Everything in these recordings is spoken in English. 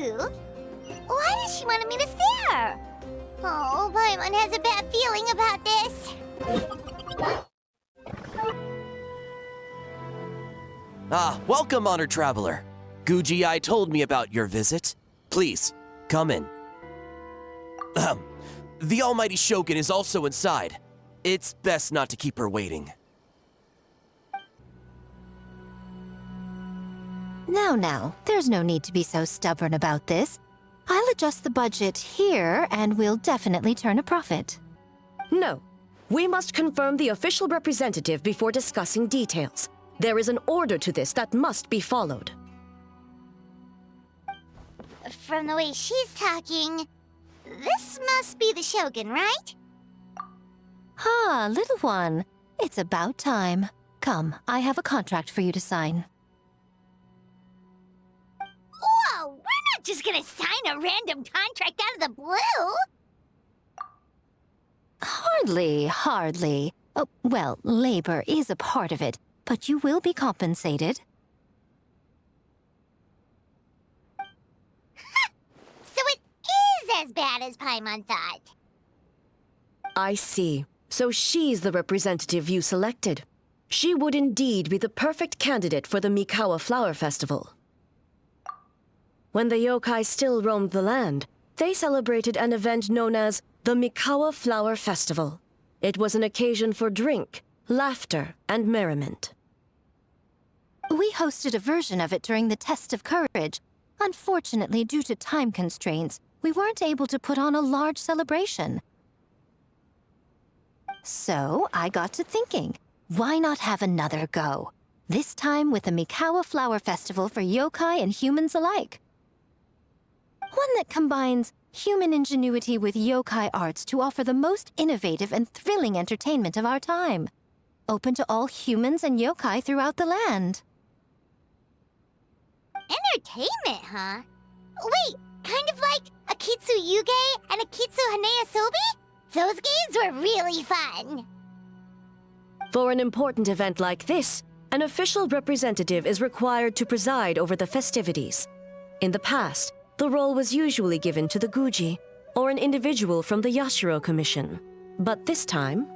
Miku? Why does she want me to stare? Oh, Paimon has a bad feeling about this. Welcome, honored traveler. Yae told me about your visit. Please, come in. The almighty Shogun is also inside. It's best not to keep her waiting. Now, there's no need to be so stubborn about this. I'll adjust the budget here, and we'll definitely turn a profit. No. We must confirm the official representative before discussing details. There is an order to this that must be followed. From the way she's talking, this must be the Shogun, right? Little one. It's about time. Come, I have a contract for you to sign. Whoa, we're not just gonna sign a random contract out of the blue! Hardly. Oh, well, labor is a part of it, but you will be compensated. So it is as bad as Paimon thought. I see. So she's the representative you selected. She would indeed be the perfect candidate for the Mikawa Flower Festival. When the yokai still roamed the land, they celebrated an event known as the Mikawa Flower Festival. It was an occasion for drink, laughter, and merriment. We hosted a version of it during the Test of Courage. Unfortunately, due to time constraints, we weren't able to put on a large celebration. So I got to thinking, why not have another go? This time with the Mikawa Flower Festival for yokai and humans alike. One that combines human ingenuity with yokai arts to offer the most innovative and thrilling entertainment of our time. Open to all humans and yokai throughout the land. Entertainment, huh? Wait, kind of like a Kitsu Yuge and a Kitsu Hanea Sobi? Those games were really fun. For an important event like this, an official representative is required to preside over the festivities. In the past, the role was usually given to the Guji, or an individual from the Yashiro Commission. But this time...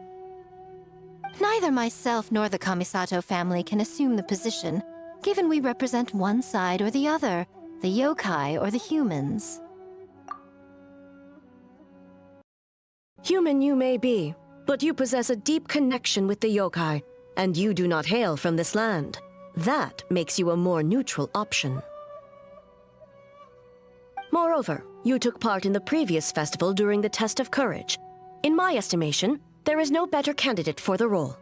Neither myself nor the Kamisato family can assume the position, given we represent one side or the other, the yokai or the humans. Human you may be, but you possess a deep connection with the yokai, and you do not hail from this land. That makes you a more neutral option. Moreover, you took part in the previous festival during the Test of Courage. In my estimation, there is no better candidate for the role.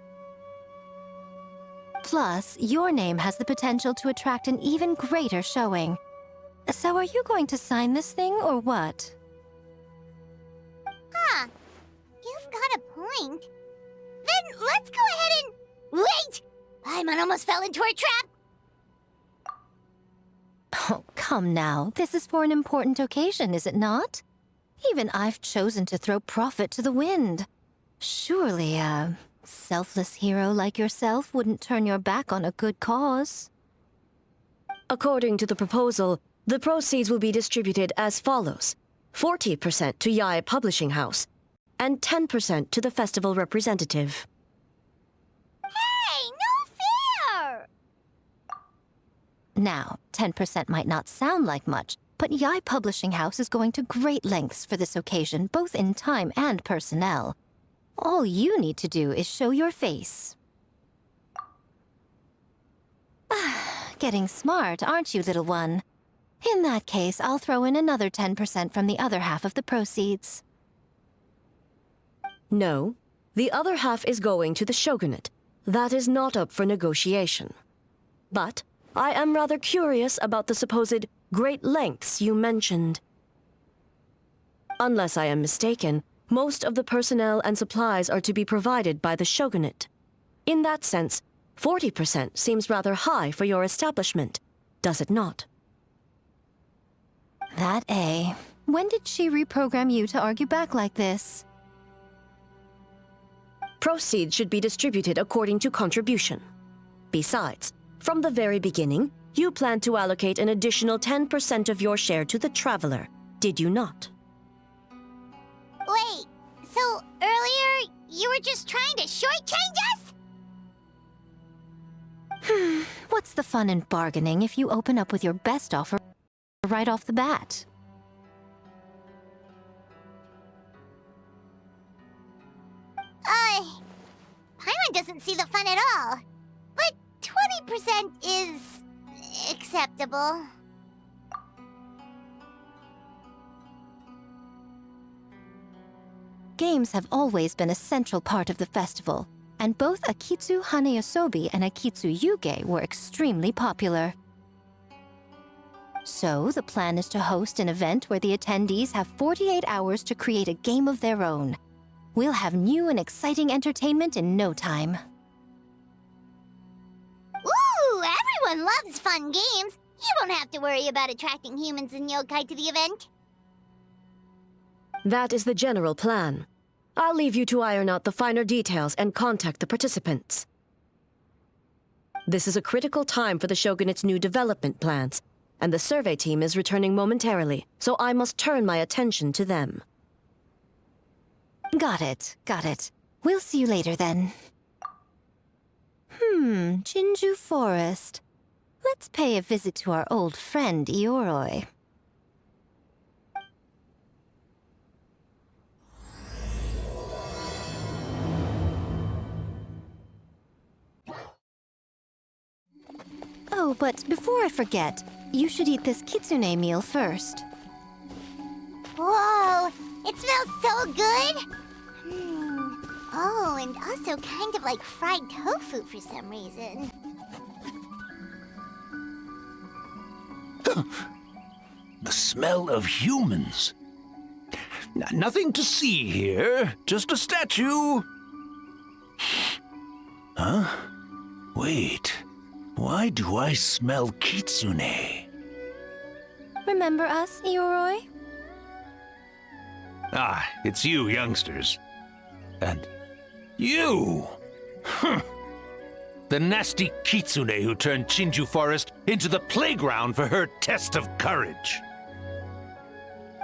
Plus, your name has the potential to attract an even greater showing. So are you going to sign this thing, or what? Huh. You've got a point. Then let's go ahead and... Wait! Paimon almost fell into our trap! Oh, come now. This is for an important occasion, is it not? Even I've chosen to throw profit to the wind. Surely a selfless hero like yourself wouldn't turn your back on a good cause. According to the proposal, the proceeds will be distributed as follows. 40% to Yae Publishing House, and 10% to the festival representative. Hey, no fair! Now, 10% might not sound like much, but Yae Publishing House is going to great lengths for this occasion, both in time and personnel. All you need to do is show your face. Getting smart, aren't you, little one? In that case, I'll throw in another 10% from the other half of the proceeds. No, the other half is going to the shogunate. That is not up for negotiation. But I am rather curious about the supposed great lengths you mentioned. Unless I am mistaken, most of the personnel and supplies are to be provided by the shogunate. In that sense, 40% seems rather high for your establishment, does it not? That A. When did she reprogram you to argue back like this? Proceeds should be distributed according to contribution. Besides, from the very beginning, You planned to allocate an additional 10% of your share to the traveler, did you not? Wait, so earlier you were just trying to shortchange us? What's the fun in bargaining if you open up with your best offer right off the bat? Paimon doesn't see the fun at all. But 20% is acceptable. Games have always been a central part of the festival, and both Akitsu Haneasobi and Akitsu Yuge were extremely popular. So, the plan is to host an event where the attendees have 48 hours to create a game of their own. We'll have new and exciting entertainment in no time. Ooh, everyone loves fun games. You won't have to worry about attracting humans and yokai to the event. That is the general plan. I'll leave you to iron out the finer details and contact the participants. This is a critical time for the Shogunate's new development plans, and the survey team is returning momentarily, so I must turn my attention to them. Got it, got it. We'll see you later then. Jinju Forest. Let's pay a visit to our old friend Ioroi. Oh, but before I forget, you should eat this kitsune meal first. Whoa, it smells so good! Oh, and also kind of like fried tofu for some reason. The smell of humans. Nothing to see here, just a statue. Huh? Wait, why do I smell kitsune? Remember us, Ioroi? Ah, it's you youngsters. And you! The nasty kitsune who turned Chinju Forest into the playground for her test of courage.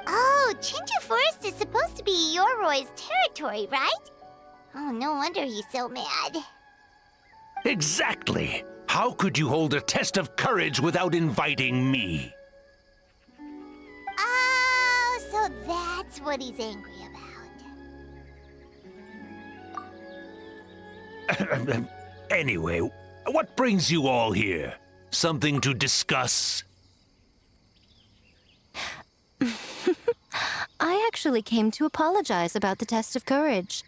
Oh, Chinju Forest is supposed to be Yoroi's territory, right? Oh, no wonder he's so mad. Exactly! How could you hold a test of courage without inviting me? Oh, so that's what he's angry about. Anyway, what brings you all here? Something to discuss? I actually came to apologize about the test of courage.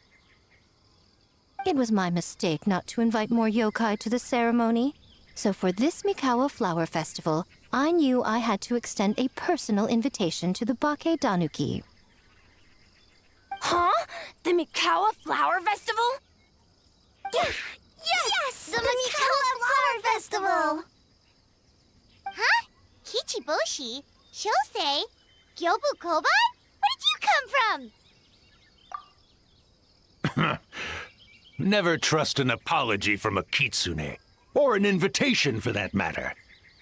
It was my mistake not to invite more yokai to the ceremony. So for this Mikawa Flower Festival, I knew I had to extend a personal invitation to the Bake Danuki. Huh? The Mikawa Flower Festival? Yes! The Mikawa Flower Festival! Huh? Kichiboshi? Shosei? Gyobu Koban? Where did you come from? Never trust an apology from a kitsune, or an invitation for that matter.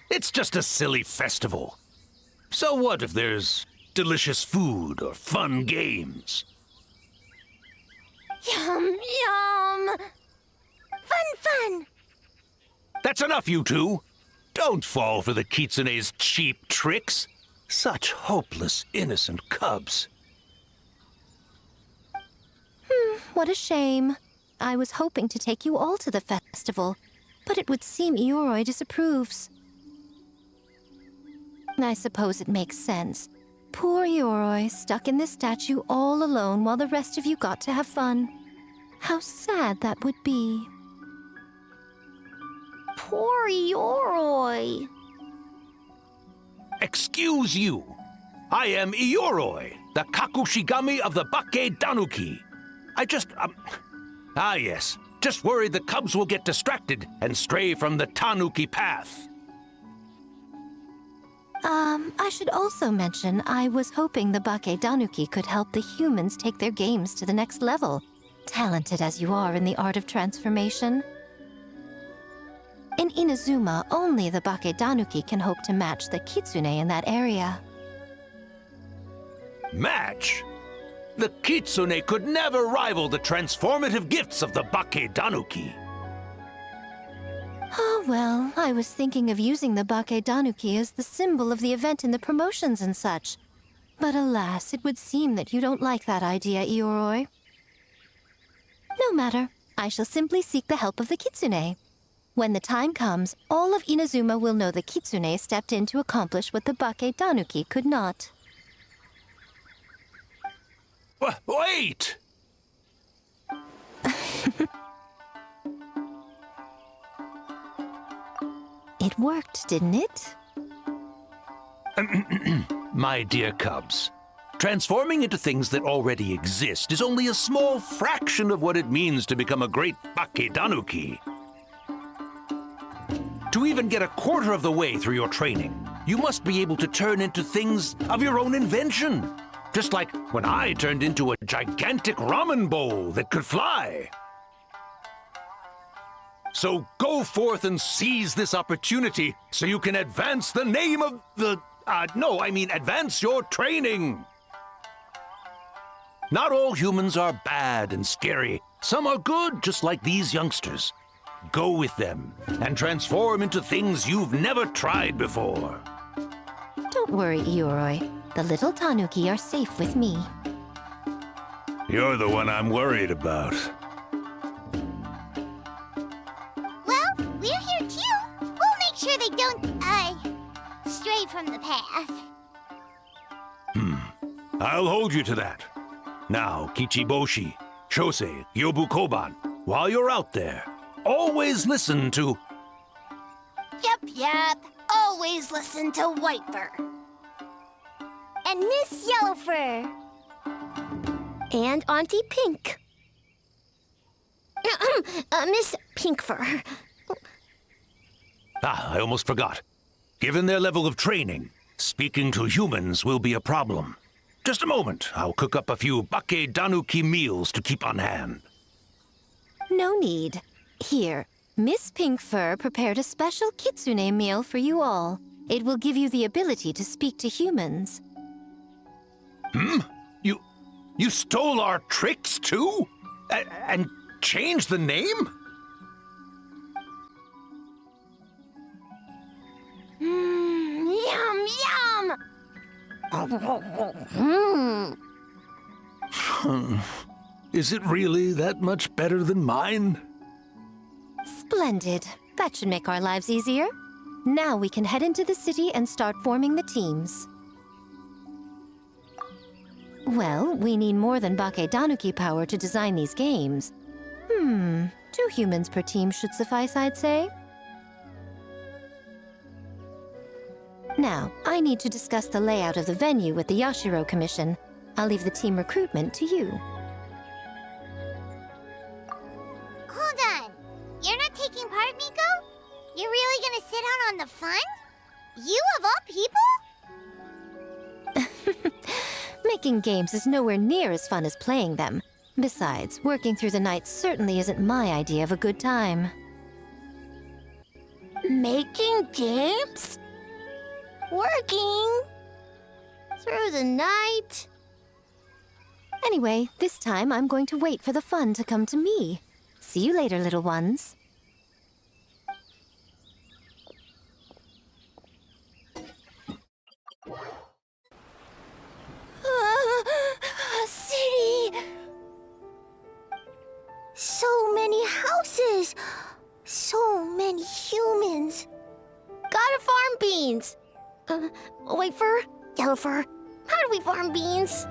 It's just a silly festival. So what if there's delicious food or fun games? Yum, yum! Fun! That's enough, you two! Don't fall for the kitsune's cheap tricks. Such hopeless, innocent cubs. What a shame. I was hoping to take you all to the festival, but it would seem Ioroi disapproves. I suppose it makes sense. Poor Ioroi, stuck in this statue all alone while the rest of you got to have fun. How sad that would be. Poor Ioroi. Excuse you. I am Ioroi, the Kakushigami of the Bake Danuki. Yes. Just worried the cubs will get distracted and stray from the Tanuki path. I should also mention I was hoping the Bake Danuki could help the humans take their games to the next level, talented as you are in the art of transformation. In Inazuma, only the Bakedanuki can hope to match the Kitsune in that area. Match? The Kitsune could never rival the transformative gifts of the Bakedanuki. Oh, well, I was thinking of using the Bakedanuki as the symbol of the event in the promotions and such. But alas, it would seem that you don't like that idea, Ioroi. No matter. I shall simply seek the help of the Kitsune. When the time comes, all of Inazuma will know the Kitsune stepped in to accomplish what the Bakedanuki could not. Wait! It worked, didn't it? My dear cubs, transforming into things that already exist is only a small fraction of what it means to become a great Bakedanuki. To even get a quarter of the way through your training, you must be able to turn into things of your own invention. Just like when I turned into a gigantic ramen bowl that could fly. So go forth and seize this opportunity so you can advance the name of the... advance your training. Not all humans are bad and scary. Some are good, just like these youngsters. Go with them and transform into things you've never tried before. Don't worry, Ioroi. The little Tanuki are safe with me. You're the one I'm worried about. Well, we're here too. We'll make sure they don't, stray from the path. I'll hold you to that. Now, Kichiboshi, Shosei, Yobukoban, while you're out there, always listen to... Yep. Always listen to Whitefur. And Miss Yellowfur. And Auntie Pink. Miss Pinkfur. I almost forgot. Given their level of training, speaking to humans will be a problem. Just a moment, I'll cook up a few Bakedanuki meals to keep on hand. No need. Here, Miss Pinkfur prepared a special Kitsune meal for you all. It will give you the ability to speak to humans. You stole our tricks too? And changed the name? Yum, yum! Is it really that much better than mine? Splendid. That should make our lives easier. Now we can head into the city and start forming the teams. Well, we need more than Bakedanuki power to design these games. 2 humans per team should suffice, I'd say. Now, I need to discuss the layout of the venue with the Yashiro Commission. I'll leave the team recruitment to you. Hold on. You're not taking part, Miko? You're really gonna sit down on the fun? You of all people? Making games is nowhere near as fun as playing them. Besides, working through the night certainly isn't my idea of a good time. Making games? Working? Through the night? Anyway, this time I'm going to wait for the fun to come to me. See you later, little ones. City! So many houses! So many humans! Gotta farm beans! Whitefur? Yellowfur? How do we farm beans?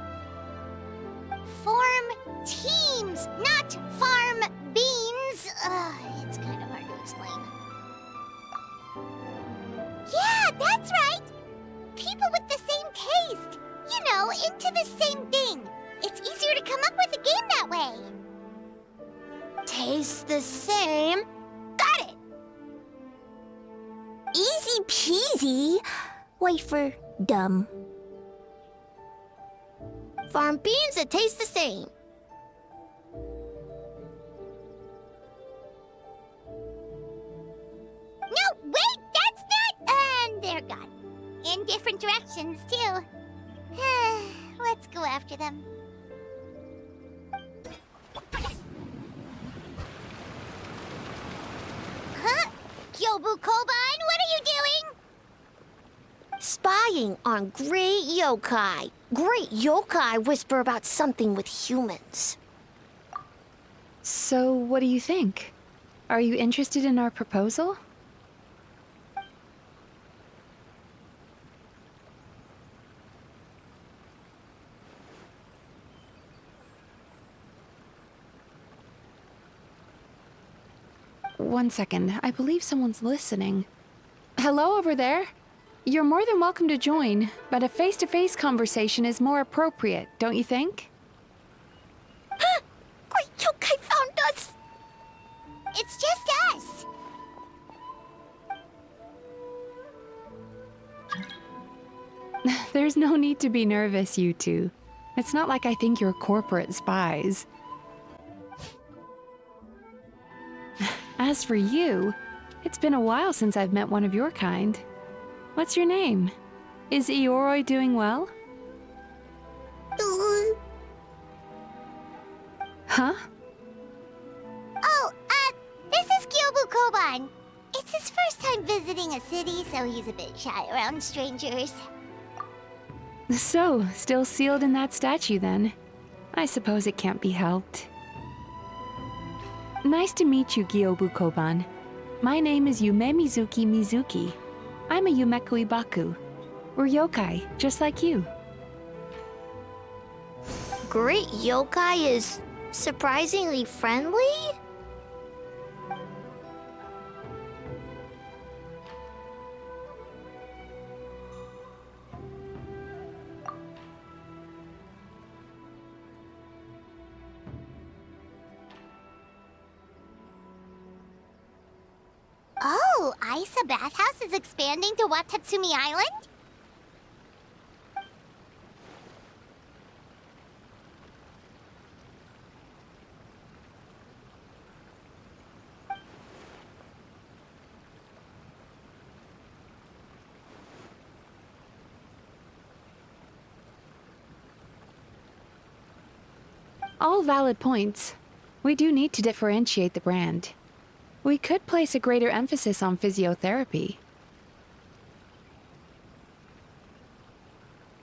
Form teams, not farm beans. It's kind of hard to explain. Yeah, that's right. People with the same taste. You know, into the same thing. It's easier to come up with a game that way. Tastes the same. Got it! Easy peasy. Whitefur, dumb. Farm beans that taste the same. after them. Huh? Kyobu Koban, what are you doing? Spying on great yokai. Great yokai whisper about something with humans. So, what do you think? Are you interested in our proposal? One second, I believe someone's listening. Hello over there? You're more than welcome to join, but a face-to-face conversation is more appropriate, don't you think? Great yokai found us! It's just us. There's no need to be nervous, you two. It's not like I think you're corporate spies. As for you, it's been a while since I've met one of your kind. What's your name? Is Ioroi doing well? Huh? Oh, this is Kyobu Koban. It's his first time visiting a city, so he's a bit shy around strangers. So, still sealed in that statue then. I suppose it can't be helped. Nice to meet you, Kyobu Koban. My name is Yume Mizuki. I'm a Yumeku Ibaku. We're yokai, just like you. Great yokai is surprisingly friendly? Oh, Aisa Bathhouse is expanding to Watatsumi Island? All valid points. We do need to differentiate the brand. We could place a greater emphasis on physiotherapy.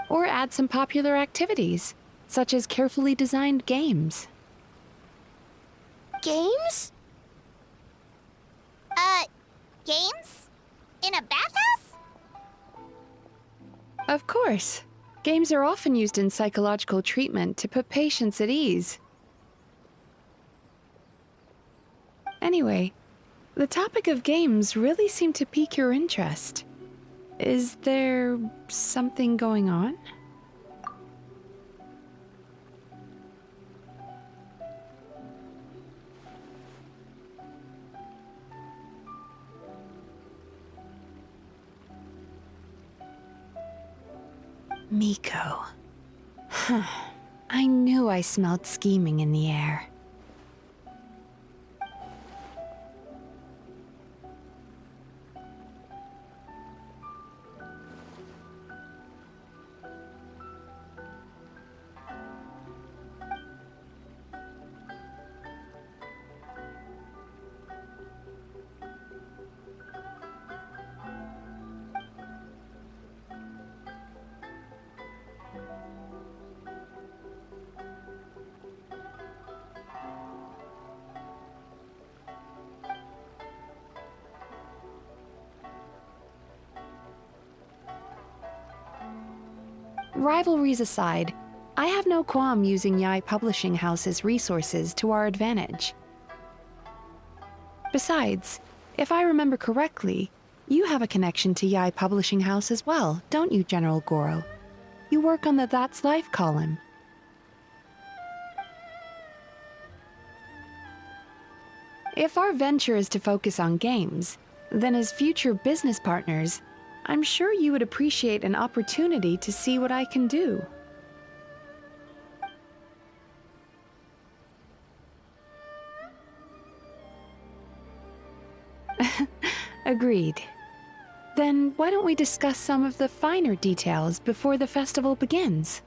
Or add some popular activities, such as carefully designed games. Games? Games? In a bathhouse? Of course. Games are often used in psychological treatment to put patients at ease. Anyway, the topic of games really seemed to pique your interest. Is there something going on? Miko. I knew I smelled scheming in the air. Rivalries aside, I have no qualm using Yae Publishing House's resources to our advantage. Besides, if I remember correctly, you have a connection to Yae Publishing House as well, don't you, General Goro? You work on the That's Life column. If our venture is to focus on games, then as future business partners, I'm sure you would appreciate an opportunity to see what I can do. Agreed. Then why don't we discuss some of the finer details before the festival begins?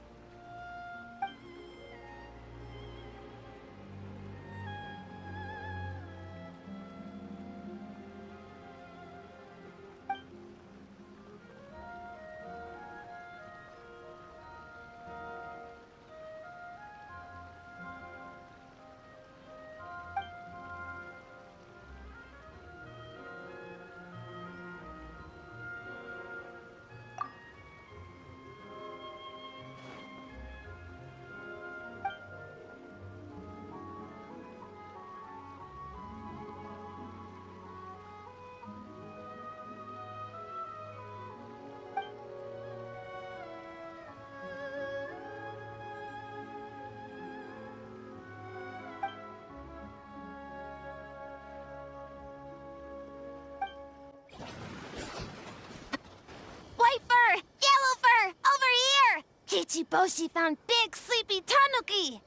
Kichiboshi found big sleepy tanuki!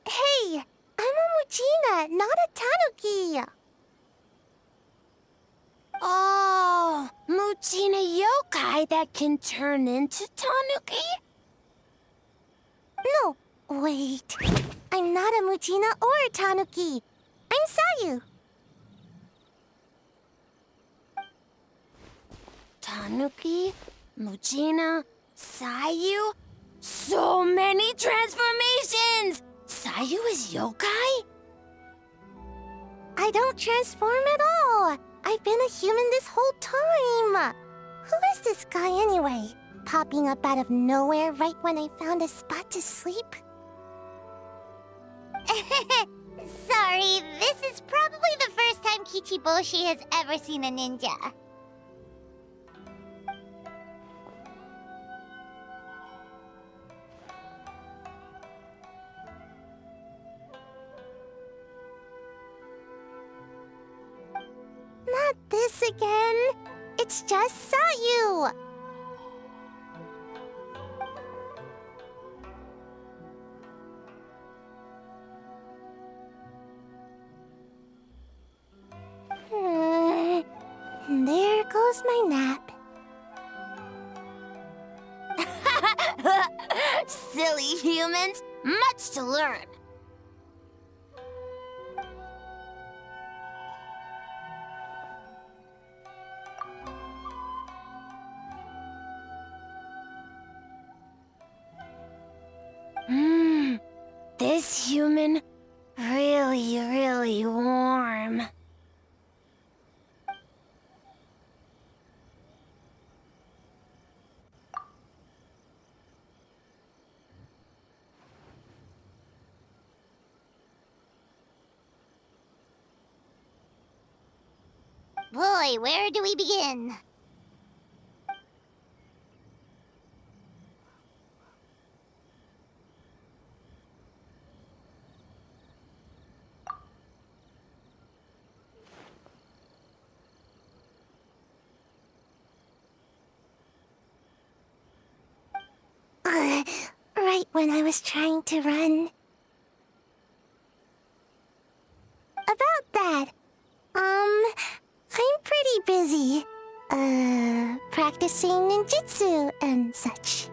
Hey, I'm a Muchina, not a tanuki. Oh, Muchina yokai that can turn into tanuki? No, wait. I'm not a Muchina or a tanuki. I'm Sayu. Tanuki, Muchina, Sayu? So many transformations! Sayu is yokai? I don't transform at all. I've been a human this whole time. Who is this guy anyway? Popping up out of nowhere right when I found a spot to sleep? Sorry, this is probably the first time Kichiboshi has ever seen a ninja. Not this again. It's just Sayu. There goes my nap. Silly humans, much to learn. This human, really warm. Boy, where do we begin? Right when I was trying to run. About that, I'm pretty busy. Practicing ninjutsu and such.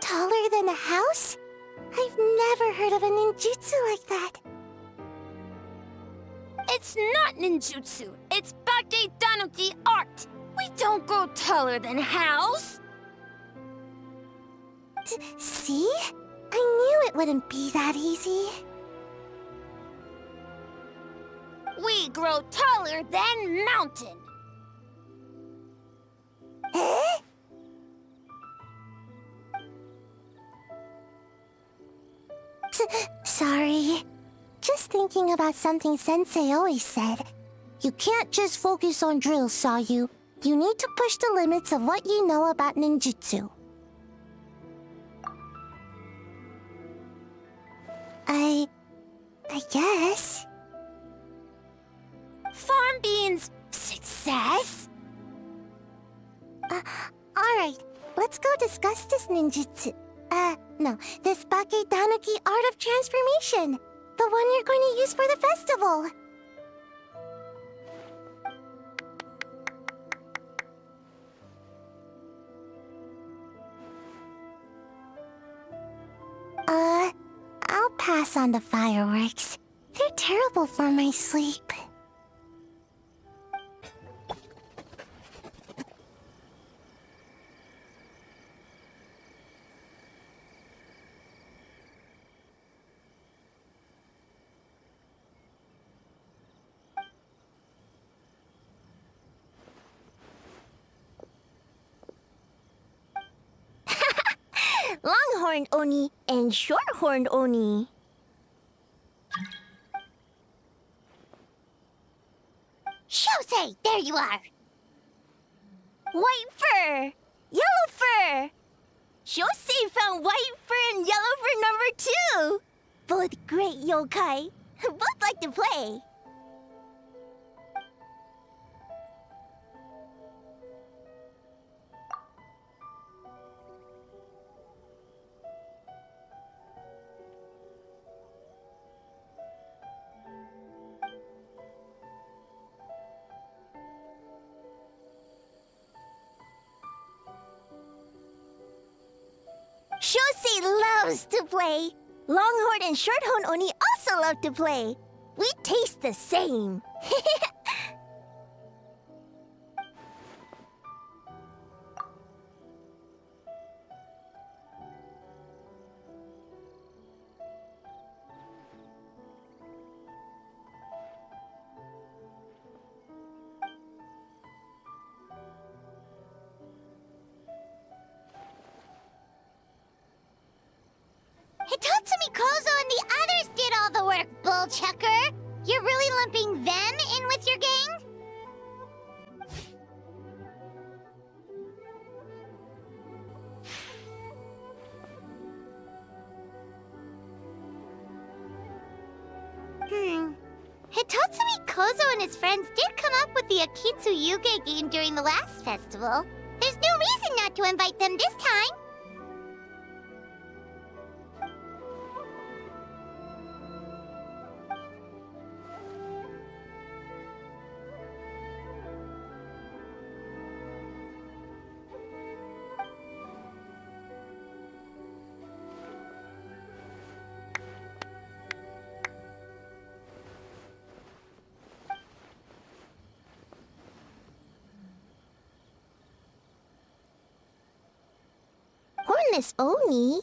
Taller than a house? I've never heard of a ninjutsu like that. It's not ninjutsu, it's Bake Tanuki art. We don't grow taller than house. See? I knew it wouldn't be that easy. We grow taller than mountain. Eh? Sorry. Just thinking about something Sensei always said. You can't just focus on drills, Sayu. You need to push the limits of what you know about ninjutsu. I guess. Farm beans, success? Alright, let's go discuss this ninjutsu. No, this Bake Tanuki art of transformation. The one you're going to use for the festival. I'll pass on the fireworks. They're terrible for my sleep. Longhorned Oni and Shorthorned Oni. Shosei, there you are. White fur. Yellow fur! Shosei found white fur and yellow fur number 2! Both great yokai. Both like to play. Shosei loves to play. Longhorn and Shorthorn Oni also love to play. We taste the same. Hitatsumi Kozo and the others did all the work, Bullchucker! You're really lumping them in with your gang? Hitatsumi Kozo and his friends did come up with the Akitsu Yuge game during the last festival. There's no reason not to invite them this time. Hornless Oni?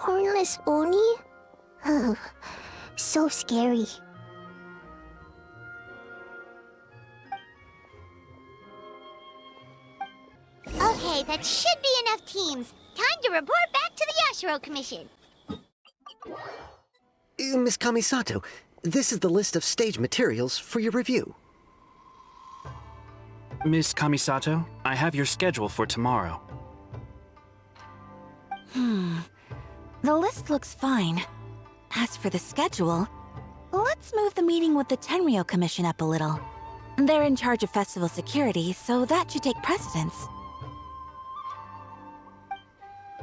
Hornless Oni? Oh, so scary. Okay, that should be enough teams. Time to report back to the Yashiro Commission. Miss Kamisato, this is the list of stage materials for your review. Miss Kamisato, I have your schedule for tomorrow. The list looks fine. As for the schedule, let's move the meeting with the Tenryou Commission up a little. They're in charge of festival security, so that should take precedence.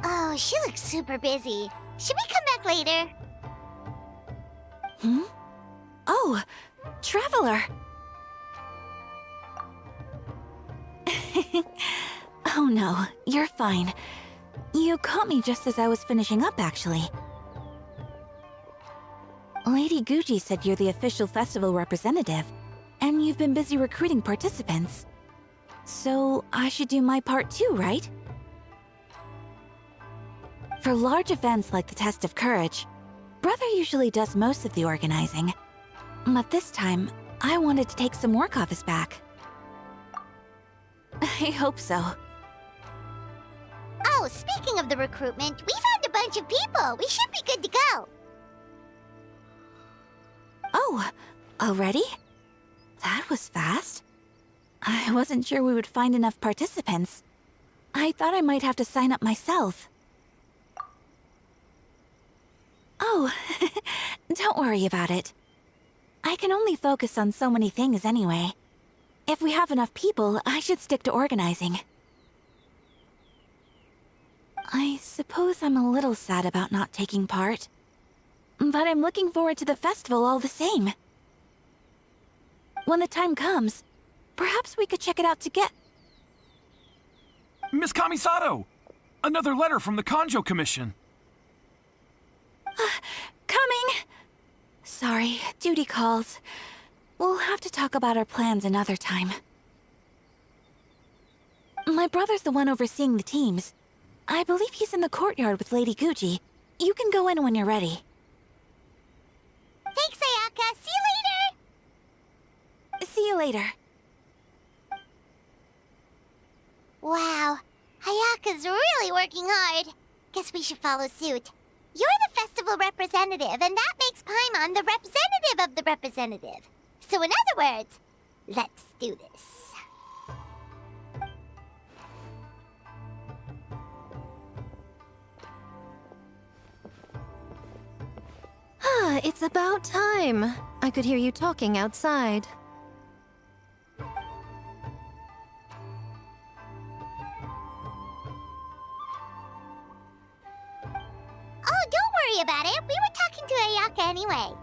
Oh, she looks super busy. Should we come back later? Oh, Traveler! Oh no, you're fine. You caught me just as I was finishing up, actually. Lady Guji said you're the official festival representative, and you've been busy recruiting participants. So I should do my part too, right? For large events like the Test of Courage, Brother usually does most of the organizing. But this time, I wanted to take some work off his back. I hope so. speaking of the recruitment, we found a bunch of people. We should be good to go. Oh, already? That was fast. I wasn't sure we would find enough participants. I thought I might have to sign up myself. Oh, don't worry about it. I can only focus on so many things anyway. If we have enough people, I should stick to organizing. I suppose I'm a little sad about not taking part. But I'm looking forward to the festival all the same. When the time comes, perhaps we could check it out together. Miss Kamisato! Another letter from the Kanjo Commission. Coming! Sorry, duty calls. We'll have to talk about our plans another time. My brother's the one overseeing the teams. I believe he's in the courtyard with Lady Guji. You can go in when you're ready. Thanks, Ayaka. See you later. See you later. Wow, Ayaka's really working hard. Guess we should follow suit. You're the festival representative, and that makes Paimon the representative of the representative. So in other words, let's do this. Ah, it's about time. I could hear you talking outside. Oh, don't worry about it. We were talking to Ayaka anyway.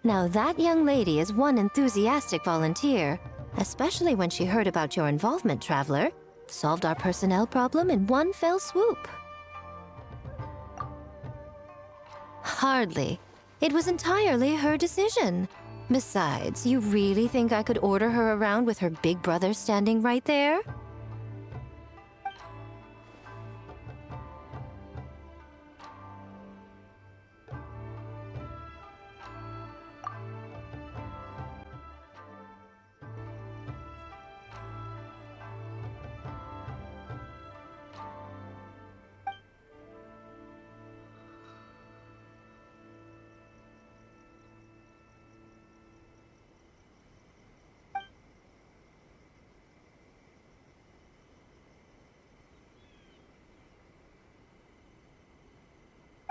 Now that young lady is one enthusiastic volunteer, especially when she heard about your involvement, Traveler. Solved our personnel problem in one fell swoop. Hardly. It was entirely her decision. Besides, you really think I could order her around with her big brother standing right there?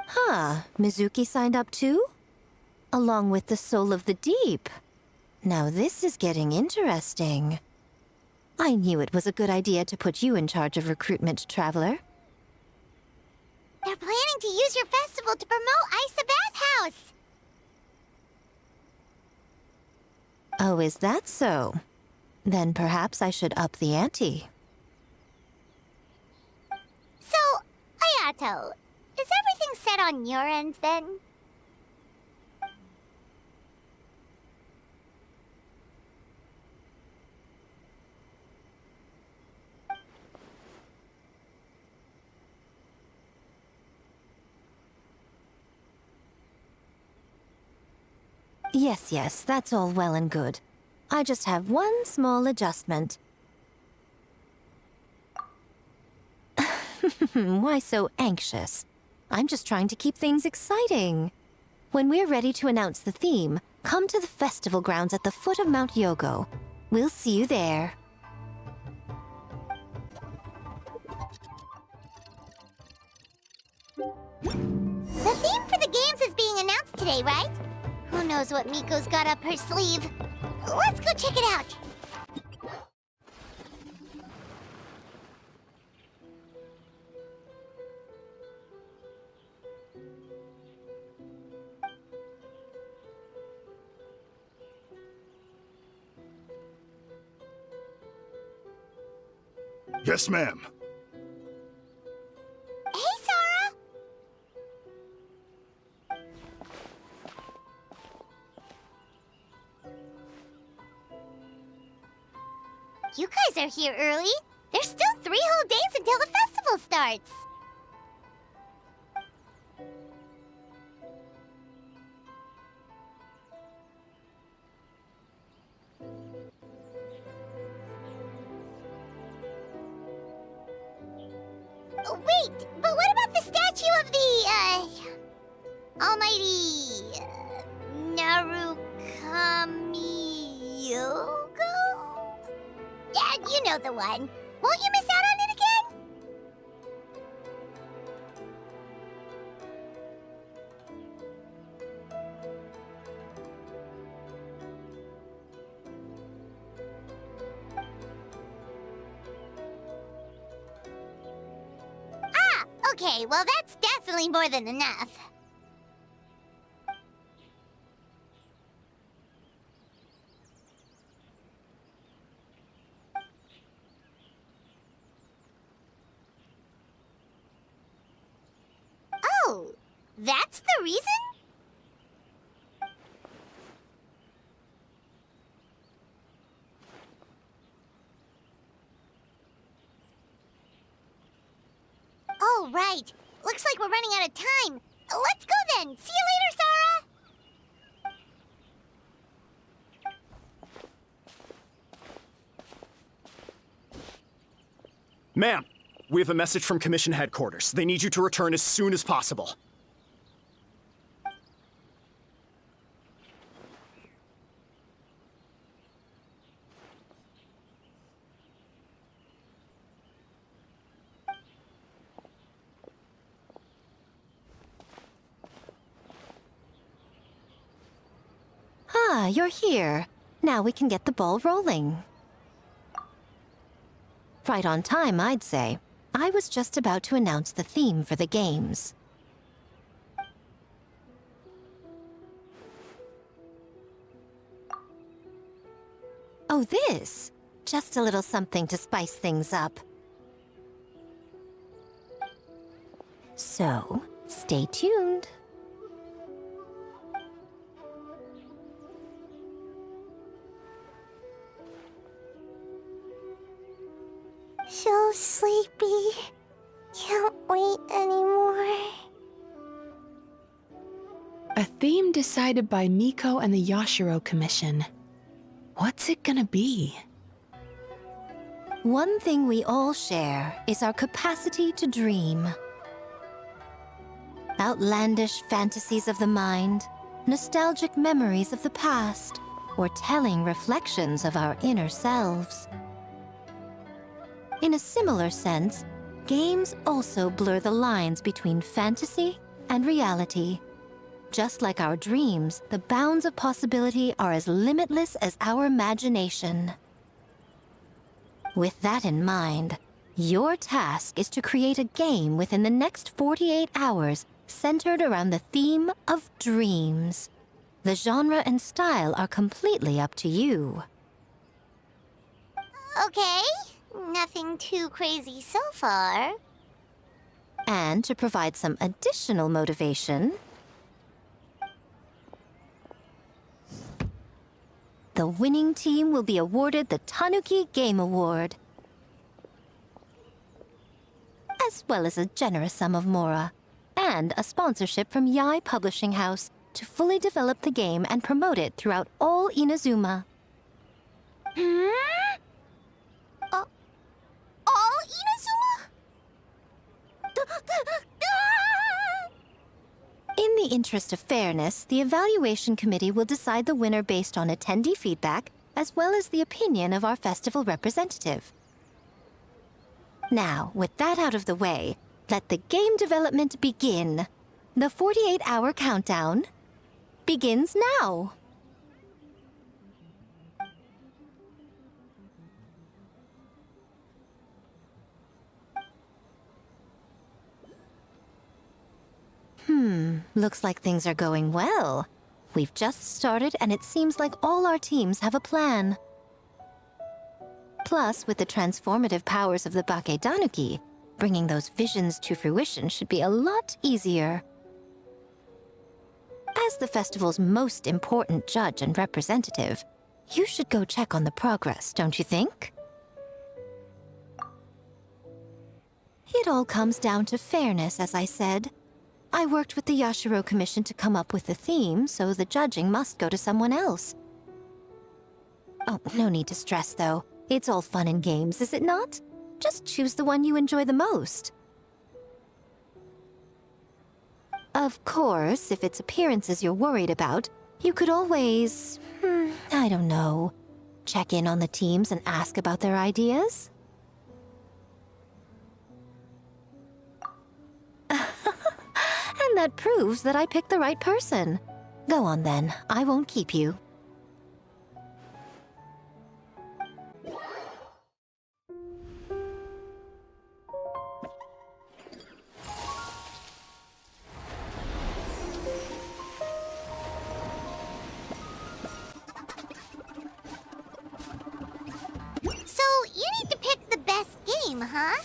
Huh, Mizuki signed up too? Along with the Soul of the Deep. Now this is getting interesting. I knew it was a good idea to put you in charge of recruitment, Traveler. They're planning to use your festival to promote Isa Bathhouse. Oh, is that so? Then perhaps I should up the ante. So, Ayato, is everything set on your end then? Yes, that's all well and good. I just have one small adjustment. Why so anxious? I'm just trying to keep things exciting. When we're ready to announce the theme, come to the festival grounds at the foot of Mount Yogo. We'll see you there. The theme for the games is being announced today, right? Who knows what Miko's got up her sleeve? Let's go check it out. Yes, ma'am. Hey, Sora! You guys are here early. There's still 3 whole days until the festival starts. Wait, but what about the statue of the, almighty, Narukami-yogo? Yeah, you know the one. Won't you miss out on it again? Ah, okay, well that's definitely more than enough. Oh, that's the reason? Oh, right. Looks like we're running out of time. Let's go then. See you later, Sarah. Ma'am, we have a message from Commission Headquarters. They need you to return as soon as possible. Ah, you're here. Now we can get the ball rolling. Right on time, I'd say. I was just about to announce the theme for the games. Oh, this? Just a little something to spice things up. So, stay tuned. So sleepy. Can't wait anymore. A theme decided by Miko and the Yashiro Commission. What's it gonna be? One thing we all share is our capacity to dream. Outlandish fantasies of the mind, nostalgic memories of the past, or telling reflections of our inner selves. In a similar sense, games also blur the lines between fantasy and reality. Just like our dreams, the bounds of possibility are as limitless as our imagination. With that in mind, your task is to create a game within the next 48 hours centered around the theme of dreams. The genre and style are completely up to you. Okay, nothing too crazy so far. And to provide some additional motivation, the winning team will be awarded the Tanuki Game Award, as well as a generous sum of mora, and a sponsorship from Yae Publishing House to fully develop the game and promote it throughout all Inazuma. All Inazuma? In the interest of fairness, the evaluation committee will decide the winner based on attendee feedback, as well as the opinion of our festival representative. Now, with that out of the way, let the game development begin. The 48-hour countdown begins now. Looks like things are going well. We've just started, and it seems like all our teams have a plan. Plus, with the transformative powers of the Bakedanuki, bringing those visions to fruition should be a lot easier. As the festival's most important judge and representative, you should go check on the progress, don't you think? It all comes down to fairness, as I said. I worked with the Yashiro Commission to come up with the theme, so the judging must go to someone else. Oh, no need to stress, though. It's all fun and games, is it not? Just choose the one you enjoy the most. Of course, if it's appearances you're worried about, you could always, I don't know, check in on the teams and ask about their ideas? And that proves that I picked the right person. Go on then, I won't keep you. So, you need to pick the best game, huh?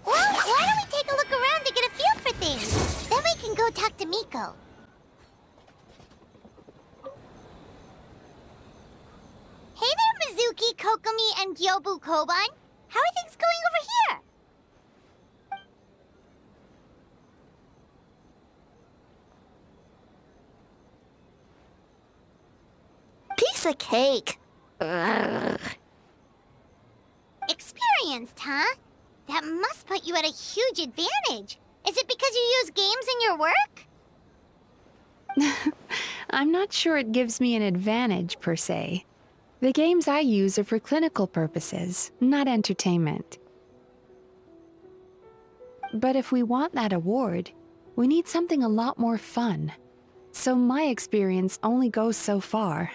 Well, why don't we take a look around to get a feel for things? Then we can go talk to Miko. Hey there, Mizuki, Kokomi, and Gyobu Koban. How are things going over here? Piece of cake. Experienced, huh? That must put you at a huge advantage. Is it because you use games in your work? I'm not sure it gives me an advantage, per se. The games I use are for clinical purposes, not entertainment. But if we want that award, we need something a lot more fun. So my experience only goes so far.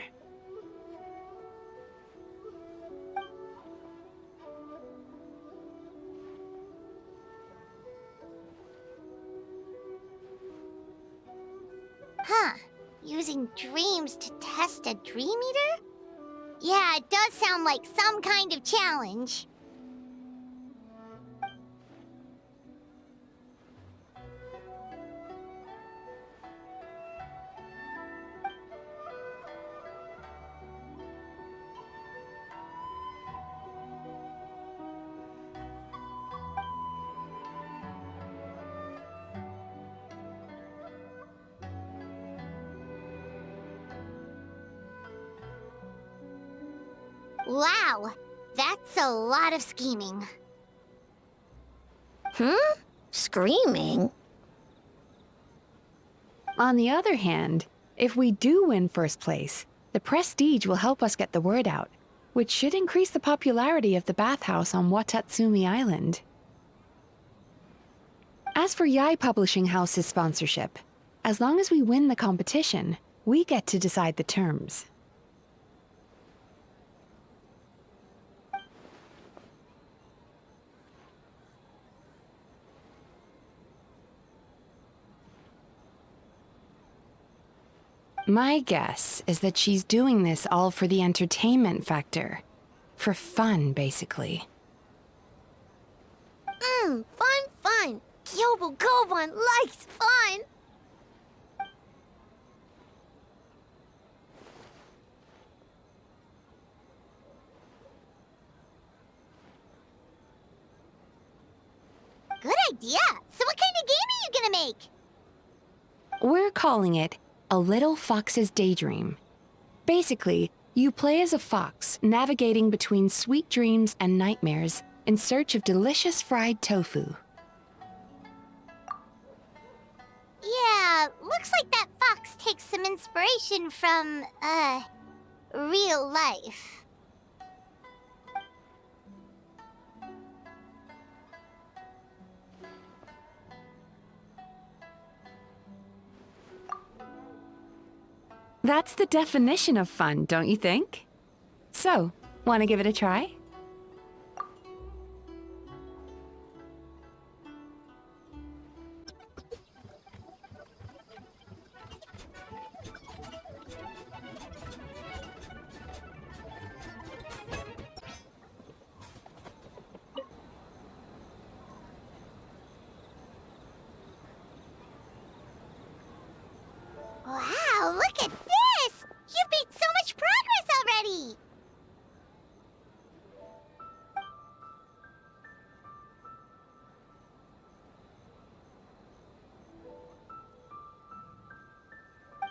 Huh. Using dreams to test a dream eater? Yeah, it does sound like some kind of challenge. Wow, that's a lot of scheming. Screaming? On the other hand, if we do win first place, the prestige will help us get the word out, which should increase the popularity of the bathhouse on Watatsumi Island. As for Yae Publishing House's sponsorship, as long as we win the competition, we get to decide the terms. My guess is that she's doing this all for the entertainment factor. For fun, basically. Fun. Gyobu Koban likes fun. Good idea. So what kind of game are you gonna make? We're calling it A Little Fox's Daydream. Basically, you play as a fox, navigating between sweet dreams and nightmares in search of delicious fried tofu. Yeah, looks like that fox takes some inspiration from, real life. That's the definition of fun, don't you think? So, want to give it a try? Wow, look at this! You've made so much progress already!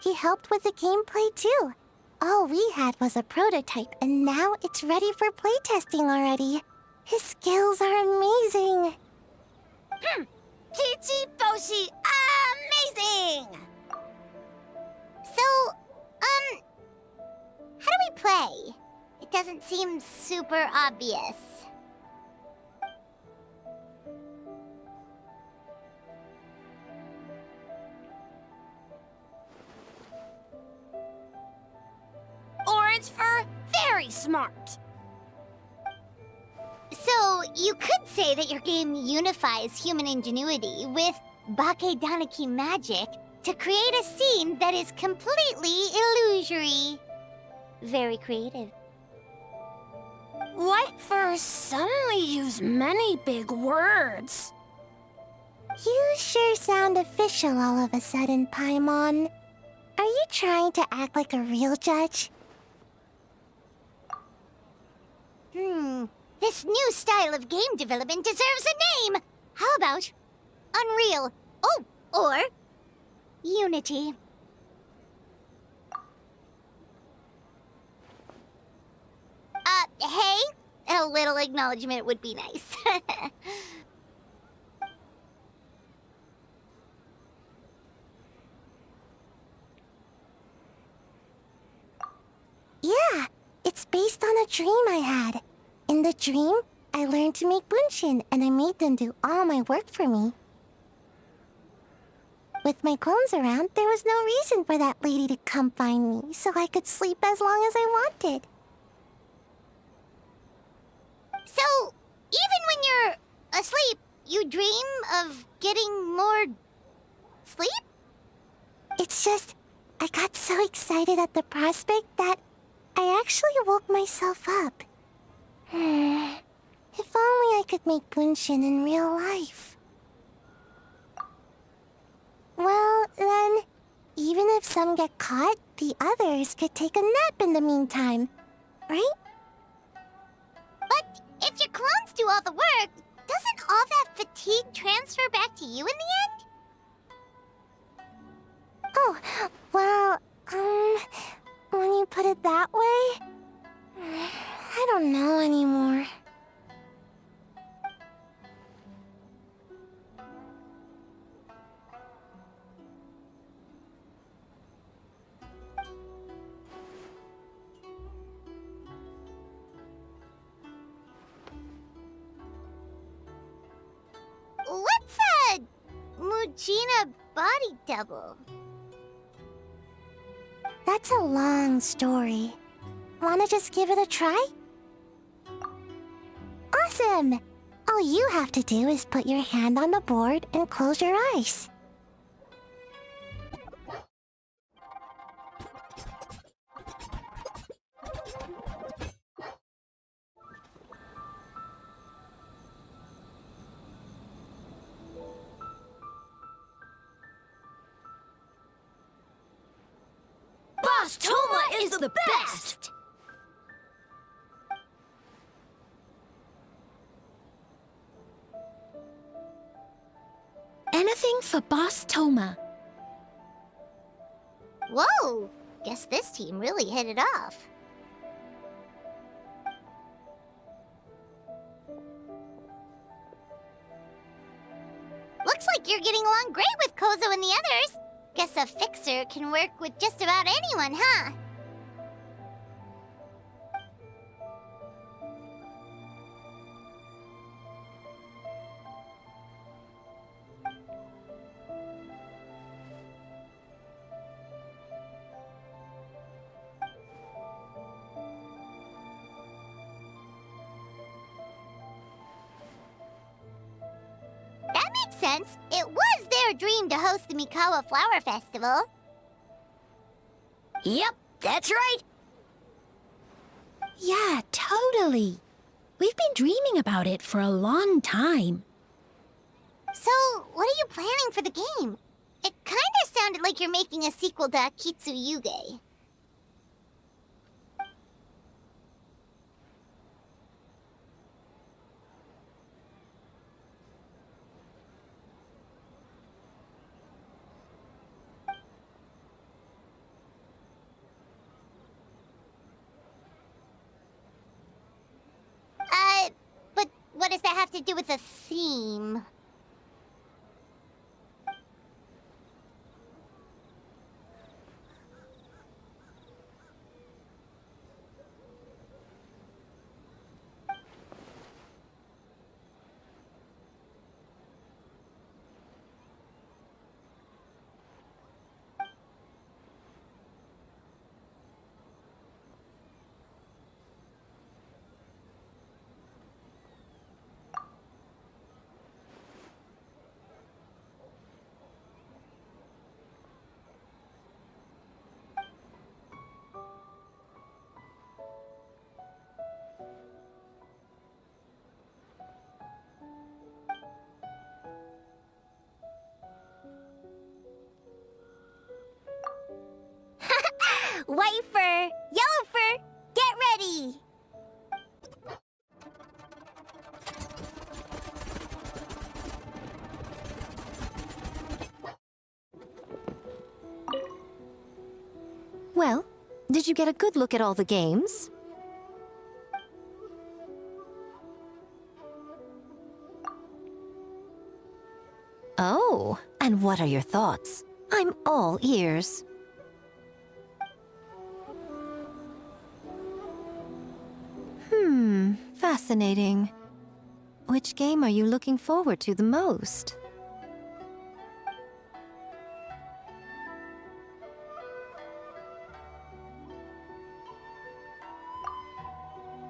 He helped with the gameplay too. All we had was a prototype, and now it's ready for playtesting already. His skills are amazing. Kichi Boshi, amazing! thing! So, how do we play? It doesn't seem super obvious. Orange for very smart. So, you could say that your game unifies human ingenuity with Bakedanaki magic to create a scene that is completely illusory. Very creative. What for suddenly use many big words? You sure sound official all of a sudden, Paimon. Are you trying to act like a real judge? This new style of game development deserves a name! How about Unreal? Oh, or Unity. Hey? A little acknowledgement would be nice. Yeah, it's based on a dream I had. In the dream, I learned to make bunshin, and I made them do all my work for me. With my clones around, there was no reason for that lady to come find me, so I could sleep as long as I wanted. So, even when you're asleep, you dream of getting more sleep? It's just, I got so excited at the prospect that I actually woke myself up. If only I could make bunshin in real life. Well, then, even if some get caught, the others could take a nap in the meantime, right? But if your clones do all the work, doesn't all that fatigue transfer back to you in the end? Oh, well, when you put it that way, I don't know anymore. What's a Mujina body double? That's a long story. Wanna just give it a try? Awesome! All you have to do is put your hand on the board and close your eyes. Boss Toma is the best! Anything for Boss Toma. Whoa! Guess this team really hit it off. Looks like you're getting along great with Kozo and the others. Guess a fixer can work with just about anyone, huh? That makes sense. It was their dream to host the Mikawa Flower Festival. Yep, that's right. Yeah, totally. We've been dreaming about it for a long time. So, what are you planning for the game? It kinda sounded like you're making a sequel to Kitsu Yuge. But what does that have to do with the theme? white fur, yellow fur, get ready! Well, did you get a good look at all the games? Oh, and what are your thoughts? I'm all ears. Fascinating. Which game are you looking forward to the most?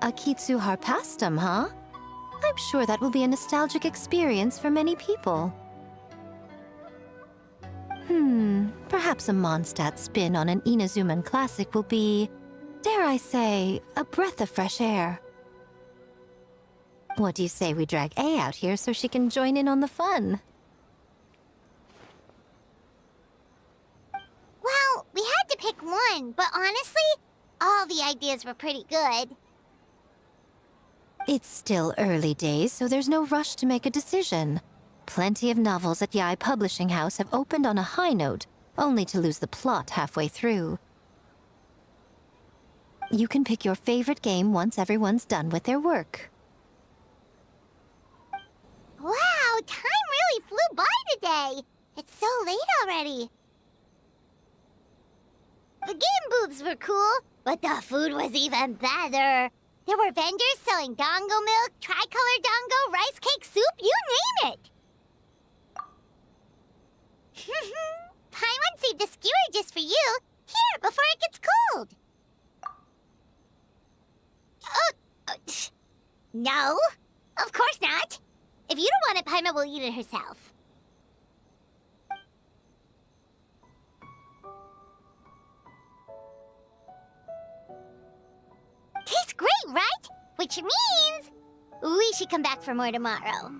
A Kitsu Harpastum, huh? I'm sure that will be a nostalgic experience for many people. Perhaps a Mondstadt spin on an Inazuman classic will be, dare I say, a breath of fresh air. What do you say we drag A out here so she can join in on the fun? Well, we had to pick one, but honestly, all the ideas were pretty good. It's still early days, so there's no rush to make a decision. Plenty of novels at Yae Publishing House have opened on a high note, only to lose the plot halfway through. You can pick your favorite game once everyone's done with their work. Wow, time really flew by today. It's so late already. The game booths were cool, but the food was even better. There were vendors selling dongo milk, tricolor dongo, rice cake soup, you name it. Paimon saved a skewer just for you. Here, before it gets cold. No, of course not. If you don't want it, Paimon will eat it herself. Tastes great, right? Which means we should come back for more tomorrow.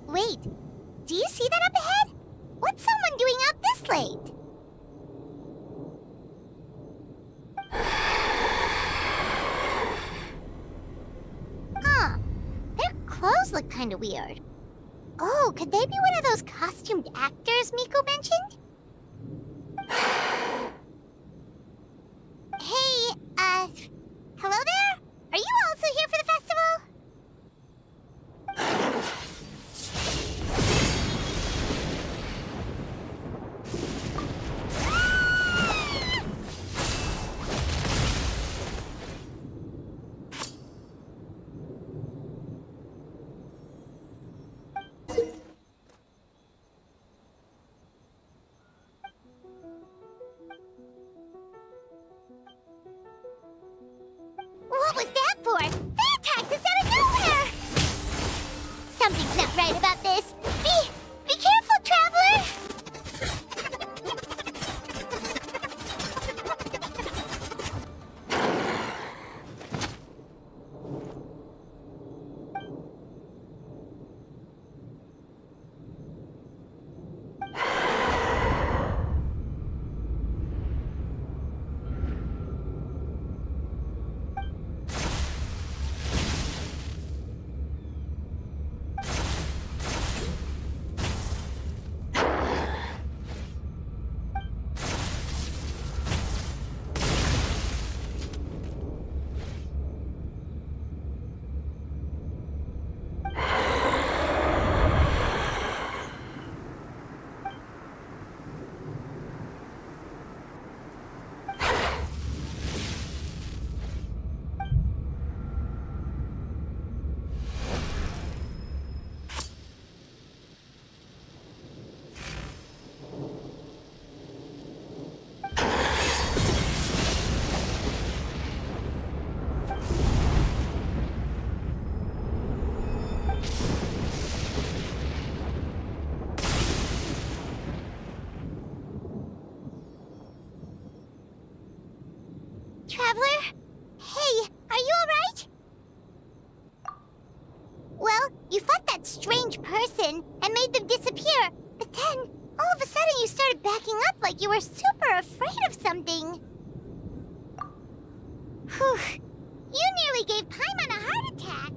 Wait. Do you see that up ahead? What's someone doing out this late? Huh. Their clothes look kind of weird. Oh, could they be one of those costumed actors Miko mentioned? Hey, hello there? Are you also here for the festival? What was that for? They attacked us out of nowhere! Something's not right about this. Be careful, traveler! Traveler? Hey, are you alright? Well, you fought that strange person and made them disappear, but then started backing up like you were super afraid of something. Whew. You nearly gave Paimon a heart attack.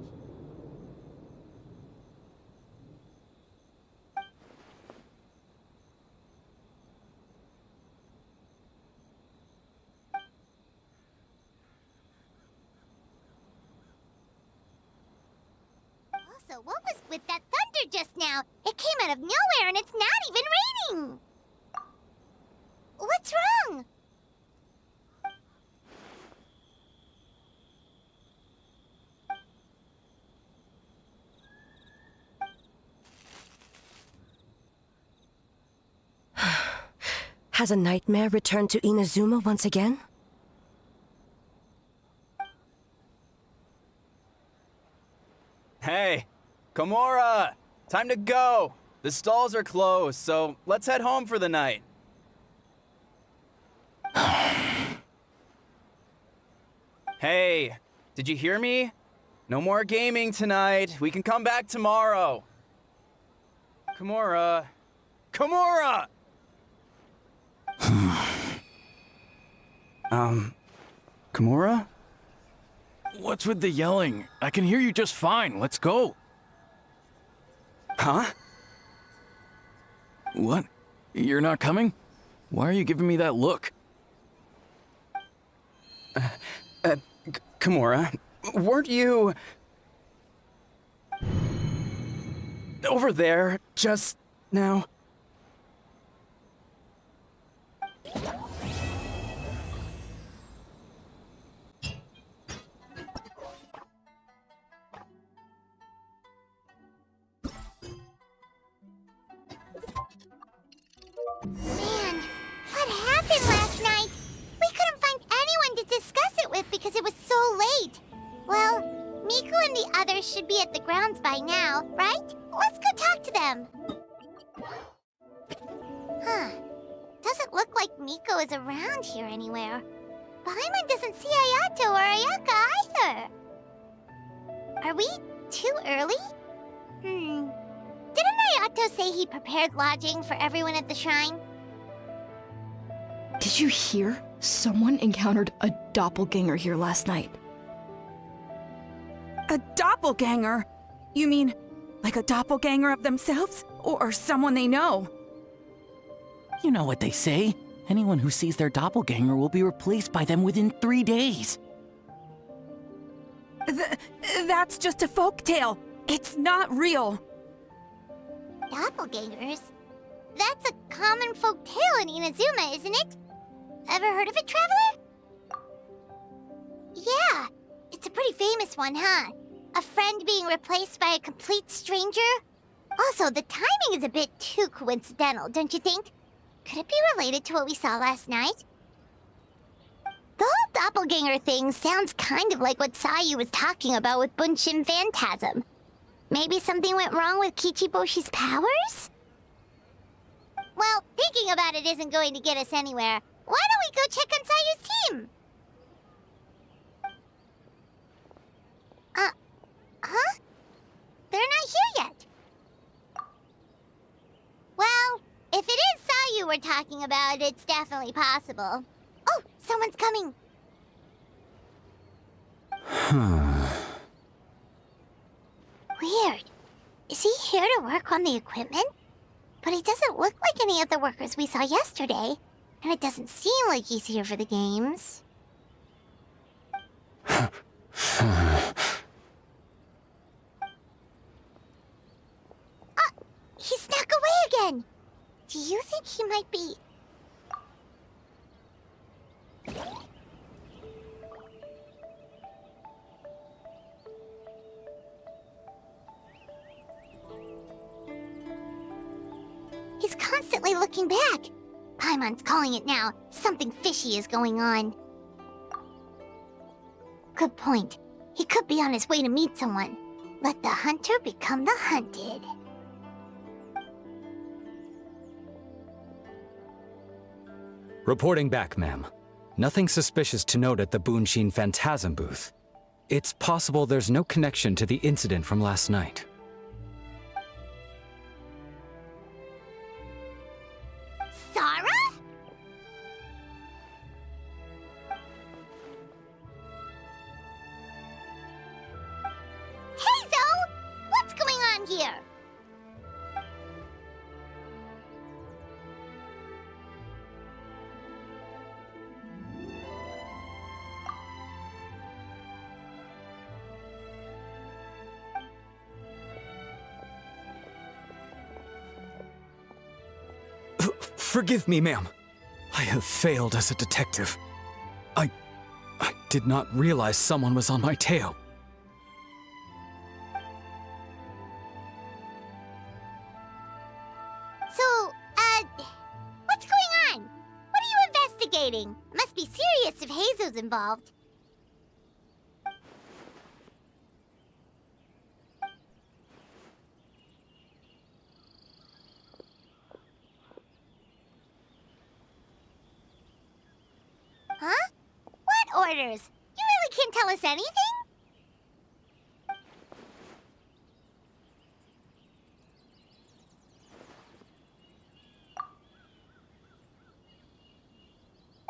Also, what was with that thunder just now? It came out of nowhere and it's not even raining. What's wrong? Has a nightmare returned to Inazuma once again? Hey, Komura! Time to go! The stalls are closed, so let's head home for the night. Hey, did you hear me? No more gaming tonight. We can come back tomorrow. Komura. Komura! Komura? What's with the yelling? I can hear you just fine. Let's go. Huh? What? You're not coming? Why are you giving me that look? Komura, weren't you... over there just now? Man, what happened last night? We couldn't find anyone to discuss it with because it was so late. Well, Miko and the others should be at the grounds by now, right? Let's go talk to them. Huh. Doesn't look like Miko is around here anywhere. Paimon doesn't see Ayato or Ayaka either. Are we too early? Didn't Ayato say he prepared lodging for everyone at the shrine? Did you hear? Someone encountered a doppelganger here last night. A doppelganger? You mean, like a doppelganger of themselves? Or someone they know? You know what they say. Anyone who sees their doppelganger will be replaced by them within 3 days. That's just a folktale. It's not real. Doppelgangers? That's a common folk tale in Inazuma, isn't it? Ever heard of it, Traveler? Yeah, it's a pretty famous one, huh? A friend being replaced by a complete stranger? Also, the timing is a bit too coincidental, don't you think? Could it be related to what we saw last night? The whole doppelganger thing sounds kind of like what Sayu was talking about with Bunshin Phantasm. Maybe something went wrong with Kichiboshi's powers? Well, thinking about it isn't going to get us anywhere. Why don't we go check on Sayu's team? Huh? They're not here yet. Well, if it is Sayu we're talking about, it's definitely possible. Oh, someone's coming. Weird. Is he here to work on the equipment? But he doesn't look like any of the workers we saw yesterday. And it doesn't seem like he's here for the games. He snuck away again! Do you think he might be... He's constantly looking back. Paimon's calling it now. Something fishy is going on. Good point. He could be on his way to meet someone. Let the hunter become the hunted. Reporting back, ma'am. Nothing suspicious to note at the Bunshin Phantasm booth. It's possible there's no connection to the incident from last night. Sorry? doing here? Forgive me, ma'am. I have failed as a detective. I did not realize someone was on my tail. So, what's going on? What are you investigating? Must be serious if Hazo's involved. Huh? What orders? You really can't tell us anything?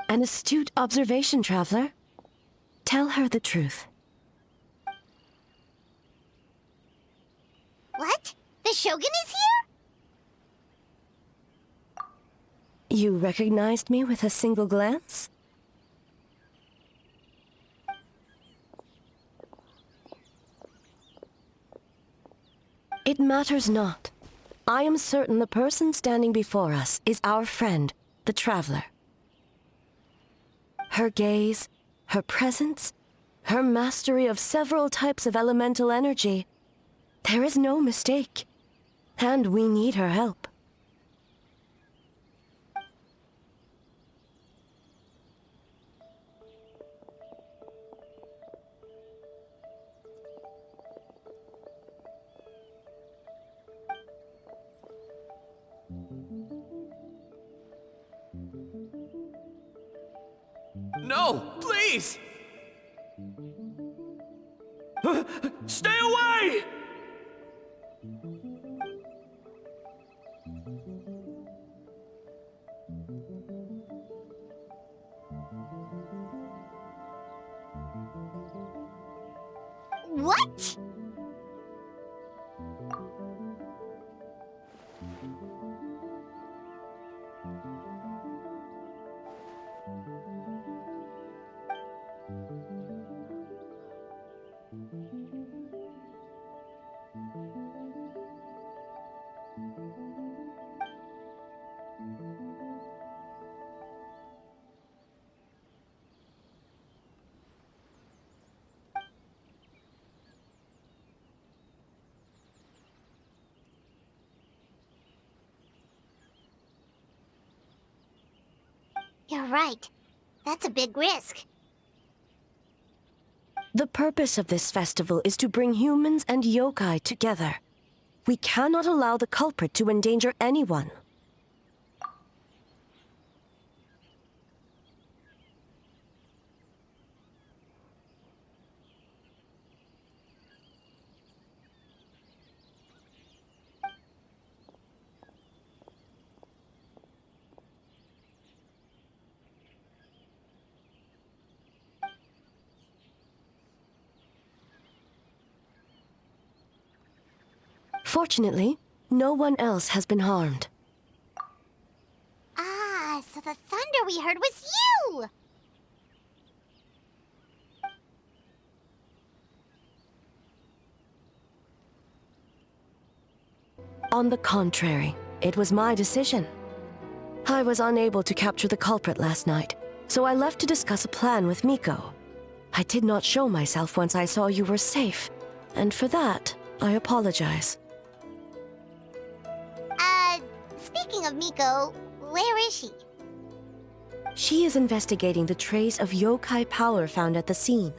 An astute observation, traveler. Tell her the truth. What? The Shogun is here? You recognized me with a single glance? It matters not. I am certain the person standing before us is our friend, the traveler. Her gaze, her presence, her mastery of several types of elemental energy. There is no mistake. And we need her help. No, please! Stay away! What? You're right. That's a big risk. The purpose of this festival is to bring humans and yokai together. We cannot allow the culprit to endanger anyone. Fortunately, no one else has been harmed. Ah, so the thunder we heard was you! On the contrary, it was my decision. I was unable to capture the culprit last night, so I left to discuss a plan with Miko. I did not show myself once I saw you were safe, and for that, I apologize. Speaking of Miko, where is she? She is investigating the trace of yokai power found at the scene.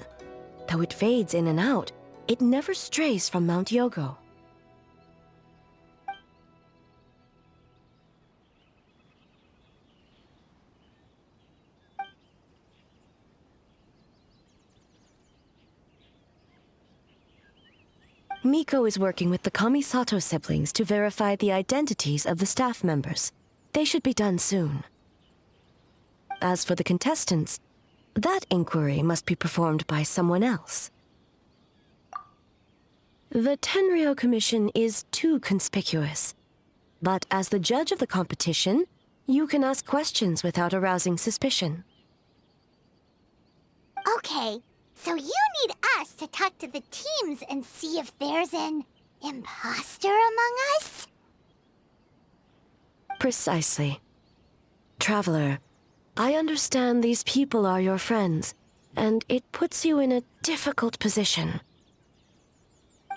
Though it fades in and out, it never strays from Mount Yogo. Miko is working with the Kamisato siblings to verify the identities of the staff members. They should be done soon. As for the contestants, that inquiry must be performed by someone else. The Tenryou Commission is too conspicuous. But as the judge of the competition, you can ask questions without arousing suspicion. Okay, so you need us to talk to the teams and see if there's an imposter among us? Precisely. Traveler, I understand these people are your friends, and it puts you in a difficult position.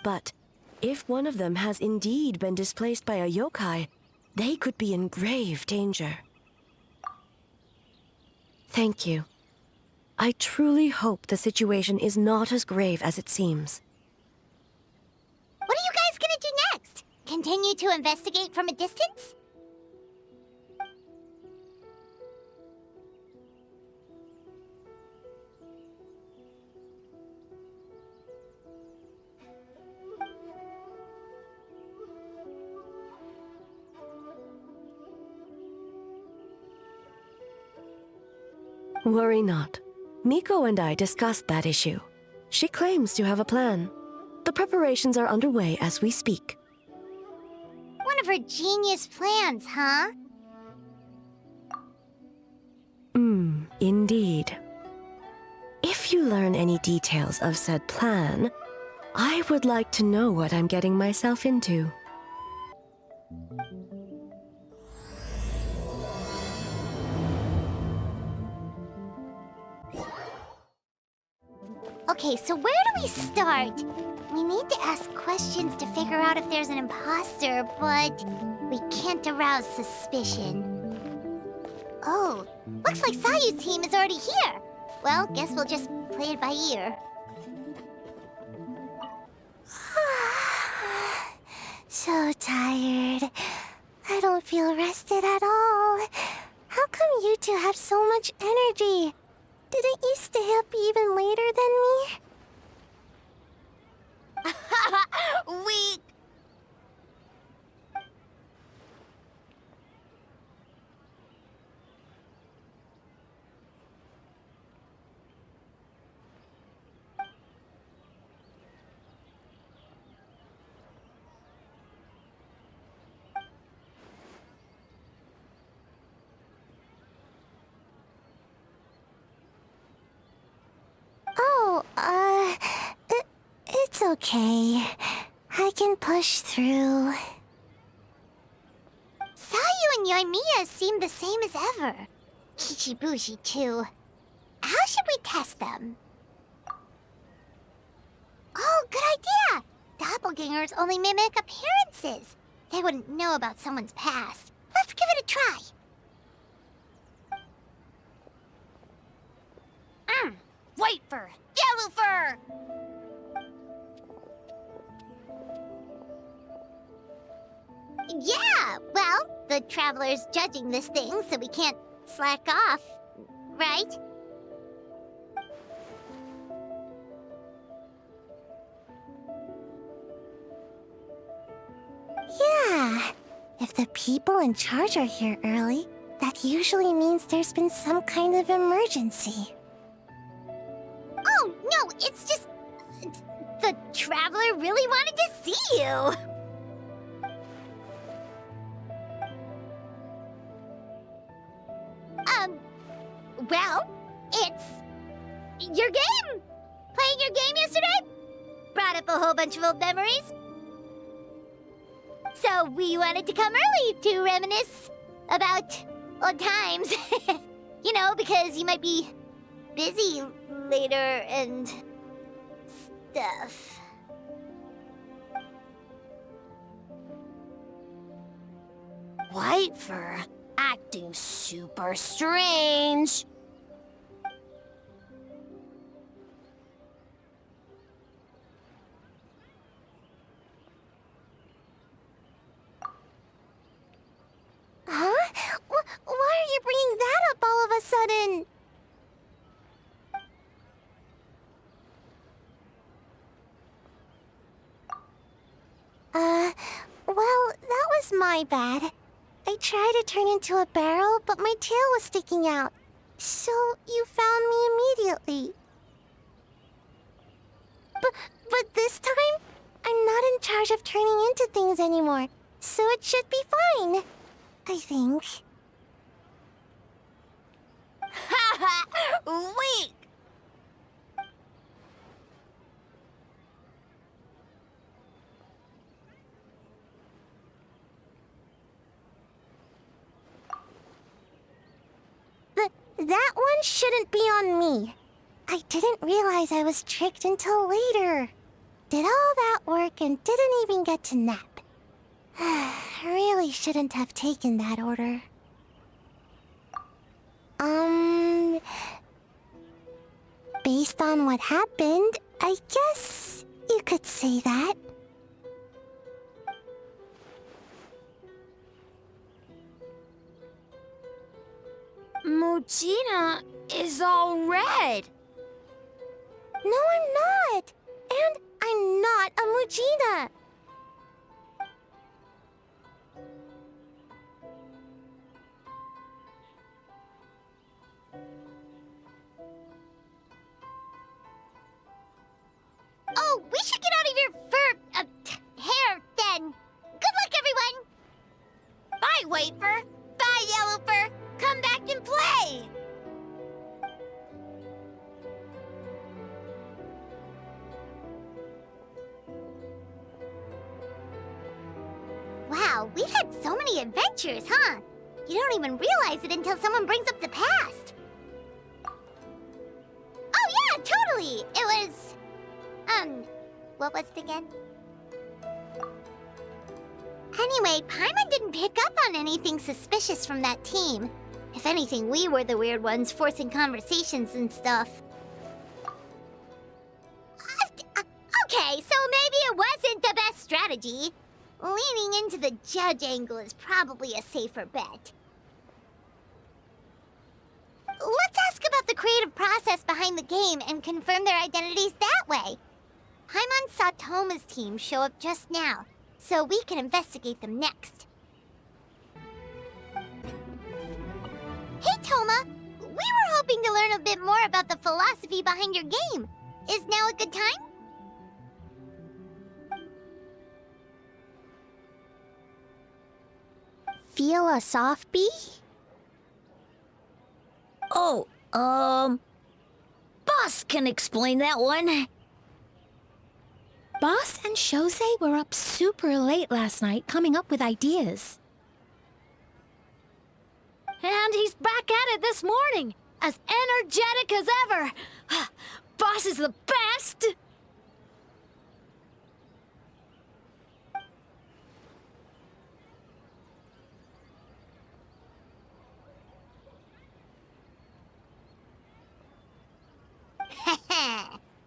But if one of them has indeed been displaced by a yokai, they could be in grave danger. Thank you. I truly hope the situation is not as grave as it seems. What are you guys gonna do next? Continue to investigate from a distance? Worry not. Miko and I discussed that issue. She claims to have a plan. The preparations are underway as we speak. One of her genius plans, huh? Indeed. If you learn any details of said plan, I would like to know what I'm getting myself into. Okay, so where do we start? We need to ask questions to figure out if there's an imposter, but we can't arouse suspicion. Oh, looks like Sayu's team is already here. Well, guess we'll just play it by ear. So tired. I don't feel rested at all. How come you two have so much energy? Didn't you stay up even later than me? Weak! It's okay. I can push through. Sayu and Yoimiya seem the same as ever. Kichibushi, too. How should we test them? Oh, good idea! Doppelgangers only mimic appearances. They wouldn't know about someone's past. Let's give it a try. White fur! Yellow fur! Yeah, well, the Traveler's judging this thing, so we can't slack off, right? Yeah. If the people in charge are here early, that usually means there's been some kind of emergency. Oh, no, it's just... the Traveler really wanted to see you! Well, it's... your game! Playing your game yesterday? Brought up a whole bunch of old memories. So we wanted to come early to reminisce about old times. You know, because you might be busy later and stuff. White fur, acting super strange. Huh? Why are you bringing that up all of a sudden? Well, that was my bad. I tried to turn into a barrel, but my tail was sticking out. So you found me immediately. But this time, I'm not charge of turning into things anymore, so it should be fine. I think. Haha! Weak! That one shouldn't be on me. I didn't realize I was tricked until later. Did all that work and didn't even get to nap. Really shouldn't have taken that order. Based on what happened, I guess you could say that. Mujina is all red. No, I'm not. And I'm not a Mujina. Oh, we should get out of your hair then. Good luck, everyone. Bye, White Fur. Bye, Yellow Fur. Come back and play. Wow, we've had so many adventures, huh? You don't even realize it until someone brings up the past. Oh yeah, totally. It was... what was it again? Anyway, Paimon didn't pick up on anything suspicious from that team. If anything, we were the weird ones forcing conversations and stuff. Okay, so maybe it wasn't the best strategy. Leaning into the judge angle is probably a safer bet. Let's ask about the creative process behind the game and confirm their identities that way. Paimon saw Toma's team show up just now, so we can investigate them next. Hey, Toma! We were hoping to learn a bit more about the philosophy behind your game. Is now a good time? Feel a softbee? Oh, Boss can explain that one. Boss and Shosei were up super late last night coming up with ideas. And he's back at it this morning, as energetic as ever. Boss is the best!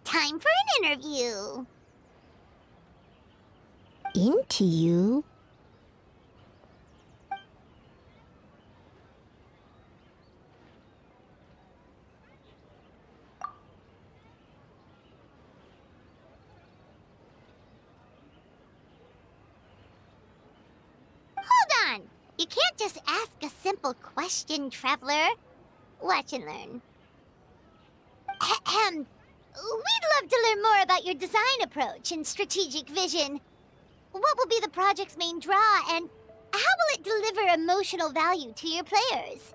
Time for an interview. Into you? Hold on! You can't just ask a simple question, Traveler. Watch and learn. Ahem. We'd love to learn more about your design approach and strategic vision. What will be the project's main draw, and how will it deliver emotional value to your players?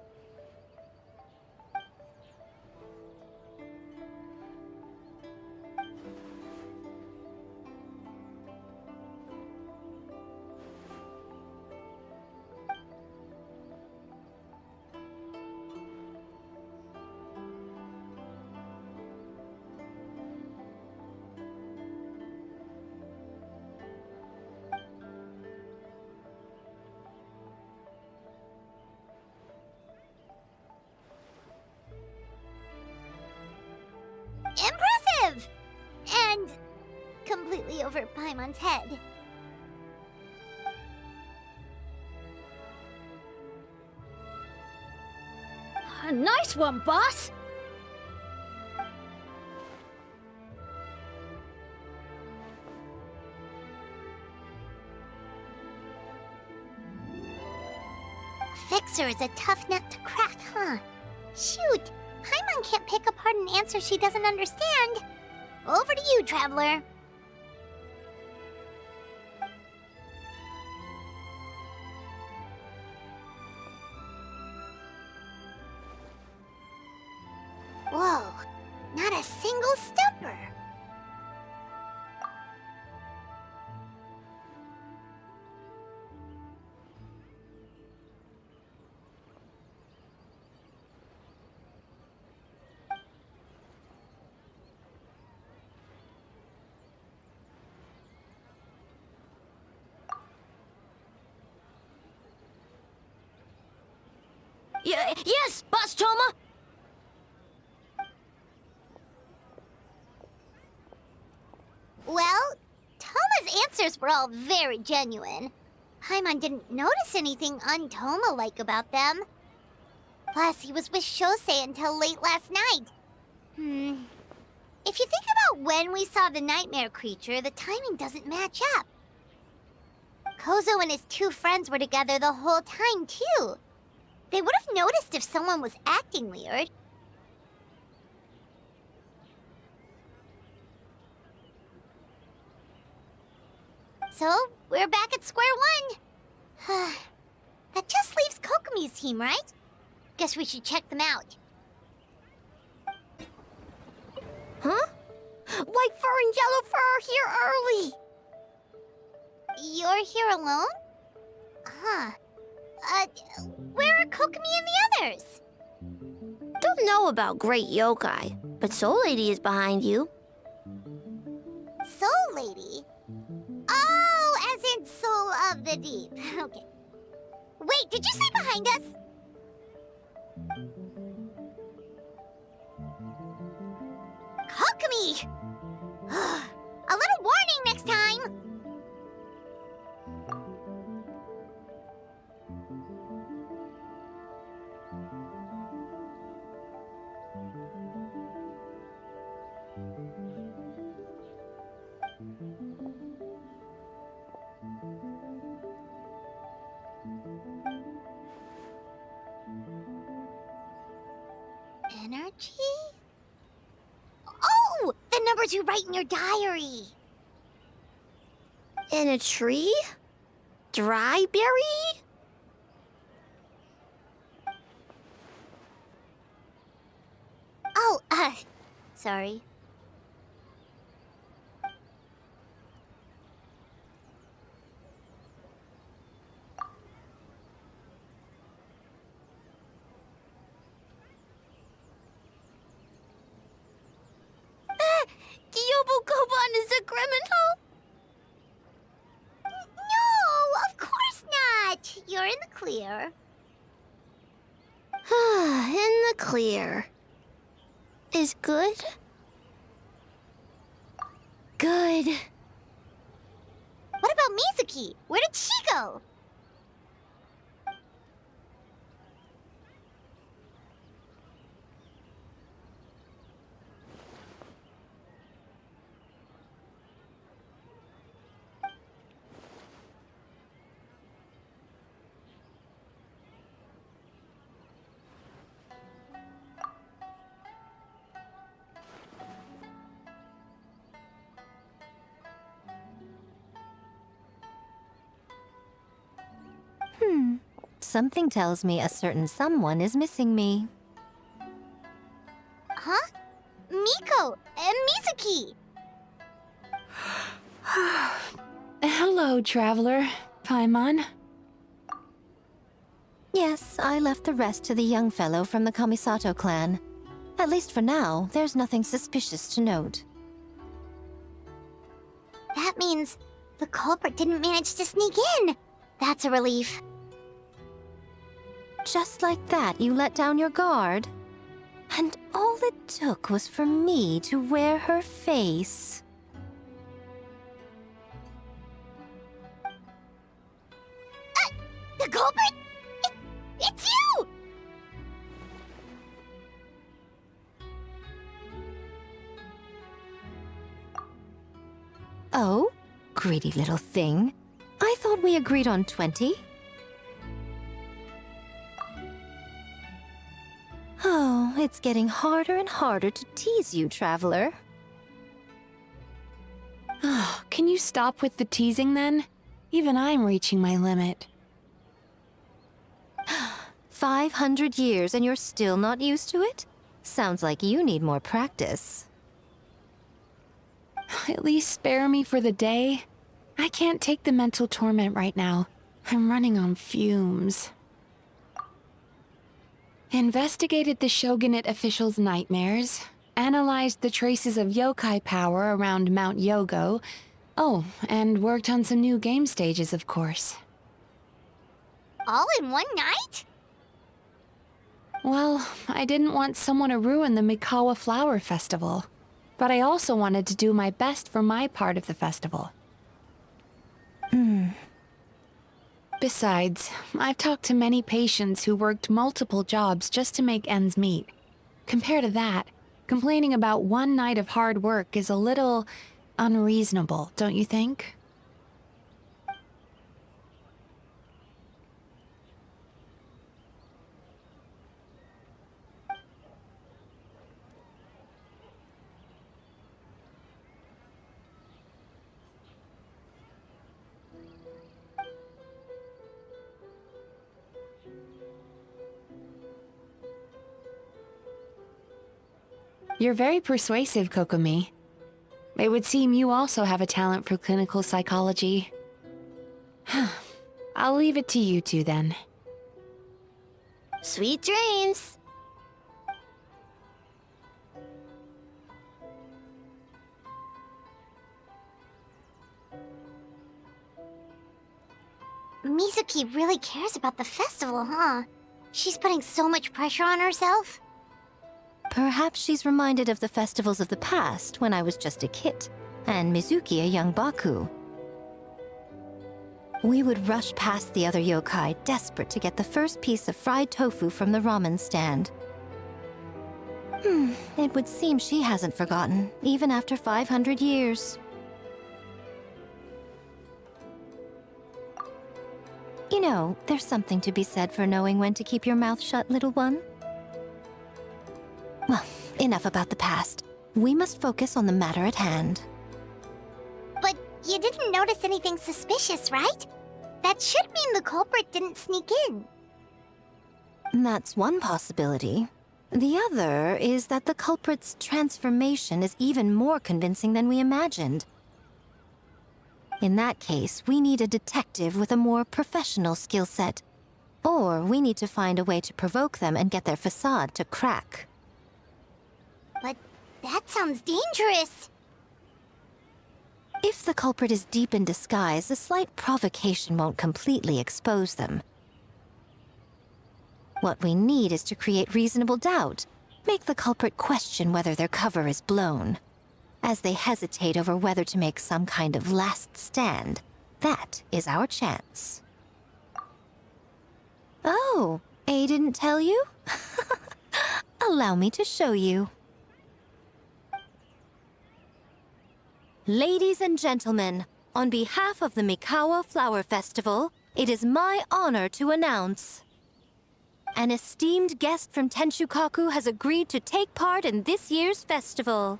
Impressive! And completely over Paimon's head. Nice one, boss! Fixer is a tough nut to crack, huh? Shoot! Paimon can't pick apart an answer she doesn't understand. Over to you, Traveler. single stepper. Yes, Boss Toma! Well, Toma's answers were all very genuine. Paimon didn't notice anything un-Toma-like about them. Plus, he was with Shosei until late last night. If you think about when we saw the nightmare creature, the timing doesn't match up. Kozo and his two friends were together the whole time, too. They would have noticed if someone was acting weird. So, we're back at square one. That just leaves Kokomi's team, right? Guess we should check them out. Huh? White Fur and Yellow Fur are here early! You're here alone? Huh. Where are Kokomi and the others? Don't know about Great Yokai, but Soul Lady is behind you. Soul Lady? Oh, as in Soul of the Deep. Okay. Wait, did you say behind us? Kokomi! A little warning next time! Energy? Oh! The numbers you write in your diary! In a tree? Dry berry? Oh, sorry. Yobukoban is a criminal? No, of course not! You're in the clear. In the clear. Is good? Good. What about Mizuki? Where did she go? Something tells me a certain someone is missing me. Huh? Miko and Mizuki! Hello, traveler. Paimon. Yes, I left the rest to the young fellow from the Kamisato clan. At least for now, there's nothing suspicious to note. That means the culprit didn't manage to sneak in. That's a relief. Just like that, you let down your guard? And all it took was for me to wear her face. The culprit? It's you! Oh? Greedy little thing. I thought we agreed on 20. Oh, it's getting harder and harder to tease you, traveler. Oh, can you stop with the teasing then? Even I'm reaching my limit. 500 years and you're still not used to it? Sounds like you need more practice. At least spare me for the day. I can't take the mental torment right now. I'm running on fumes. Investigated the Shogunate officials' nightmares. Analyzed the traces of yokai power around Mount Yogo. Oh, and worked on some new game stages, of course. All in one night? Well, I didn't want someone to ruin the Mikawa Flower Festival. But I also wanted to do my best for my part of the festival. Besides, I've talked to many patients who worked multiple jobs just to make ends meet. Compared to that, complaining about one night of hard work is a little unreasonable, don't you think? You're very persuasive, Kokomi. It would seem you also have a talent for clinical psychology. I'll leave it to you two then. Sweet dreams. Mizuki really cares about the festival, huh? She's putting so much pressure on herself. Perhaps she's reminded of the festivals of the past when I was just a kid, and Mizuki a young Baku. We would rush past the other yokai, desperate to get the first piece of fried tofu from the ramen stand. It would seem she hasn't forgotten, even after 500 years. You know, there's something to be said for knowing when to keep your mouth shut, little one. Well, enough about the past. We must focus on the matter at hand. But you didn't notice anything suspicious, right? That should mean the culprit didn't sneak in. That's one possibility. The other is that the culprit's transformation is even more convincing than we imagined. In that case, we need a detective with a more professional skill set. Or we need to find a way to provoke them and get their facade to crack. But that sounds dangerous. If the culprit is deep in disguise, a slight provocation won't completely expose them. What we need is to create reasonable doubt. Make the culprit question whether their cover is blown. As they hesitate over whether to make some kind of last stand, that is our chance. Oh, A didn't tell you? Allow me to show you. Ladies and gentlemen, on behalf of the Mikawa Flower Festival, it is my honor to announce an esteemed guest from Tenshukaku has agreed to take part in this year's festival.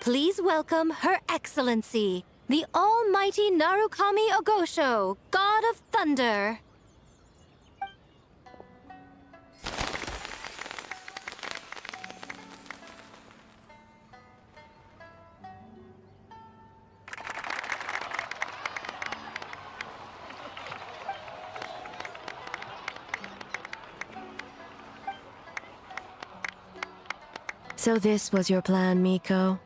Please welcome Her Excellency, the Almighty Narukami Ogosho, God of Thunder. So this was your plan, Miko?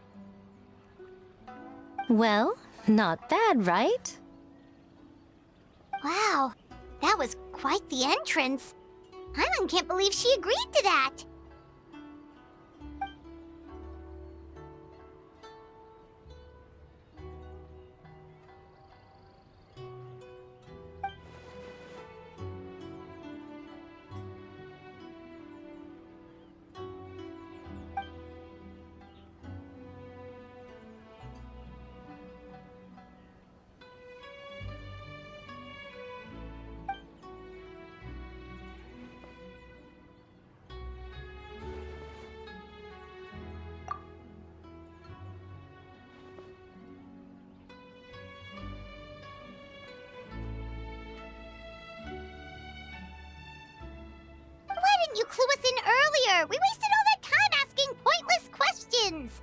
Well, not bad, right? Wow, that was quite the entrance. Paimon can't believe she agreed to that. Why didn't you clue us in earlier? We wasted all that time asking pointless questions.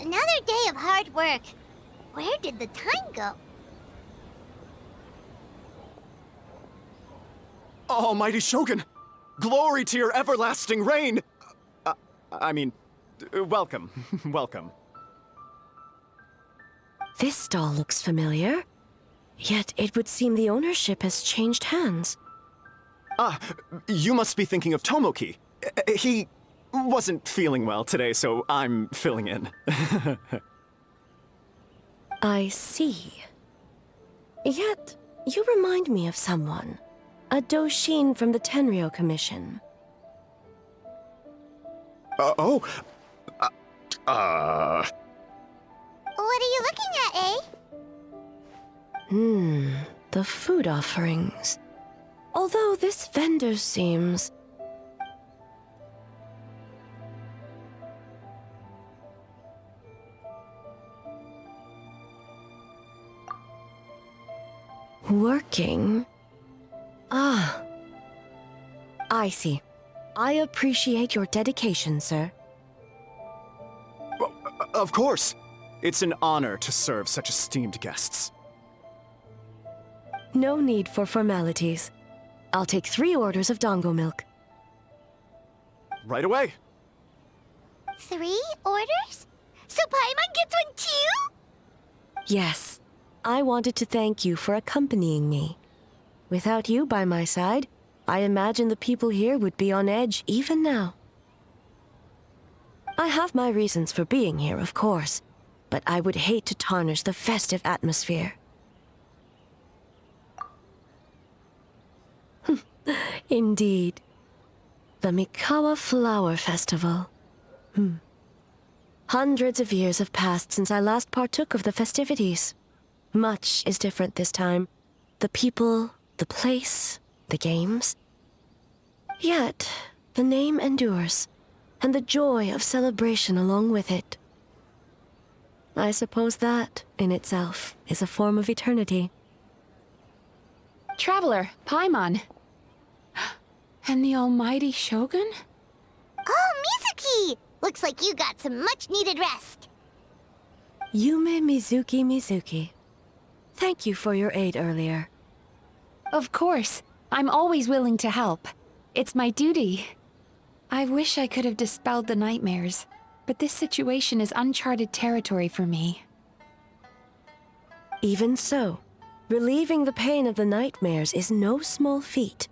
Another day of hard work. Where did the time go? Almighty Shogun! Glory to your everlasting reign! Welcome. Welcome. This stall looks familiar. Yet it would seem the ownership has changed hands. Ah, you must be thinking of Tomoki. He wasn't feeling well today, so I'm filling in. I see. Yet, you remind me of someone. A Doshin from the Tenryou Commission. What are you looking at, eh? The food offerings. Although this vendor seems... working? Ah. I see. I appreciate your dedication, sir. Of course. It's an honor to serve such esteemed guests. No need for formalities. I'll take 3 orders of dango milk. Right away. 3 orders? So Paimon gets one too? Yes. I wanted to thank you for accompanying me. Without you by my side, I imagine the people here would be on edge even now. I have my reasons for being here, of course, but I would hate to tarnish the festive atmosphere. Indeed. The Mikawa Flower Festival. Hundreds of years have passed since I last partook of the festivities. Much is different this time. The people, the place, the games. Yet, the name endures, and the joy of celebration along with it. I suppose that, in itself, is a form of eternity. Traveler, Paimon. And the almighty Shogun? Oh, Mizuki! Looks like you got some much-needed rest. Yume Mizuki. Thank you for your aid earlier. Of course. I'm always willing to help. It's my duty. I wish I could have dispelled the nightmares, but this situation is uncharted territory for me. Even so, relieving the pain of the nightmares is no small feat.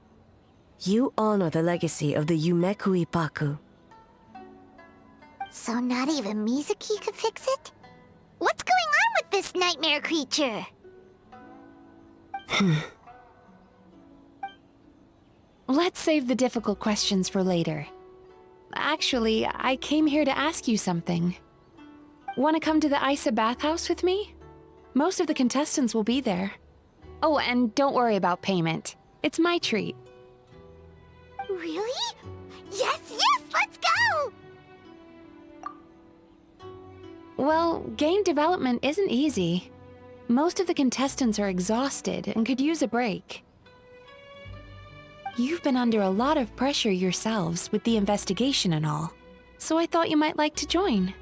You honor the legacy of the Yumeku Ippaku. So not even Mizuki could fix it? What's going on with this nightmare creature? Let's save the difficult questions for later. Actually, I came here to ask you something. Want to come to the Isa bathhouse with me? Most of the contestants will be there. Oh, and don't worry about payment. It's my treat. Really? Yes, let's go! Well, game development isn't easy. Most of the contestants are exhausted and could use a break. You've been under a lot of pressure yourselves with the investigation and all, so I thought you might like to join.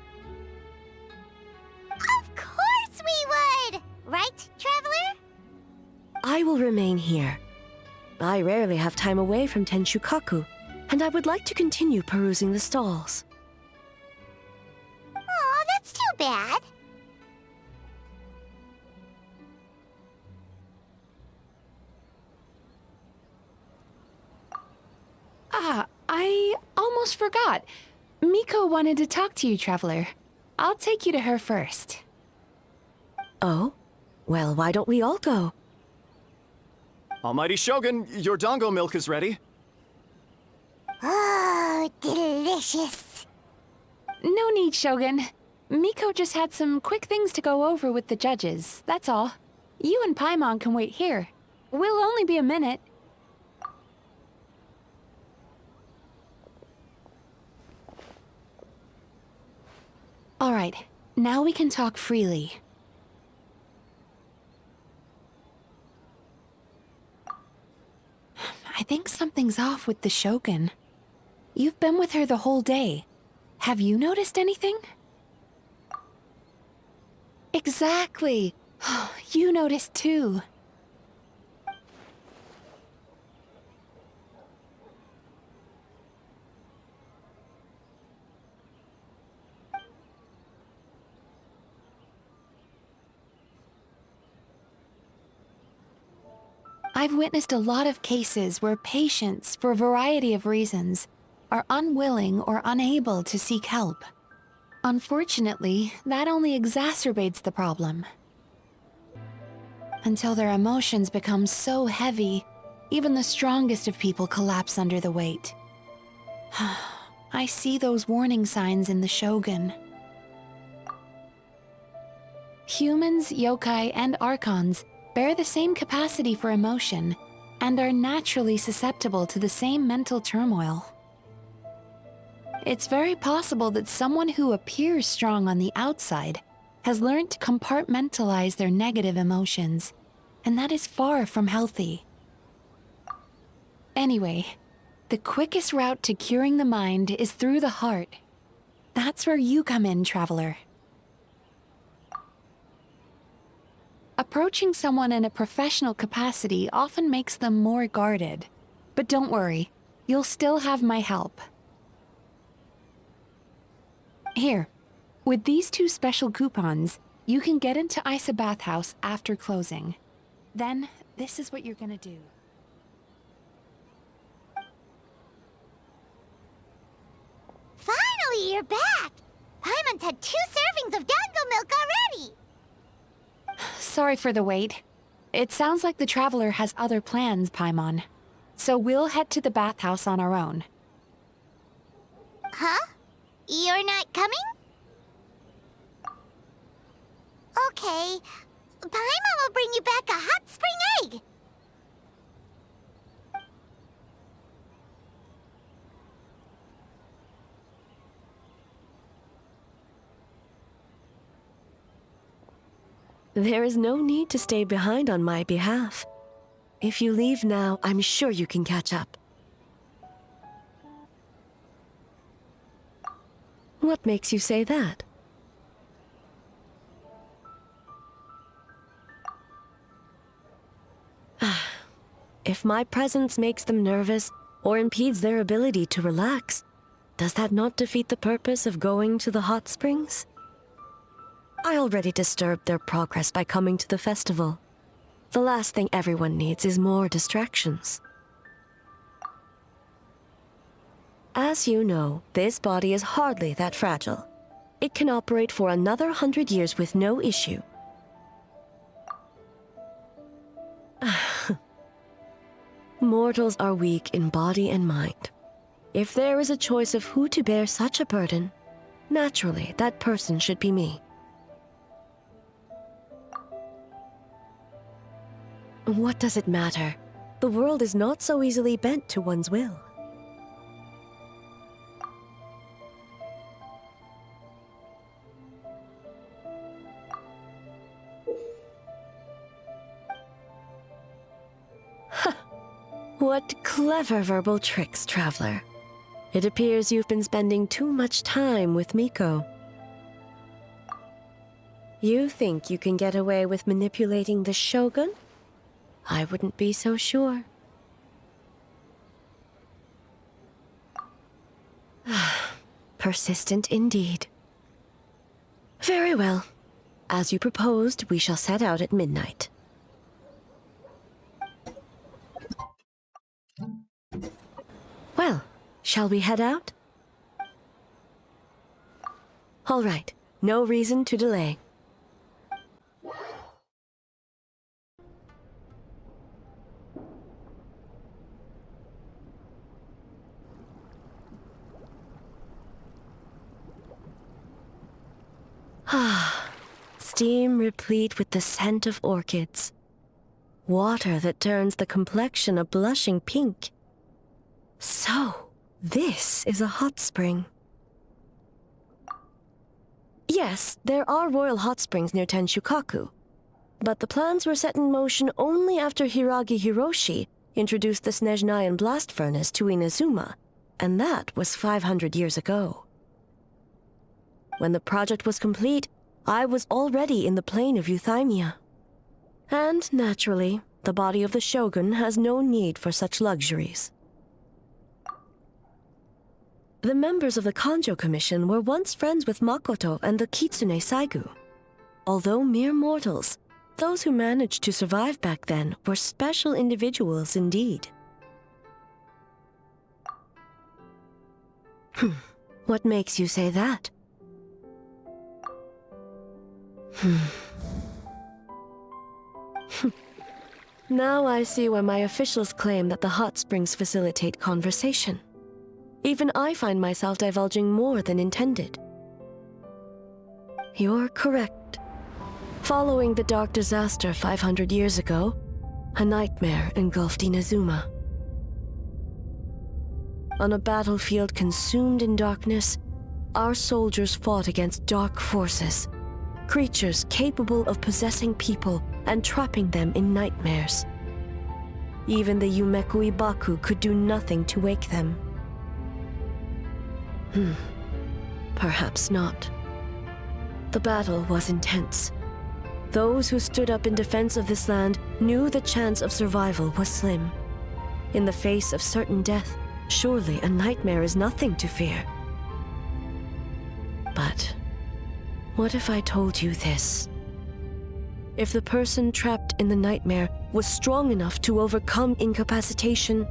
Of course we would! Right, Traveler? I will remain here. I rarely have time away from Tenshukaku, and I would like to continue perusing the stalls. Aw, that's too bad. I almost forgot. Miko wanted to talk to you, Traveler. I'll take you to her first. Oh? Well, why don't we all go? Almighty Shogun, your dango milk is ready. Oh, delicious. No need, Shogun. Miko just had some quick things to go over with the judges, that's all. You and Paimon can wait here. We'll only be a minute. All right, now we can talk freely. I think something's off with the Shogun. You've been with her the whole day. Have you noticed anything? Exactly. You noticed too. I've witnessed a lot of cases where patients, for a variety of reasons, are unwilling or unable to seek help. Unfortunately, that only exacerbates the problem. Until their emotions become so heavy, even the strongest of people collapse under the weight. I see those warning signs in the Shogun. Humans, yokai, and archons bear the same capacity for emotion and are naturally susceptible to the same mental turmoil. It's very possible that someone who appears strong on the outside has learned to compartmentalize their negative emotions, and that is far from healthy. Anyway, the quickest route to curing the mind is through the heart. That's where you come in, traveler. Approaching someone in a professional capacity often makes them more guarded. But don't worry, you'll still have my help. Here, with these 2 special coupons, you can get into Isa Bathhouse after closing. Then, this is what you're gonna do. Finally, you're back! Paimon's had 2 servings of dango milk already! Sorry for the wait. It sounds like the traveler has other plans, Paimon. So we'll head to the bathhouse on our own. Huh? You're not coming? Okay. Paimon will bring you back a hot spring egg! There is no need to stay behind on my behalf. If you leave now, I'm sure you can catch up. What makes you say that? If my presence makes them nervous or impedes their ability to relax, does that not defeat the purpose of going to the hot springs? I already disturbed their progress by coming to the festival. The last thing everyone needs is more distractions. As you know, this body is hardly that fragile. It can operate for another 100 years with no issue. Mortals are weak in body and mind. If there is a choice of who to bear such a burden, naturally that person should be me. What does it matter? The world is not so easily bent to one's will. What clever verbal tricks, traveler. It appears you've been spending too much time with Miko. You think you can get away with manipulating the Shogun? I wouldn't be so sure. Persistent indeed. Very well. As you proposed, we shall set out at midnight. Well, shall we head out? All right, no reason to delay. Steam replete with the scent of orchids. Water that turns the complexion a blushing pink. So, this is a hot spring. Yes, there are royal hot springs near Tenshukaku, but the plans were set in motion only after Hiragi Hiroshi introduced the Snezhnayan blast furnace to Inazuma, and that was 500 years ago. When the project was complete, I was already in the plane of euthymia. And, naturally, the body of the shogun has no need for such luxuries. The members of the Kanjo Commission were once friends with Makoto and the Kitsune Saigu. Although mere mortals, those who managed to survive back then were special individuals indeed. What makes you say that? Now I see why my officials claim that the hot springs facilitate conversation. Even I find myself divulging more than intended. You're correct. Following the dark disaster 500 years ago, a nightmare engulfed Inazuma. On a battlefield consumed in darkness, our soldiers fought against dark forces, creatures capable of possessing people and trapping them in nightmares. Even the Yumeku Ibaku could do nothing to wake them. Perhaps not. The battle was intense. Those who stood up in defense of this land knew the chance of survival was slim. In the face of certain death, surely a nightmare is nothing to fear. But what if I told you this? If the person trapped in the nightmare was strong enough to overcome incapacitation,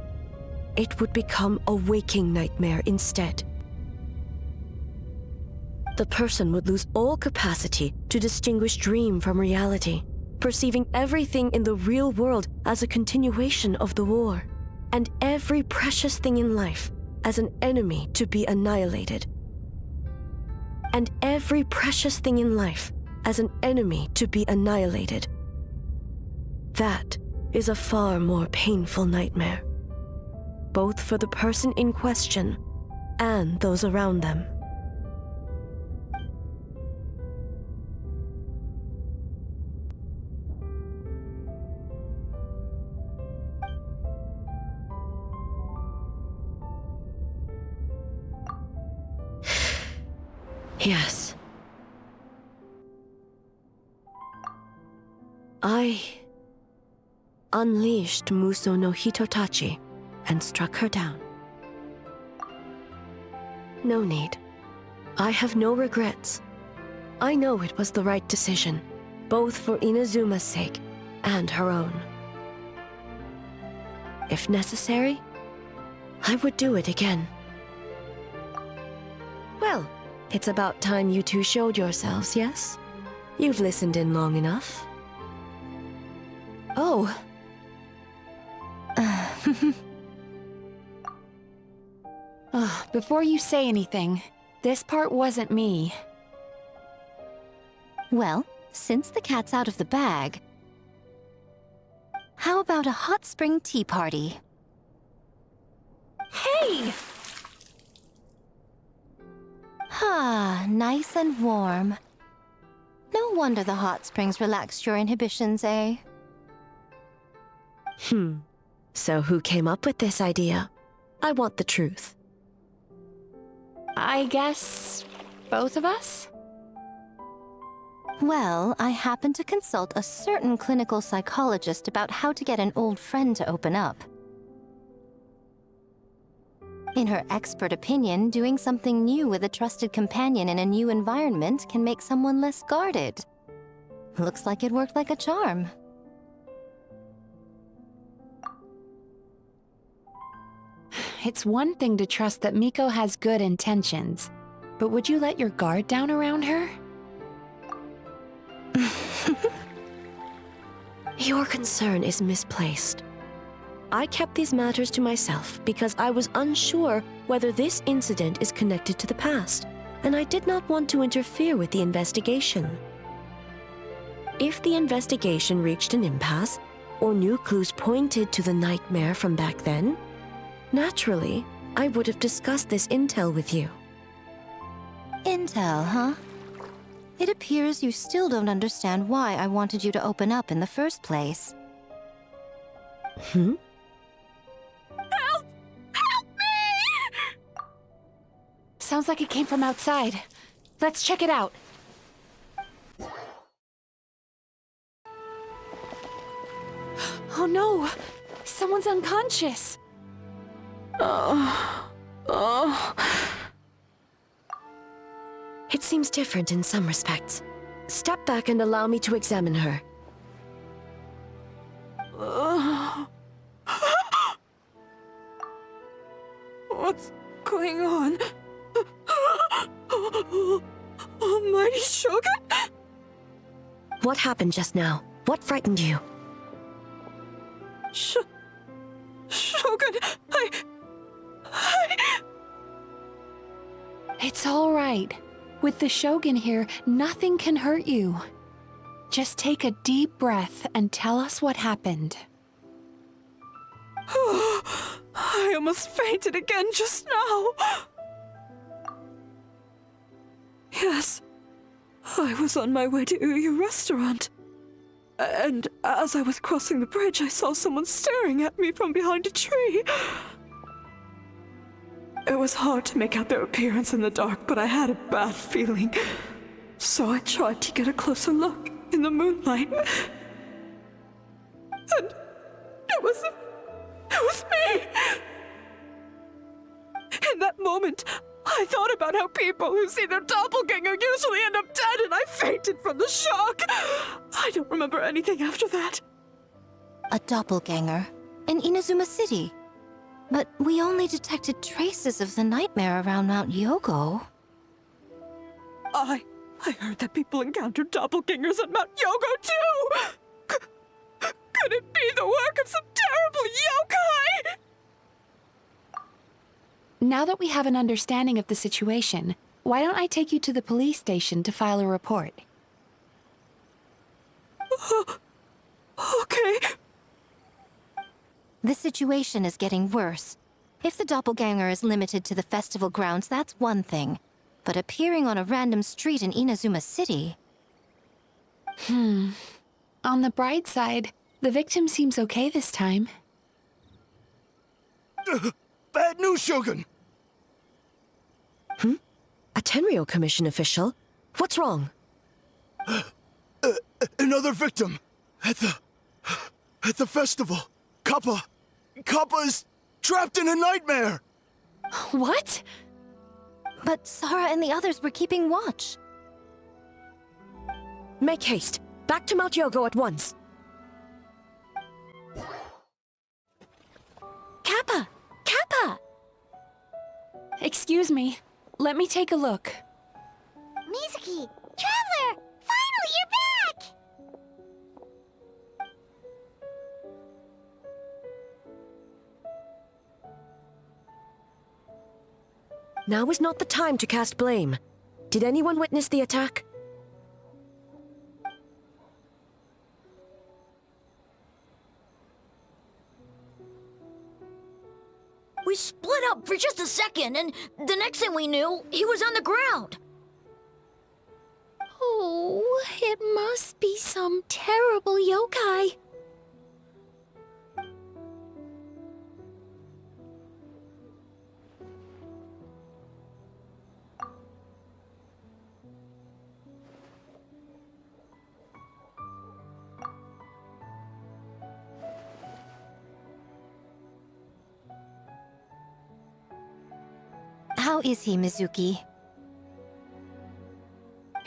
it would become a waking nightmare instead. The person would lose all capacity to distinguish dream from reality, perceiving everything in the real world as a continuation of the war, and every precious thing in life as an enemy to be annihilated. And every precious thing in life as an enemy to be annihilated. That is a far more painful nightmare, both for the person in question and those around them. Yes. I unleashed Muso no Hitotachi and struck her down. No need. I have no regrets. I know it was the right decision, both for Inazuma's sake and her own. If necessary, I would do it again. Well, it's about time you two showed yourselves, yes? You've listened in long enough. Oh. Before you say anything, this part wasn't me. Well, since the cat's out of the bag, how about a hot spring tea party? Hey! Ah, nice and warm. No wonder the hot springs relaxed your inhibitions, eh? So who came up with this idea? I want the truth. I guess both of us? Well, I happened to consult a certain clinical psychologist about how to get an old friend to open up. In her expert opinion, doing something new with a trusted companion in a new environment can make someone less guarded. Looks like it worked like a charm. It's one thing to trust that Miko has good intentions, but would you let your guard down around her? Your concern is misplaced. I kept these matters to myself because I was unsure whether this incident is connected to the past, and I did not want to interfere with the investigation. If the investigation reached an impasse, or new clues pointed to the nightmare from back then, naturally, I would have discussed this intel with you. Intel, huh? It appears you still don't understand why I wanted you to open up in the first place. Help! Help me! Sounds like it came from outside. Let's check it out. Oh no! Someone's unconscious! It seems different in some respects. Step back and allow me to examine her. What's going on? Almighty Shogun? What happened just now? What frightened you? Shogun, It's all right. With the Shogun here, nothing can hurt you. Just take a deep breath and tell us what happened. I almost fainted again just now. Yes, I was on my way to Uyu restaurant. And as I was crossing the bridge, I saw someone staring at me from behind a tree. It was hard to make out their appearance in the dark, but I had a bad feeling. So I tried to get a closer look in the moonlight. And it was me! In that moment, I thought about how people who see their doppelganger usually end up dead, and I fainted from the shock. I don't remember anything after that. A doppelganger in Inazuma City. But we only detected traces of the nightmare around Mount Yogo. I heard that people encountered doppelgangers at Mount Yogo too! Could it be the work of some terrible yokai? Now that we have an understanding of the situation, why don't I take you to the police station to file a report? Okay. The situation is getting worse. If the doppelganger is limited to the festival grounds, that's one thing. But appearing on a random street in Inazuma City... On the bright side, the victim seems okay this time. Bad news, Shogun! A Tenryou Commission official? What's wrong? Another victim! At the festival! Kappa is trapped in a nightmare! What? But Sara and the others were keeping watch. Make haste. Back to Mount Yogo at once. Kappa! Kappa! Excuse me. Let me take a look. Mizuki! Traveler! Finally, you're back! Now is not the time to cast blame. Did anyone witness the attack? We split up for just a second, and the next thing we knew, he was on the ground. Oh, it must be some terrible yokai. How is he, Mizuki?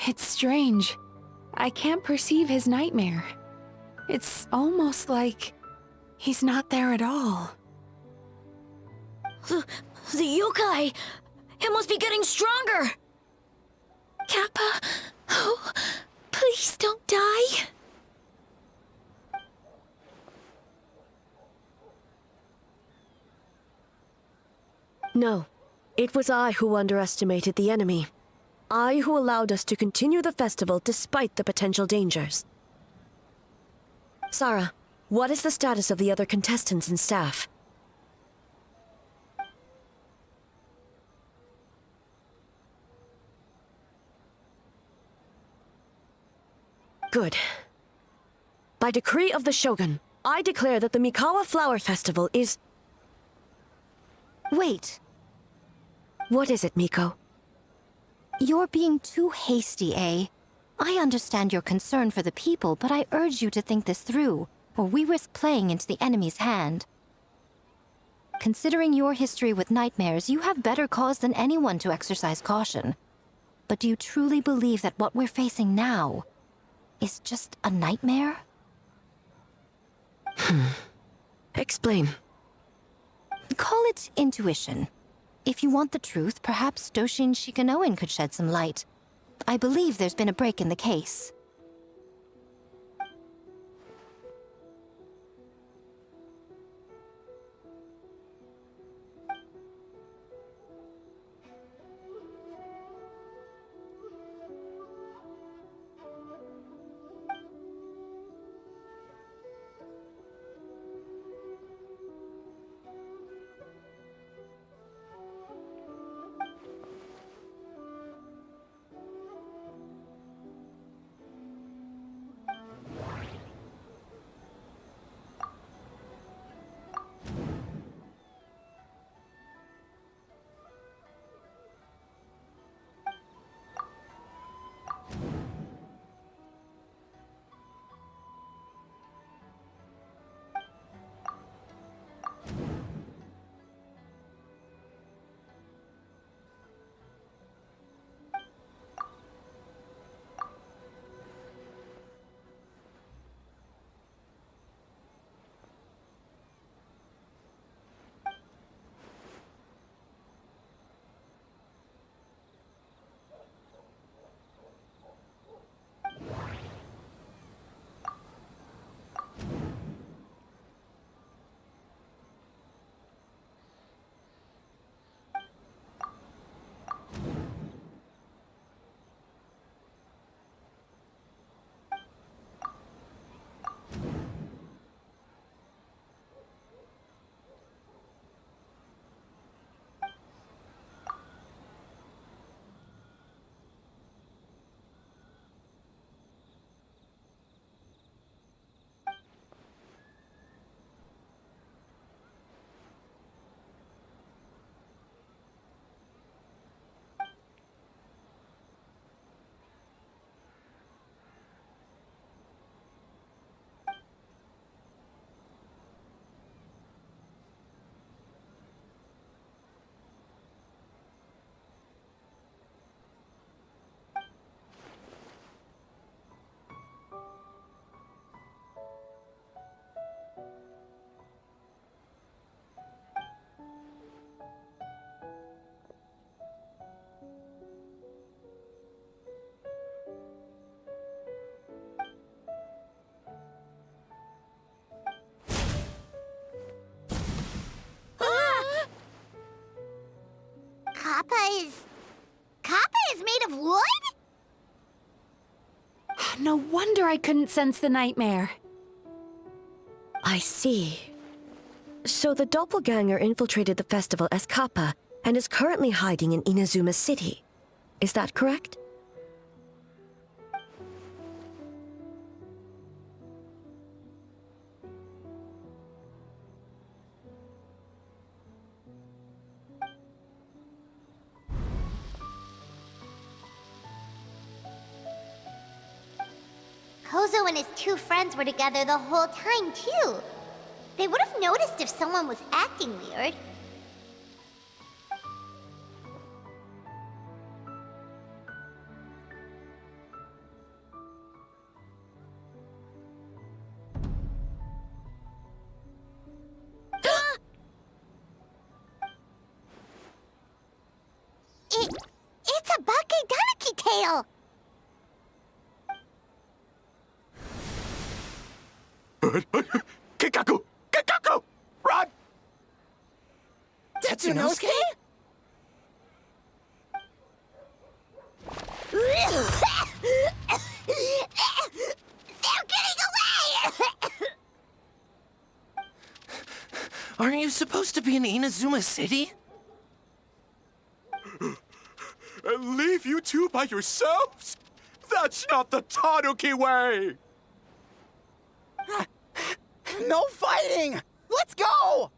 It's strange. I can't perceive his nightmare. It's almost like he's not there at all. The yokai! It must be getting stronger! Kappa, oh, please don't die. No. It was I who underestimated the enemy. I who allowed us to continue the festival despite the potential dangers. Sara, what is the status of the other contestants and staff? Good. By decree of the Shogun, I declare that the Mikawa Flower Festival is... Wait. What is it, Miko? You're being too hasty, eh? I understand your concern for the people, but I urge you to think this through. or we risk playing into the enemy's hand. Considering your history with nightmares, you have better cause than anyone to exercise caution. But do you truly believe that what we're facing now is just a nightmare? Explain. Call it intuition. If you want the truth, perhaps Doshin Shikanoen could shed some light. I believe there's been a break in the case. Kappa is made of wood? No wonder I couldn't sense the nightmare. I see. So the doppelganger infiltrated the festival as Kappa and is currently hiding in Inazuma City. Is that correct? Kozo and his two friends were together the whole time, too. They would have noticed if someone was acting weird. It's a Bakedaniki tail! Kikaku! Kikaku! Run! Tetsunosuke? They're getting away! Aren't you supposed to be in Inazuma City? And leave you two by yourselves? That's not the Tanuki way! No fighting! Let's go!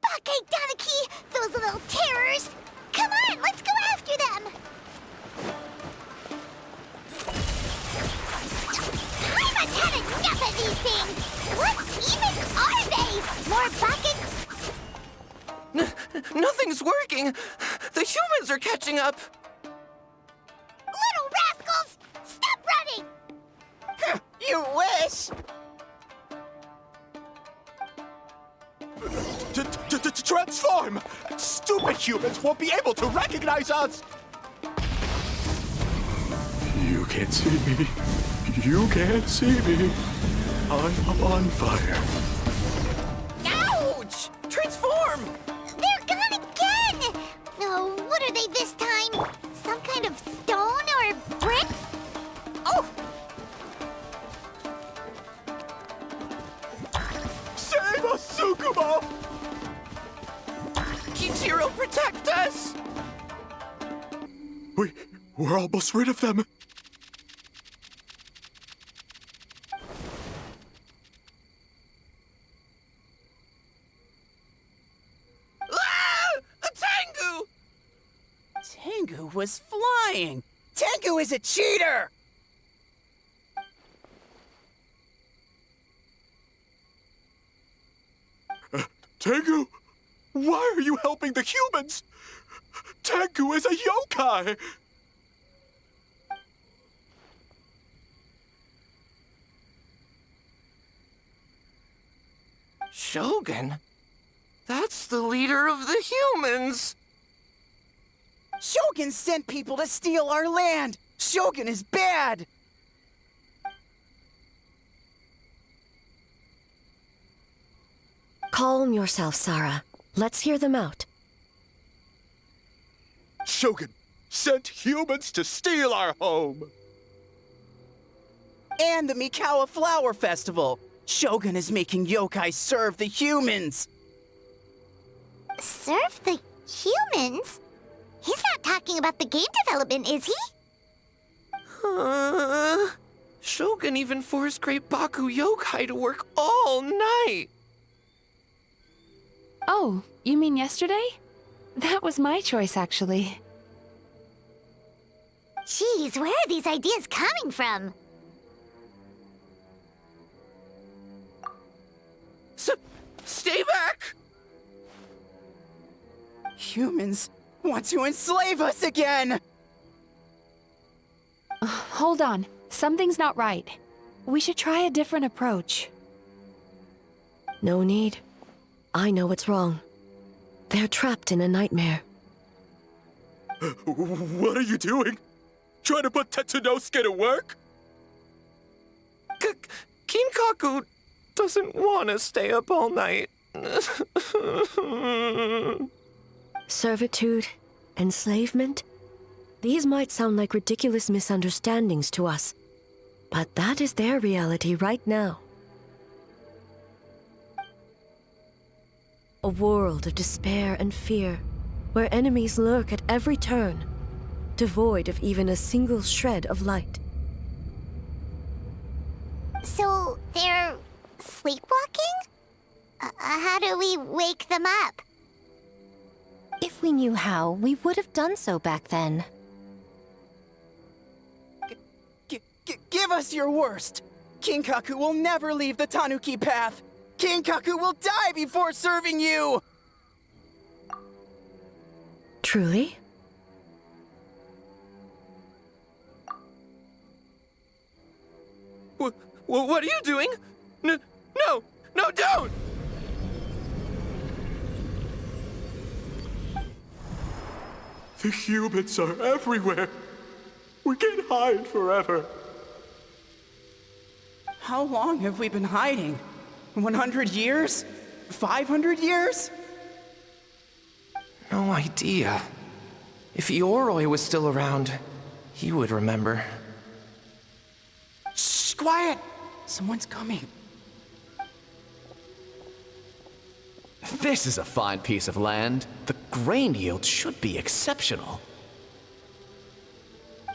Bakedaniki! Those little terrors! Come on, let's go after them! Nothing's working. The humans are catching up. Little rascals! Stop running! You wish! Transform! Stupid humans won't be able to recognize us! You can't see me. You can't see me. I'm on fire. Ouch! Transform! They're gone again! Oh, what are they this time? Some kind of stone or brick? Oh! Save us, Tsukumo! Kichiro, protect us! We're almost rid of them. Tengu was flying! Tengu is a cheater! Tengu, why are you helping the humans? Tengu is a yokai! Shogun? That's the leader of the humans! Shogun sent people to steal our land! Shogun is bad! Calm yourself, Sarah. Let's hear them out. Shogun sent humans to steal our home! And the Mikawa Flower Festival! Shogun is making yokai serve the humans! Serve the humans? He's not talking about the game development, is he? Shogun even forced Great Baku Yokai to work all night! Oh, you mean yesterday? That was my choice, actually. Jeez, where are these ideas coming from? Stay back! Humans want to enslave us again! Hold on. Something's not right. We should try a different approach. No need. I know what's wrong. They're trapped in a nightmare. What are you doing? Trying to put Tetsunosuke to work? Kinkaku doesn't want to stay up all night. Servitude, enslavement? These might sound like ridiculous misunderstandings to us, but that is their reality right now. A world of despair and fear, where enemies lurk at every turn, devoid of even a single shred of light. So, they're sleepwalking? How do we wake them up? If we knew how, we would have done so back then. Give us your worst! Kinkaku will never leave the Tanuki path! Kinkaku will die before serving you! Truly? What are you doing? No, don't! The humans are everywhere. We can't hide forever. How long have we been hiding? 100 years? 500 years? No idea. If Ioroi was still around, he would remember. Shh, quiet! Someone's coming. This is a fine piece of land. The grain yield should be exceptional.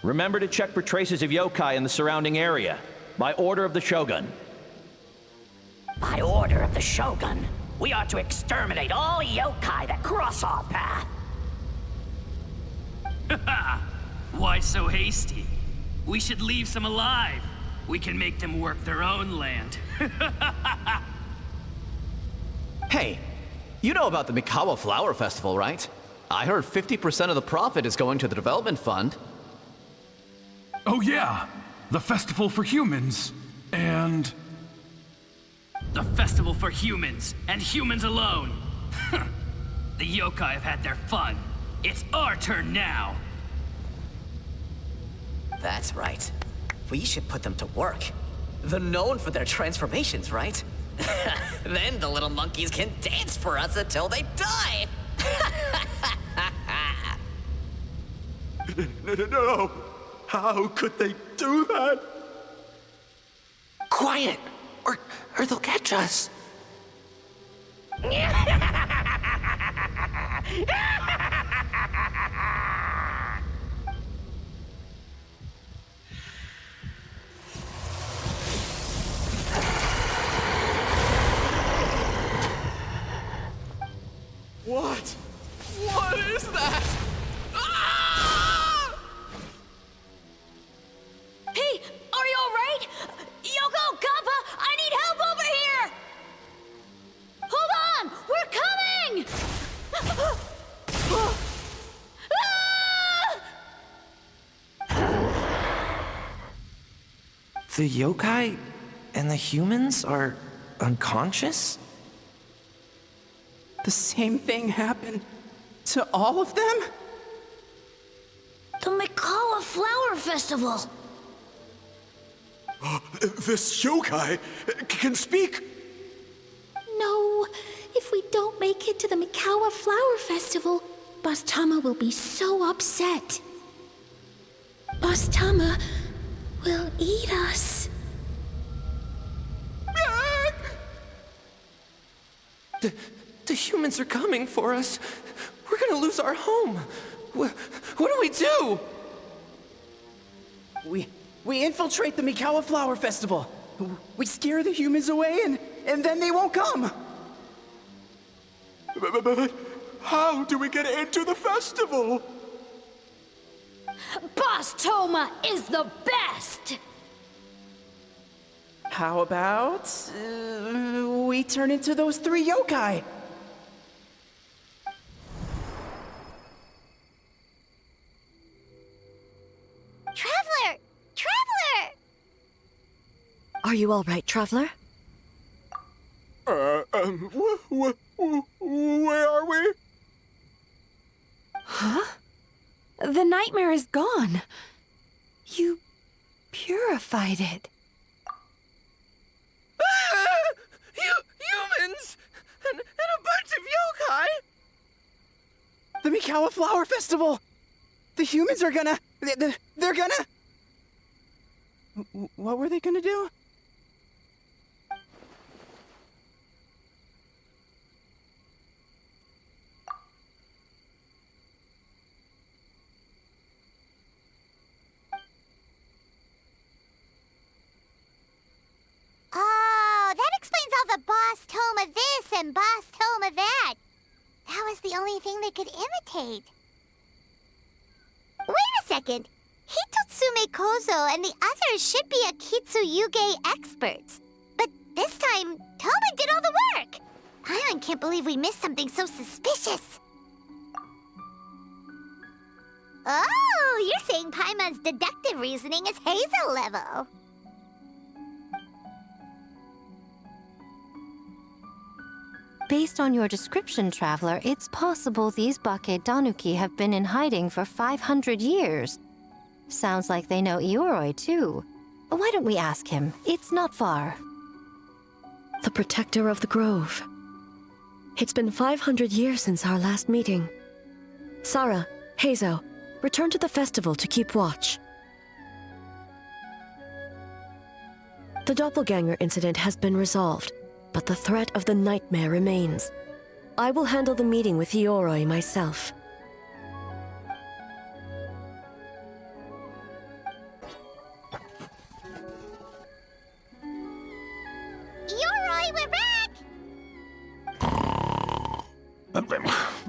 Remember to check for traces of yokai in the surrounding area, by order of the Shogun. By order of the Shogun, we are to exterminate all yokai that cross our path. Why so hasty? We should leave some alive. We can make them work their own land. Hey, You know about the Mikawa Flower Festival, right? I heard 50% of the profit is going to the development fund. Oh yeah, the festival for humans, and... The festival for humans, and humans alone. The yokai have had their fun. It's our turn now. That's right. We should put them to work. They're known for their transformations, right? Then the little monkeys can dance for us until they die! No! How could they do that? Quiet, or they'll catch us. What? What is that? Ah! Hey, are you alright? Yoko, Kappa, I need help over here! Hold on! We're coming! The yokai and the humans are unconscious? The same thing happened to all of them? The Mikawa Flower Festival! This yokai can speak! No, if we don't make it to the Mikawa Flower Festival, Boss Tama will be so upset. Boss Tama will eat us. The humans are coming for us. We're gonna lose our home. What do we do? We infiltrate the Mikawa Flower Festival. We scare the humans away and then they won't come. But how do we get into the festival? Boss Toma is the best! How about we turn into those 3 yokai? Traveler! Traveler! Are you all right, Traveler? Where are we? Huh? The nightmare is gone. You purified it. Humans! And a bunch of yokai! The Mikawa Flower Festival! The humans are gonna... They're gonna... What were they gonna do? Oh, that explains all the Boss Toma this and Boss Toma that. That was the only thing they could imitate. Wait a second. Hitotsume Kozo and the others should be Akitsu-yuge experts. But this time, Toma did all the work. Paimon can't believe we missed something so suspicious. Oh, you're saying Paimon's deductive reasoning is Hazel level. Based on your description, Traveler, it's possible these Bake Danuki have been in hiding for 500 years. Sounds like they know Ioroi, too. Why don't we ask him? It's not far. The protector of the grove. It's been 500 years since our last meeting. Sarah, Hazo, return to the festival to keep watch. The doppelganger incident has been resolved, but the threat of the nightmare remains. I will handle the meeting with Ioroi myself. Ioroi, we're back!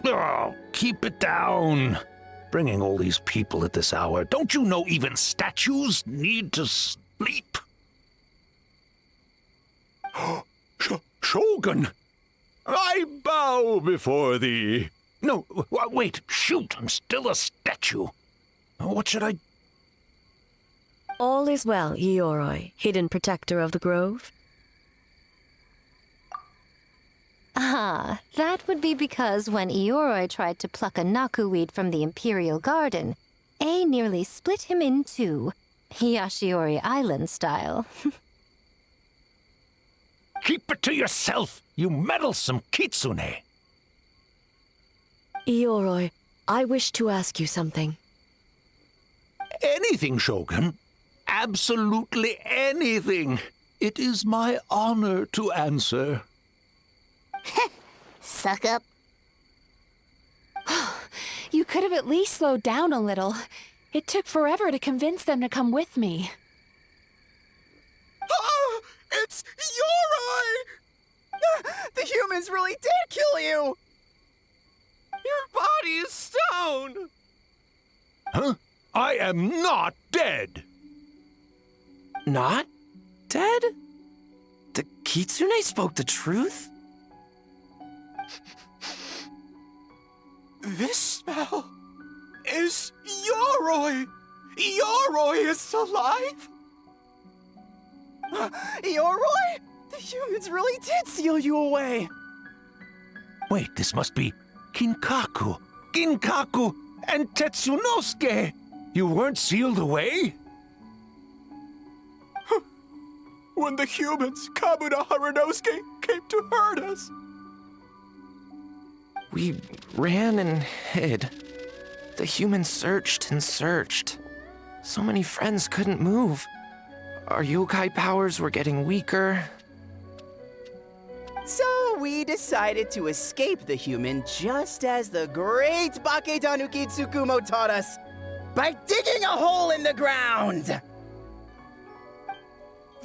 Oh, keep it down. Bringing all these people at this hour. Don't you know even statues need to sleep? Shogun! I bow before thee. No, wait, shoot, I'm still a statue. What should I... All is well, Ioroi, hidden protector of the grove. Ah, that would be because when Ioroi tried to pluck a nakuweed from the Imperial Garden, A nearly split him in two, Yashiori Island style. Keep it to yourself, you meddlesome kitsune. Ioroi, I wish to ask you something. Anything, Shogun. Absolutely anything. It is my honor to answer. Suck up. You could have at least slowed down a little. It took forever to convince them to come with me. Oh, it's Ioroi! The humans really did kill you! Your body is stone! Huh? I am not dead! Not dead? The kitsune spoke the truth? This smell is Ioroi! Ioroi is alive! Ioroi? The humans really did seal you away! Wait, this must be Kinkaku, Ginkaku, and Tetsunosuke! You weren't sealed away? When the humans, Kabuna Harunosuke, came to hurt us. We ran and hid. The humans searched and searched. So many friends couldn't move. Our yokai powers were getting weaker. So we decided to escape the human just as the great Baketanuki Tsukumo taught us, by digging a hole in the ground!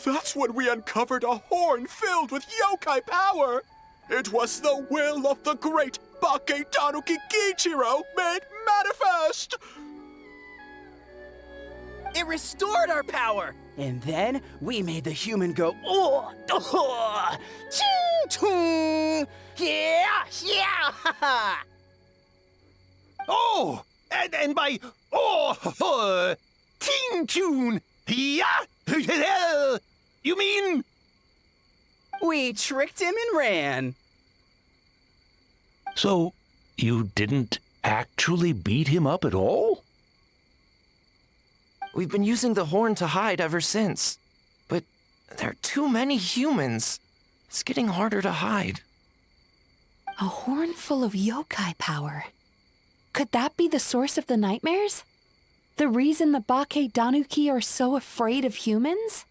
That's when we uncovered a horn filled with yokai power. It was the will of the great Baketanuki Kiichiro made manifest. It restored our power, and then we made the human go, ching-chung, yeah, ha-ha. Oh, and by ting tune, yeah, you mean? We tricked him and ran. So, you didn't actually beat him up at all? We've been using the horn to hide ever since. But there are too many humans. It's getting harder to hide. A horn full of yokai power. Could that be the source of the nightmares? The reason the Baketanuki are so afraid of humans?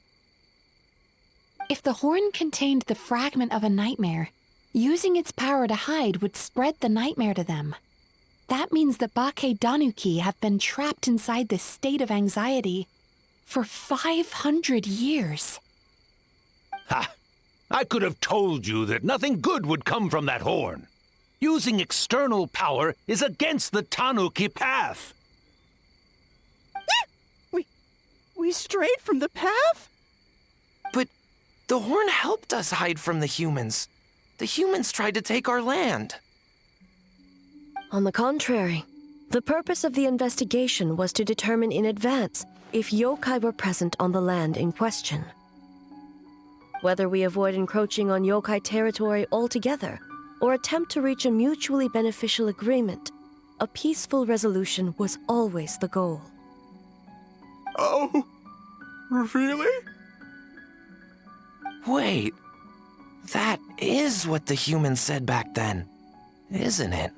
If the horn contained the fragment of a nightmare, using its power to hide would spread the nightmare to them. That means the Baketanuki have been trapped inside this state of anxiety for 500 years. Ha! I could have told you that nothing good would come from that horn. Using external power is against the Tanuki path. We strayed from the path? But the horn helped us hide from the humans. The humans tried to take our land. On the contrary, the purpose of the investigation was to determine in advance if yokai were present on the land in question. Whether we avoid encroaching on yokai territory altogether or attempt to reach a mutually beneficial agreement, a peaceful resolution was always the goal. Oh, really? Wait, that is what the humans said back then, isn't it?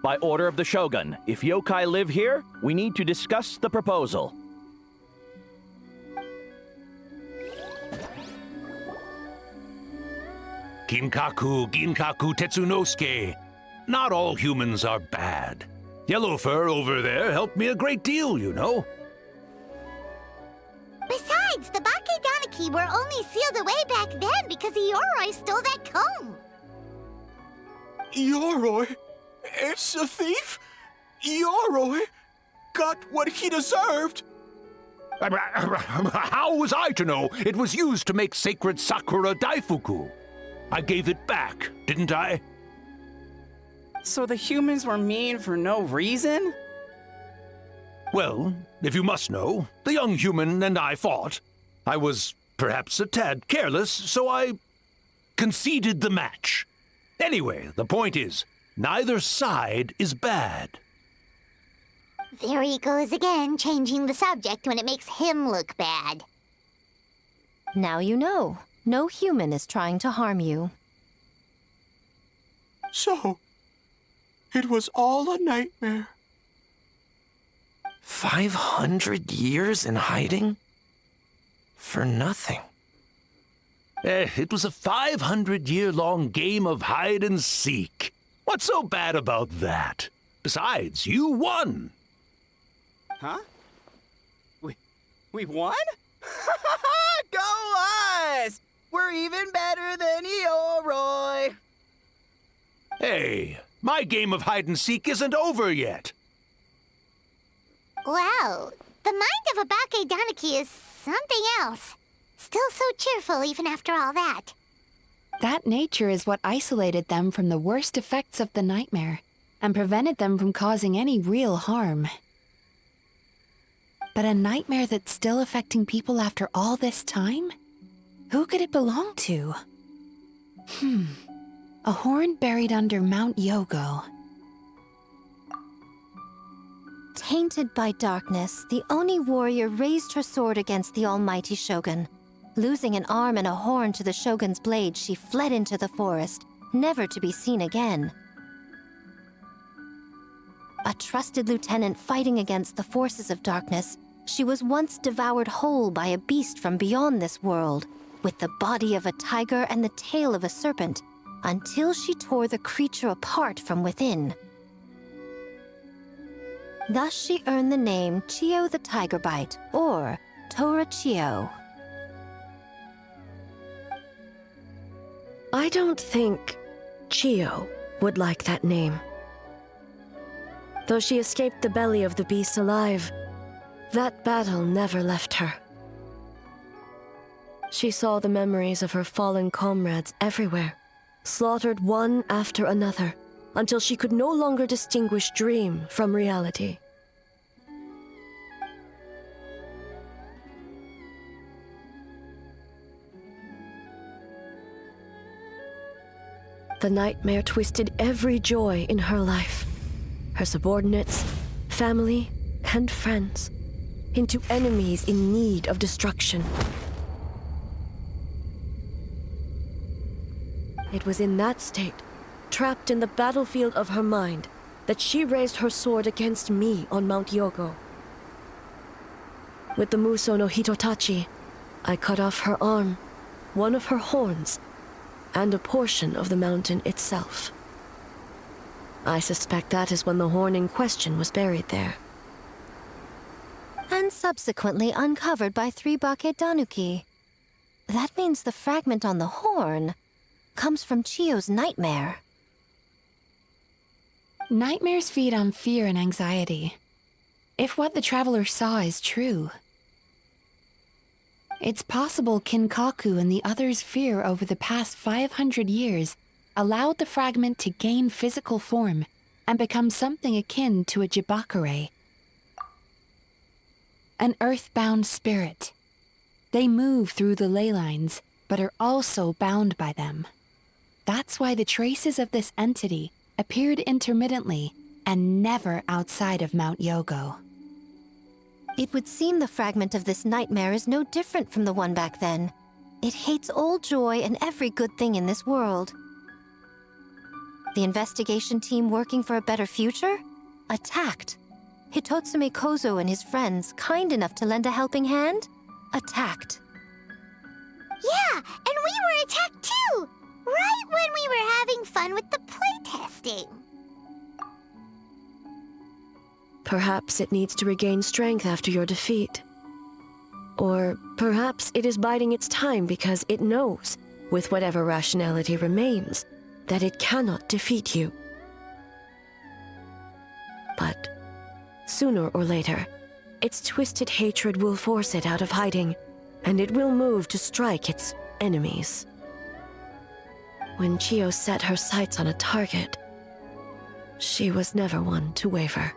By order of the Shogun, if yokai live here, we need to discuss the proposal. Ginkaku, Tetsunosuke. Not all humans are bad. Yellow Fur over there helped me a great deal, you know. Besides, the Baketanuki were only sealed away back then because Ioroi stole that comb. Ioroi is a thief? Ioroi got what he deserved? How was I to know it was used to make sacred Sakura Daifuku? I gave it back, didn't I? So the humans were mean for no reason? Well, if you must know, the young human and I fought. I was perhaps a tad careless, so I conceded the match. Anyway, the point is, neither side is bad. There he goes again, changing the subject when it makes him look bad. Now you know. No human is trying to harm you. So, it was all a nightmare. 500 years in hiding? For nothing. It was a 500-year-long game of hide and seek. What's so bad about that? Besides, you won. Huh? We won? Go us! We're even better than Eoroy! Hey, my game of hide and seek isn't over yet. Wow, the mind of a Bake Danuki is something else. Still so cheerful even after all that. That nature is what isolated them from the worst effects of the nightmare and prevented them from causing any real harm. But a nightmare that's still affecting people after all this time? Who could it belong to? A horn buried under Mount Yogo. Tainted by darkness, the Oni warrior raised her sword against the almighty shogun. Losing an arm and a horn to the shogun's blade, she fled into the forest, never to be seen again. A trusted lieutenant fighting against the forces of darkness, she was once devoured whole by a beast from beyond this world, with the body of a tiger and the tail of a serpent, until she tore the creature apart from within. Thus she earned the name Chiyo the Tiger Bite, or Tora Chiyo. I don't think Chiyo would like that name. Though she escaped the belly of the beast alive, that battle never left her. She saw the memories of her fallen comrades everywhere, slaughtered one after another, until she could no longer distinguish dream from reality. The nightmare twisted every joy in her life, her subordinates, family, and friends, into enemies in need of destruction. It was in that state, trapped in the battlefield of her mind, that she raised her sword against me on Mount Yogo. With the Muso no Hitotachi, I cut off her arm, one of her horns, and a portion of the mountain itself. I suspect that is when the horn in question was buried there. And subsequently uncovered by 3 Bake Danuki. That means the fragment on the horn comes from Chiyo's nightmare. Nightmares feed on fear and anxiety. If what the traveler saw is true, it's possible Kinkaku and the others' fear over the past 500 years allowed the fragment to gain physical form and become something akin to a jibakure. An earthbound spirit. They move through the ley lines, but are also bound by them. That's why the traces of this entity appeared intermittently and never outside of Mount Yogo. It would seem the fragment of this nightmare is no different from the one back then. It hates all joy and every good thing in this world. The investigation team working for a better future? Attacked. Hitotsume Kozo and his friends, kind enough to lend a helping hand? Attacked. Yeah, and we were attacked too! Right when we were having fun with the playtesting. Perhaps it needs to regain strength after your defeat. Or perhaps it is biding its time because it knows, with whatever rationality remains, that it cannot defeat you. But sooner or later, its twisted hatred will force it out of hiding, and it will move to strike its enemies. When Chiyo set her sights on a target, she was never one to waver.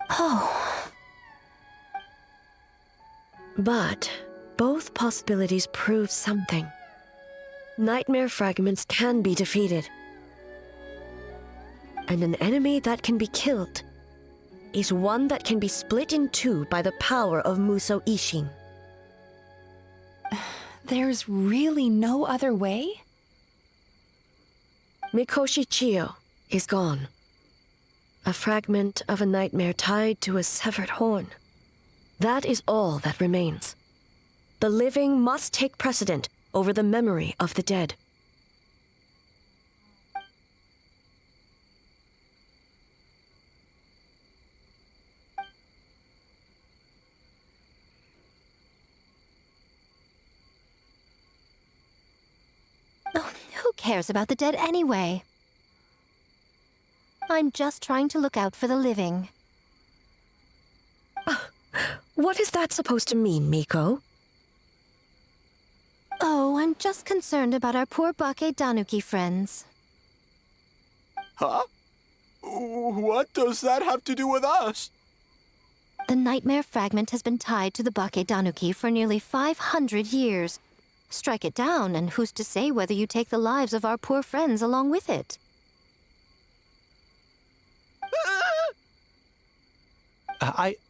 Oh. But both possibilities prove something. Nightmare fragments can be defeated. And an enemy that can be killed is one that can be split in two by the power of Muso Ishin. There's really no other way? Mikoshi Chiyo is gone. A fragment of a nightmare tied to a severed horn. That is all that remains. The living must take precedent over the memory of the dead. Oh, who cares about the dead anyway? I'm just trying to look out for the living. What is that supposed to mean, Miko? Oh, I'm just concerned about our poor Bake Danuki friends. Huh? What does that have to do with us? The nightmare fragment has been tied to the Bake Danuki for nearly 500 years. Strike it down, and who's to say whether you take the lives of our poor friends along with it?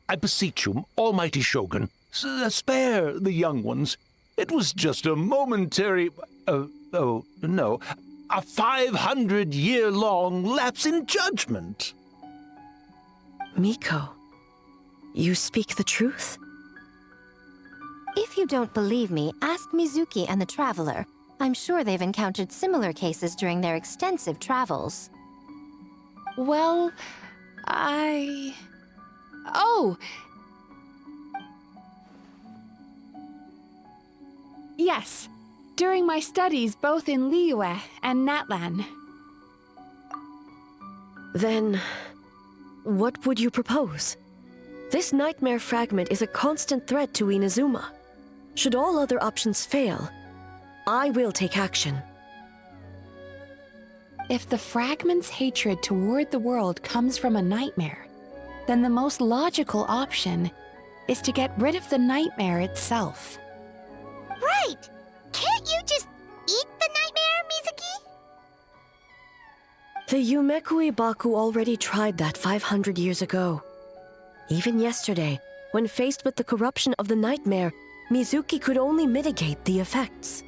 I beseech you, almighty Shogun, spare the young ones. It was just a momentary... oh, no. A 500-year-long lapse in judgment. Miko, you speak the truth? If you don't believe me, ask Mizuki and the Traveler. I'm sure they've encountered similar cases during their extensive travels. Well, Oh! Yes. During my studies both in Liyue and Natlan. Then, what would you propose? This nightmare fragment is a constant threat to Inazuma. Should all other options fail, I will take action. If the fragment's hatred toward the world comes from a nightmare, then the most logical option is to get rid of the nightmare itself. Right! Can't you just eat the nightmare, Mizuki? The Yumekui Baku already tried that 500 years ago. Even yesterday, when faced with the corruption of the nightmare, Mizuki could only mitigate the effects.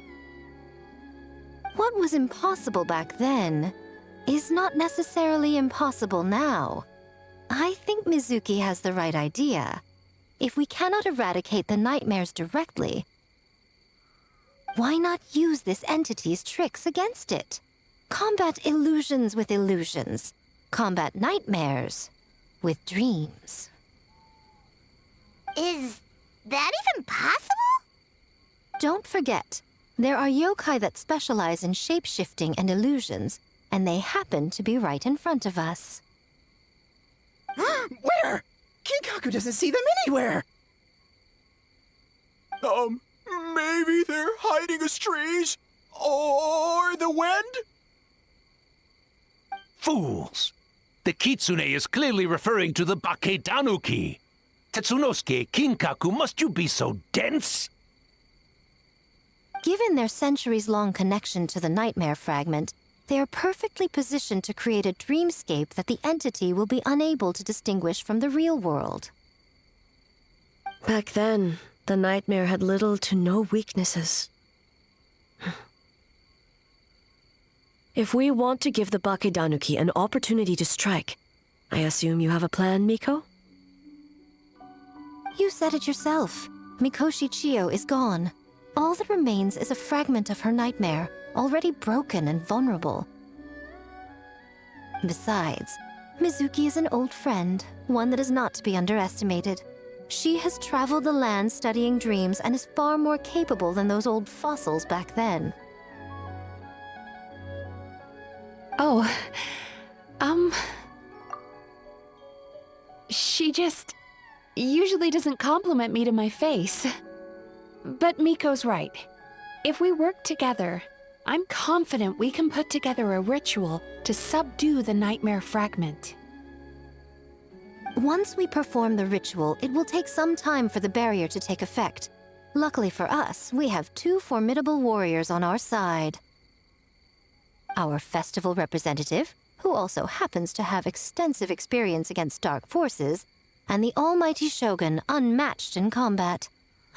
What was impossible back then is not necessarily impossible now. I think Mizuki has the right idea. If we cannot eradicate the nightmares directly, why not use this entity's tricks against it? Combat illusions with illusions. Combat nightmares with dreams. Is that even possible? Don't forget, there are yokai that specialize in shape-shifting and illusions, and they happen to be right in front of us. Where? Kinkaku doesn't see them anywhere! Maybe they're hiding as trees? Or the wind? Fools! The kitsune is clearly referring to the Bake Danuki. Tetsunosuke, Kinkaku, must you be so dense? Given their centuries-long connection to the nightmare fragment, they are perfectly positioned to create a dreamscape that the entity will be unable to distinguish from the real world. Back then, the nightmare had little to no weaknesses. If we want to give the Bake Danuki an opportunity to strike, I assume you have a plan, Miko? You said it yourself. Mikoshi Chiyo is gone. All that remains is a fragment of her nightmare, already broken and vulnerable. Besides, Mizuki is an old friend, one that is not to be underestimated. She has traveled the land studying dreams and is far more capable than those old fossils back then. She just usually doesn't compliment me to my face. But Miko's right. If we work together, I'm confident we can put together a ritual to subdue the nightmare fragment. Once we perform the ritual, it will take some time for the barrier to take effect. Luckily for us, we have 2 formidable warriors on our side. Our festival representative, who also happens to have extensive experience against dark forces, and the almighty Shogun, unmatched in combat.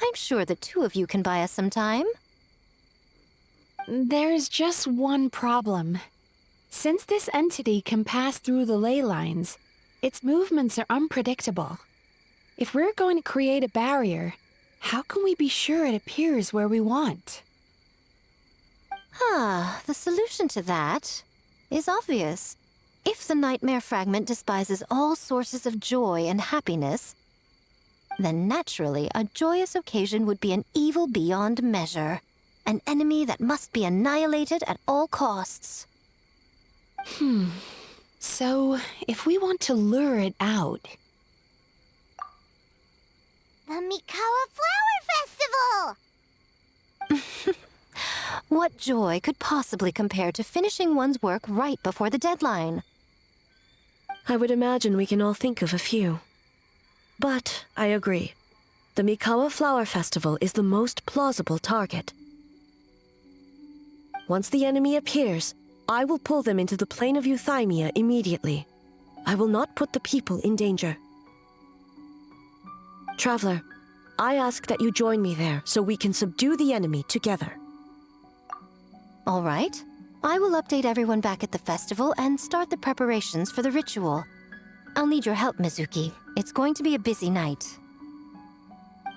I'm sure the 2 of you can buy us some time. There's just one problem. Since this entity can pass through the ley lines, its movements are unpredictable. If we're going to create a barrier, how can we be sure it appears where we want? The solution to that is obvious. If the nightmare fragment despises all sources of joy and happiness, then naturally a joyous occasion would be an evil beyond measure, an enemy that must be annihilated at all costs. So, if we want to lure it out... The Mikawa Flower Festival! What joy could possibly compare to finishing one's work right before the deadline? I would imagine we can all think of a few. But I agree. The Mikawa Flower Festival is the most plausible target. Once the enemy appears, I will pull them into the plane of Euthymia immediately. I will not put the people in danger. Traveler, I ask that you join me there so we can subdue the enemy together. All right. I will update everyone back at the festival and start the preparations for the ritual. I'll need your help, Mizuki. It's going to be a busy night.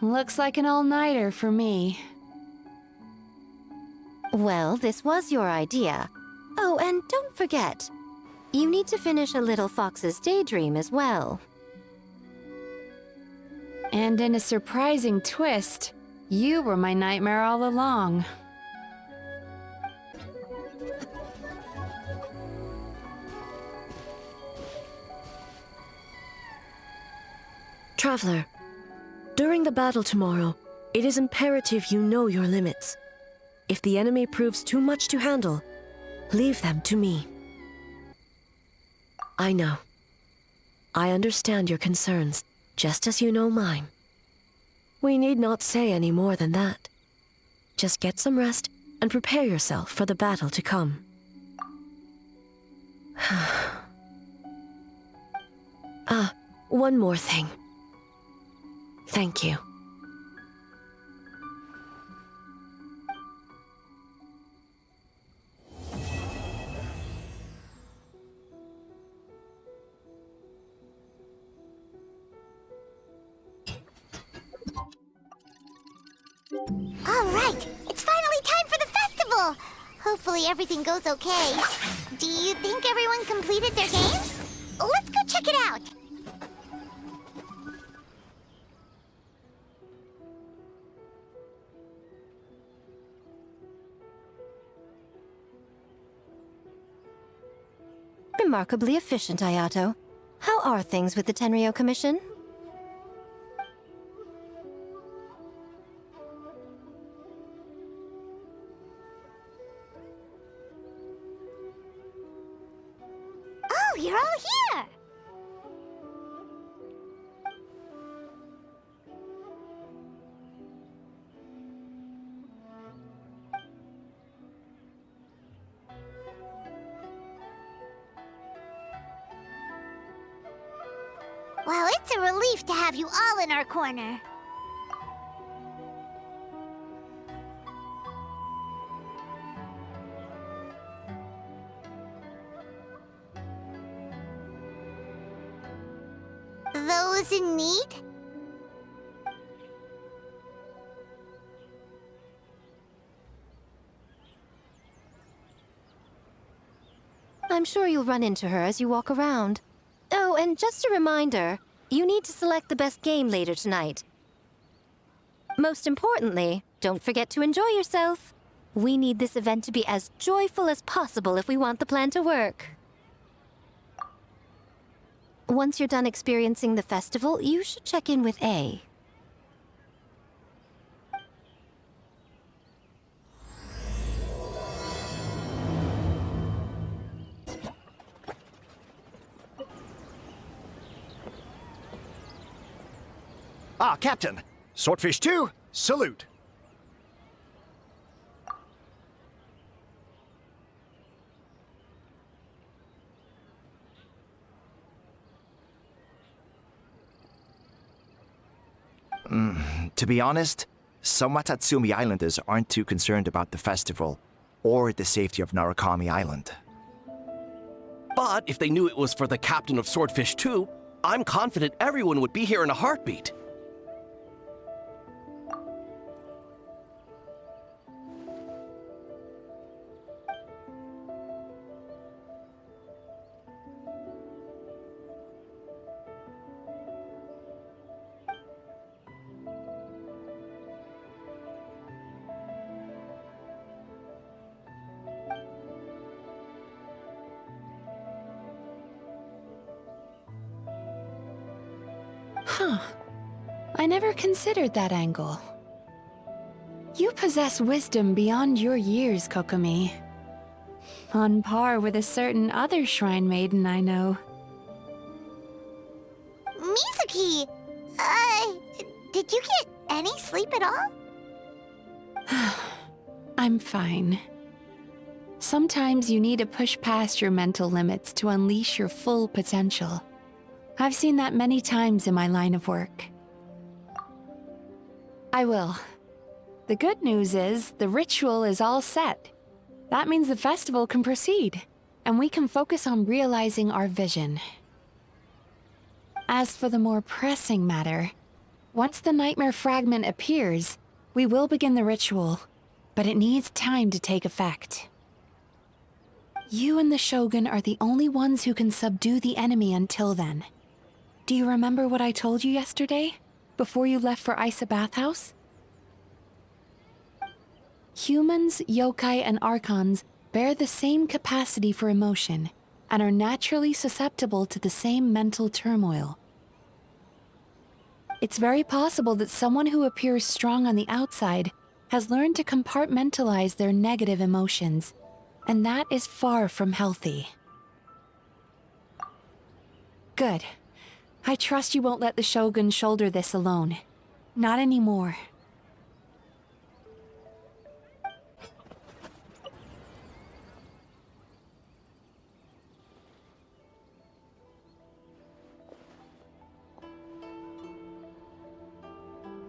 Looks like an all-nighter for me. Well, this was your idea. Oh, and don't forget, you need to finish a Little Fox's Daydream as well. And in a surprising twist, you were my nightmare all along. Traveler, during the battle tomorrow, it is imperative you know your limits. If the enemy proves too much to handle, leave them to me. I know. I understand your concerns, just as you know mine. We need not say any more than that. Just get some rest and prepare yourself for the battle to come. One more thing. Thank you. All right, it's finally time for the festival. Hopefully everything goes okay. Do you think everyone completed their games? Let's go check it out. Remarkably efficient, Ayato. How are things with the Tenryo Commission? Oh, you're all here! Well, it's a relief to have you all in our corner. Those in need? I'm sure you'll run into her as you walk around. Oh, and just a reminder, you need to select the best game later tonight. Most importantly, don't forget to enjoy yourself. We need this event to be as joyful as possible if we want the plan to work. Once you're done experiencing the festival, you should check in with A. Ah, Captain! Swordfish 2, salute! To be honest, some Watatsumi Islanders aren't too concerned about the festival or the safety of Narukami Island. But if they knew it was for the captain of Swordfish 2, I'm confident everyone would be here in a heartbeat. Huh. I never considered that angle. You possess wisdom beyond your years, Kokomi. On par with a certain other shrine maiden I know. Mizuki! Did you get any sleep at all? I'm fine. Sometimes you need to push past your mental limits to unleash your full potential. I've seen that many times in my line of work. I will. The good news is, the ritual is all set. That means the festival can proceed, and we can focus on realizing our vision. As for the more pressing matter, once the nightmare fragment appears, we will begin the ritual, but it needs time to take effect. You and the Shogun are the only ones who can subdue the enemy until then. Do you remember what I told you yesterday, before you left for Isa Bathhouse? Humans, yokai, and archons bear the same capacity for emotion, and are naturally susceptible to the same mental turmoil. It's very possible that someone who appears strong on the outside has learned to compartmentalize their negative emotions, and that is far from healthy. Good. I trust you won't let the Shogun shoulder this alone. Not anymore.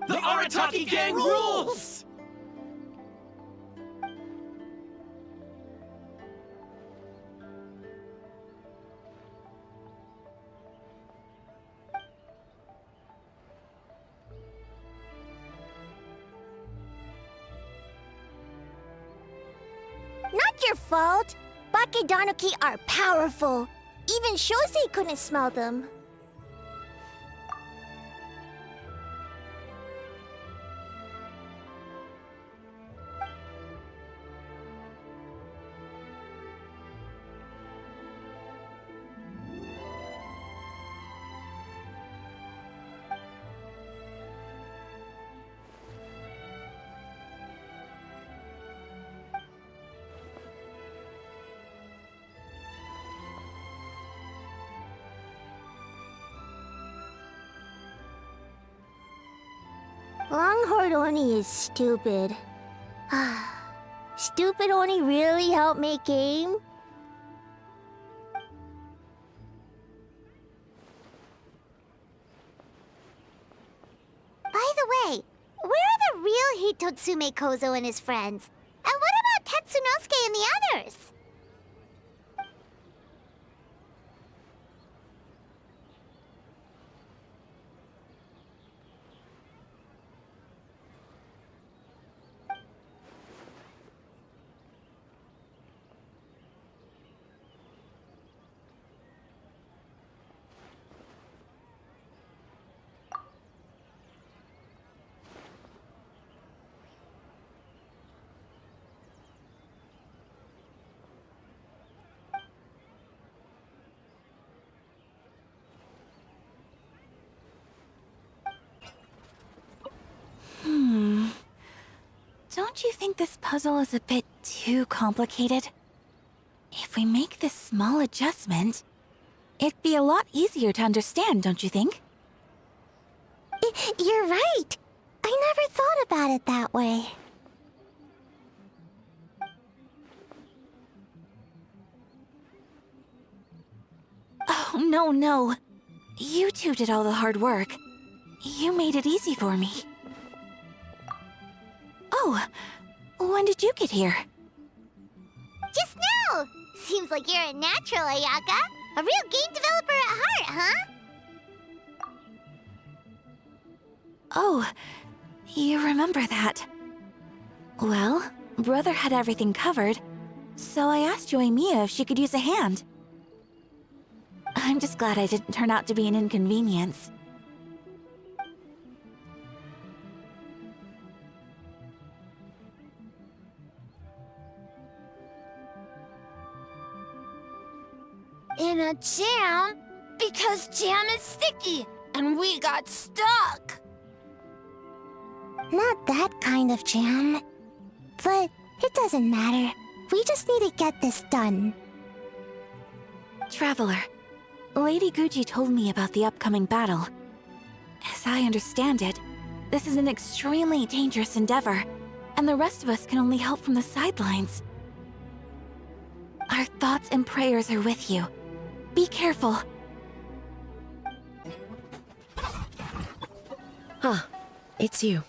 The Arataki gang rules! Not your fault. Bakedanuki are powerful. Even Shosei couldn't smell them. Longhorn Oni is stupid. Stupid Oni really helped make game? By the way, where are the real Hitotsume Kozo and his friends? And what about Tetsunosuke and the others? Don't you think this puzzle is a bit too complicated? If we make this small adjustment, it'd be a lot easier to understand, don't you think? You're right. I never thought about it that way. Oh, no. You two did all the hard work. You made it easy for me. Oh, when did you get here? Just now! Seems like you're a natural, Ayaka. A real game developer at heart, huh? Oh, you remember that. Well, Brother had everything covered, so I asked Yae Miko if she could use a hand. I'm just glad I didn't turn out to be an inconvenience. In a jam? Because jam is sticky, and we got stuck! Not that kind of jam. But it doesn't matter. We just need to get this done. Traveler, Lady Guji told me about the upcoming battle. As I understand it, this is an extremely dangerous endeavor, and the rest of us can only help from the sidelines. Our thoughts and prayers are with you. Be careful. It's you.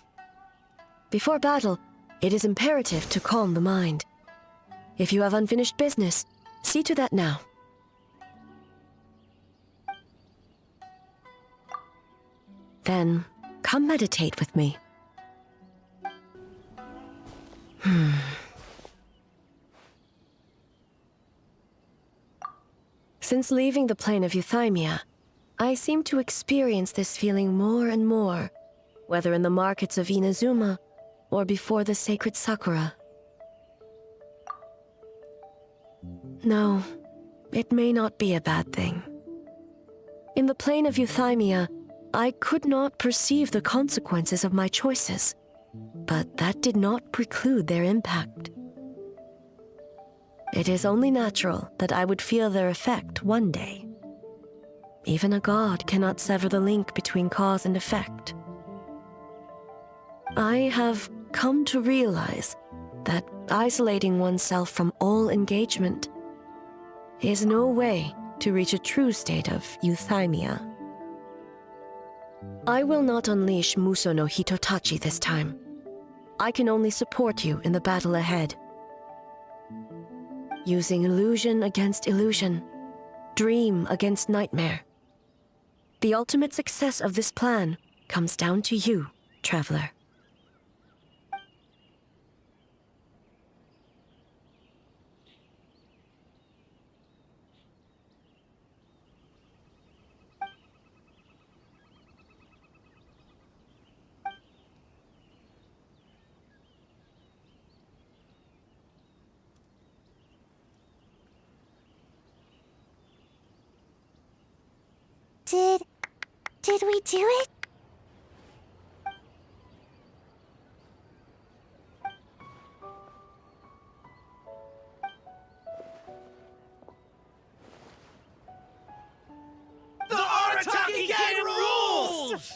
Before battle, it is imperative to calm the mind. If you have unfinished business, see to that now. Then, come meditate with me. Since leaving the plane of Euthymia, I seem to experience this feeling more and more, whether in the markets of Inazuma or before the sacred Sakura. No, it may not be a bad thing. In the plane of Euthymia, I could not perceive the consequences of my choices, but that did not preclude their impact. It is only natural that I would feel their effect one day. Even a god cannot sever the link between cause and effect. I have come to realize that isolating oneself from all engagement is no way to reach a true state of euthymia. I will not unleash Muso no Hitotachi this time. I can only support you in the battle ahead. Using illusion against illusion, dream against nightmare. The ultimate success of this plan comes down to you, traveler. Did we do it? The Arataki Gang rules!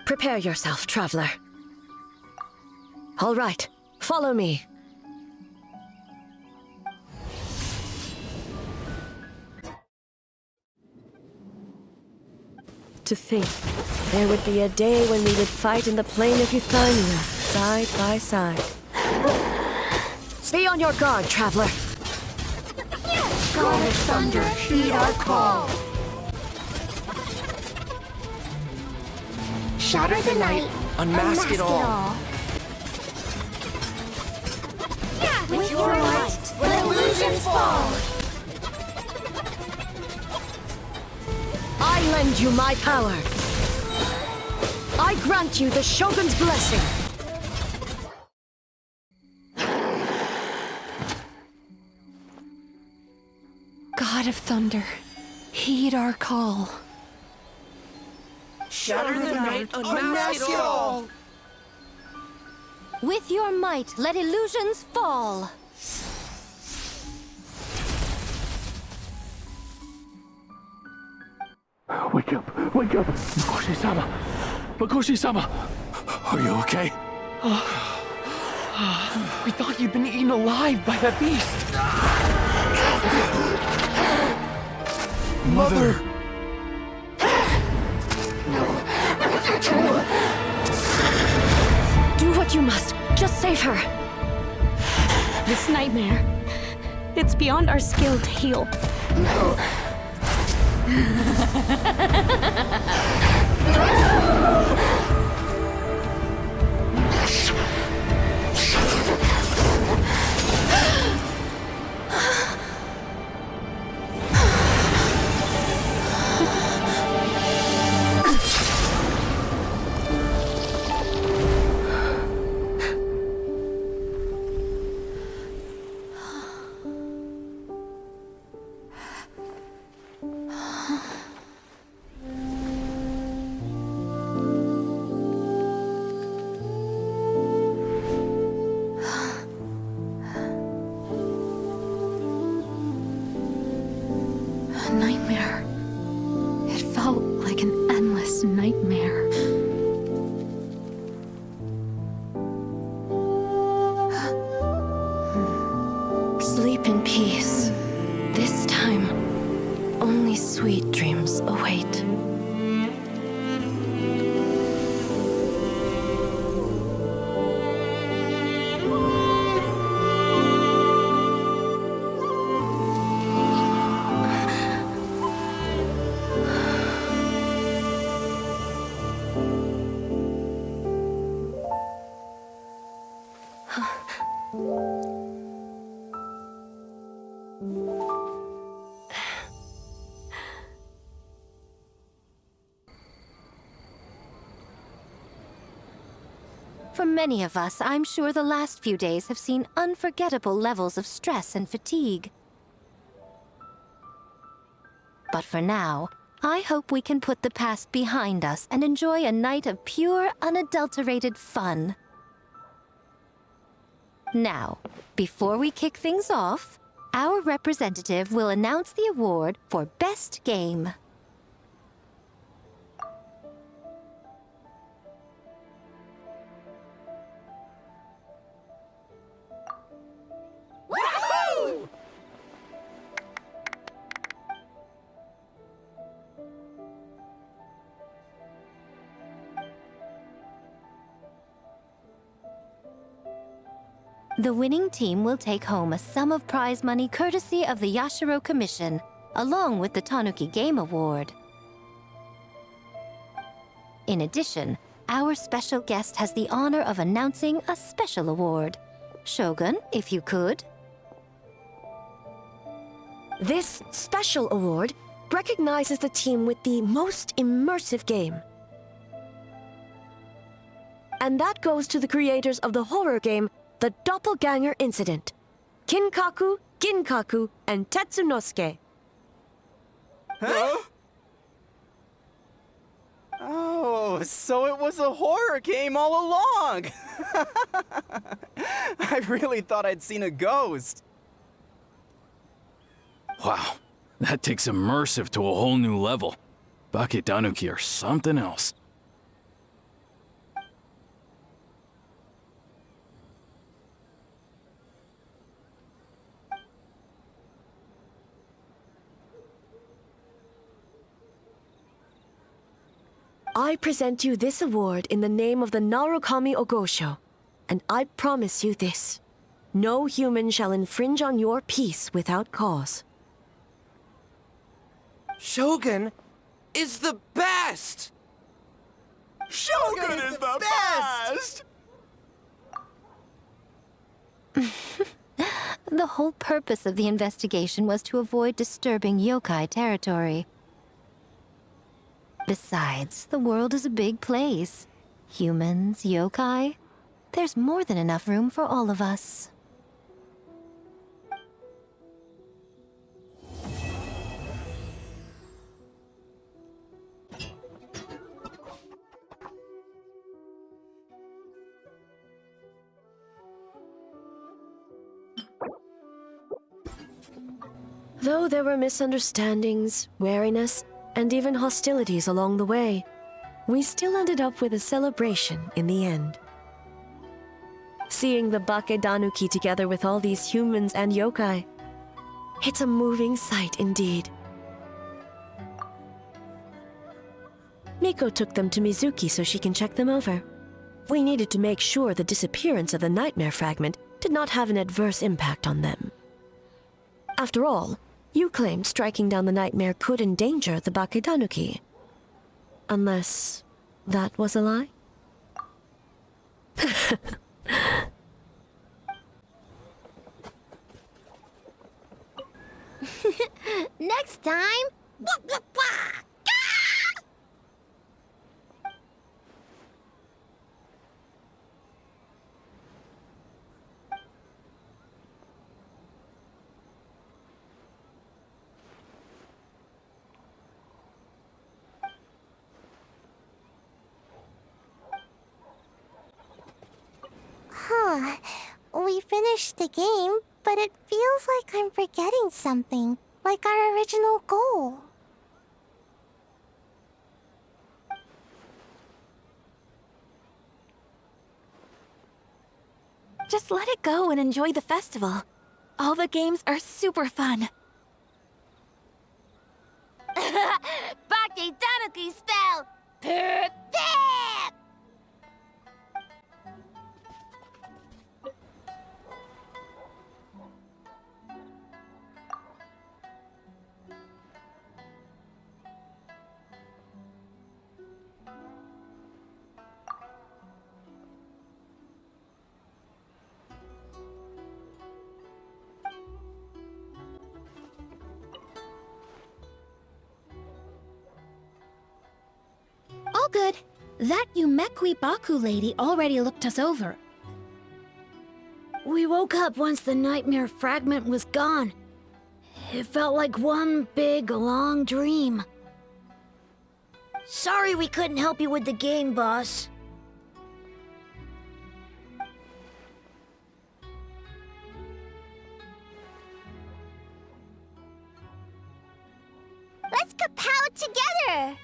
Prepare yourself, traveler. All right, follow me. To think, there would be a day when we would fight in the plain of Euthymia, side by side. Be on your guard, traveler. God of Thunder, heed our call. Shatter the night, unmask it all. With your might, let illusions fall. I lend you my power. I grant you the Shogun's blessing. God of Thunder, heed our call. Shatter the night, unmask it all! With your might, let illusions fall. Wake up! Wake up! Makoshi-sama! Makoshi-sama! Are you okay? We thought you'd been eaten alive by that beast. Mother! Do what you must. Just save her. This nightmare, it's beyond our skill to heal. Nightmare. It felt like an endless nightmare. Sleep in peace. This time, only sweet dreams await. For many of us, I'm sure the last few days have seen unforgettable levels of stress and fatigue. But for now, I hope we can put the past behind us and enjoy a night of pure, unadulterated fun. Now, before we kick things off, our representative will announce the award for Best Game. Woohoo! The winning team will take home a sum of prize money courtesy of the Yashiro Commission, along with the Tanuki Game Award. In addition, our special guest has the honor of announcing a special award. Shogun, if you could. This special award recognizes the team with the most immersive game. And that goes to the creators of the horror game The Doppelganger Incident, Kinkaku, Ginkaku, and Tetsunosuke. Huh? Oh, so it was a horror game all along! I really thought I'd seen a ghost. Wow, that takes immersive to a whole new level. Baketanuki are something else. I present you this award in the name of the Narukami Ogosho, and I promise you this. No human shall infringe on your peace without cause. Shogun is the best! Shogun is the best! The whole purpose of the investigation was to avoid disturbing yokai territory. Besides, the world is a big place. Humans, yokai. There's more than enough room for all of us. Though there were misunderstandings, wariness, and even hostilities along the way, we still ended up with a celebration in the end. Seeing the Bakedanuki together with all these humans and yokai, it's a moving sight indeed. Miko took them to Mizuki so she can check them over. We needed to make sure the disappearance of the nightmare fragment did not have an adverse impact on them. After all, you claimed striking down the nightmare could endanger the Bakedanuki. Unless that was a lie? Next time... Huh. We finished the game, but it feels like I'm forgetting something, like our original goal. Just let it go and enjoy the festival. All the games are super fun. Bakedanuki spell! Prepare! All good. That Yumekwi Baku lady already looked us over. We woke up once the nightmare fragment was gone. It felt like one big, long dream. Sorry we couldn't help you with the game, boss. Let's kapow together!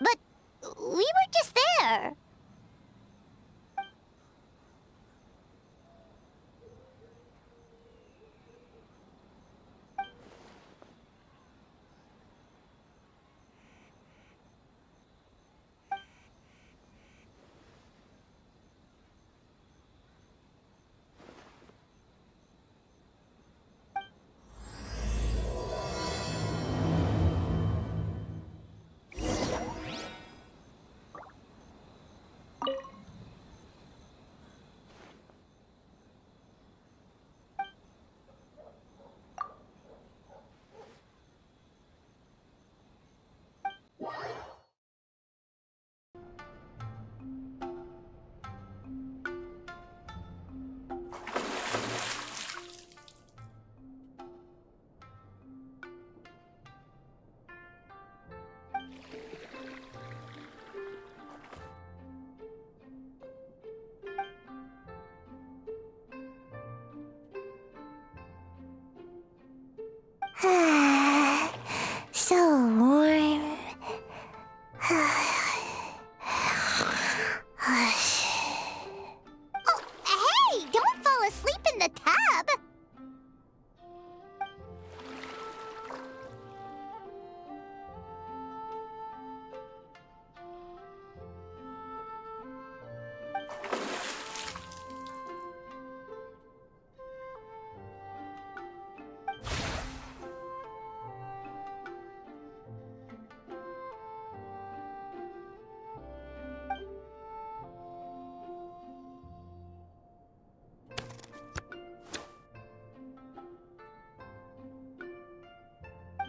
But we were just there.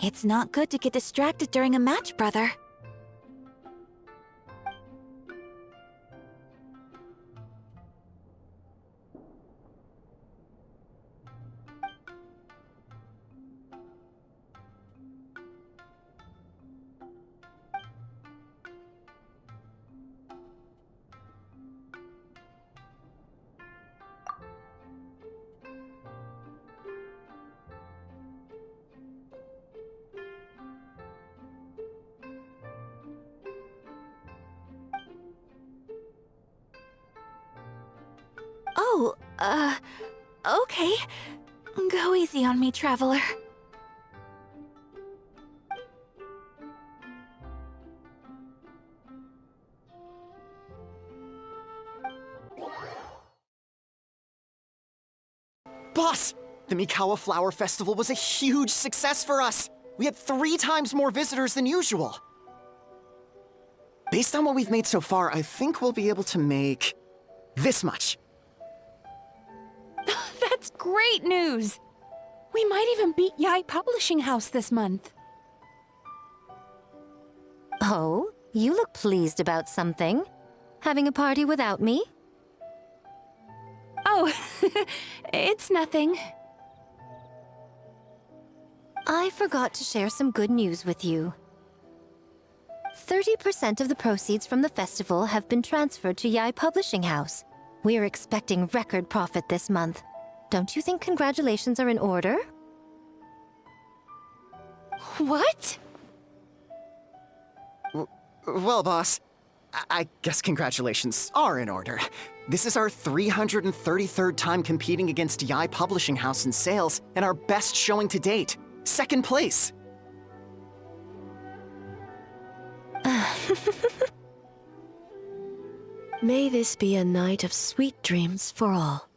It's not good to get distracted during a match, brother. Oh, okay. Go easy on me, traveler. Boss! The Mikawa Flower Festival was a huge success for us! We had 3 times more visitors than usual! Based on what we've made so far, I think we'll be able to make... this much. That's great news! We might even beat Yae Publishing House this month. Oh, you look pleased about something. Having a party without me? Oh, it's nothing. I forgot to share some good news with you. 30% of the proceeds from the festival have been transferred to Yae Publishing House. We're expecting record profit this month. Don't you think congratulations are in order? What? Well, boss, I guess congratulations are in order. This is our 333rd time competing against Yae Publishing House in sales, and our best showing to date. 2nd place. May this be a night of sweet dreams for all.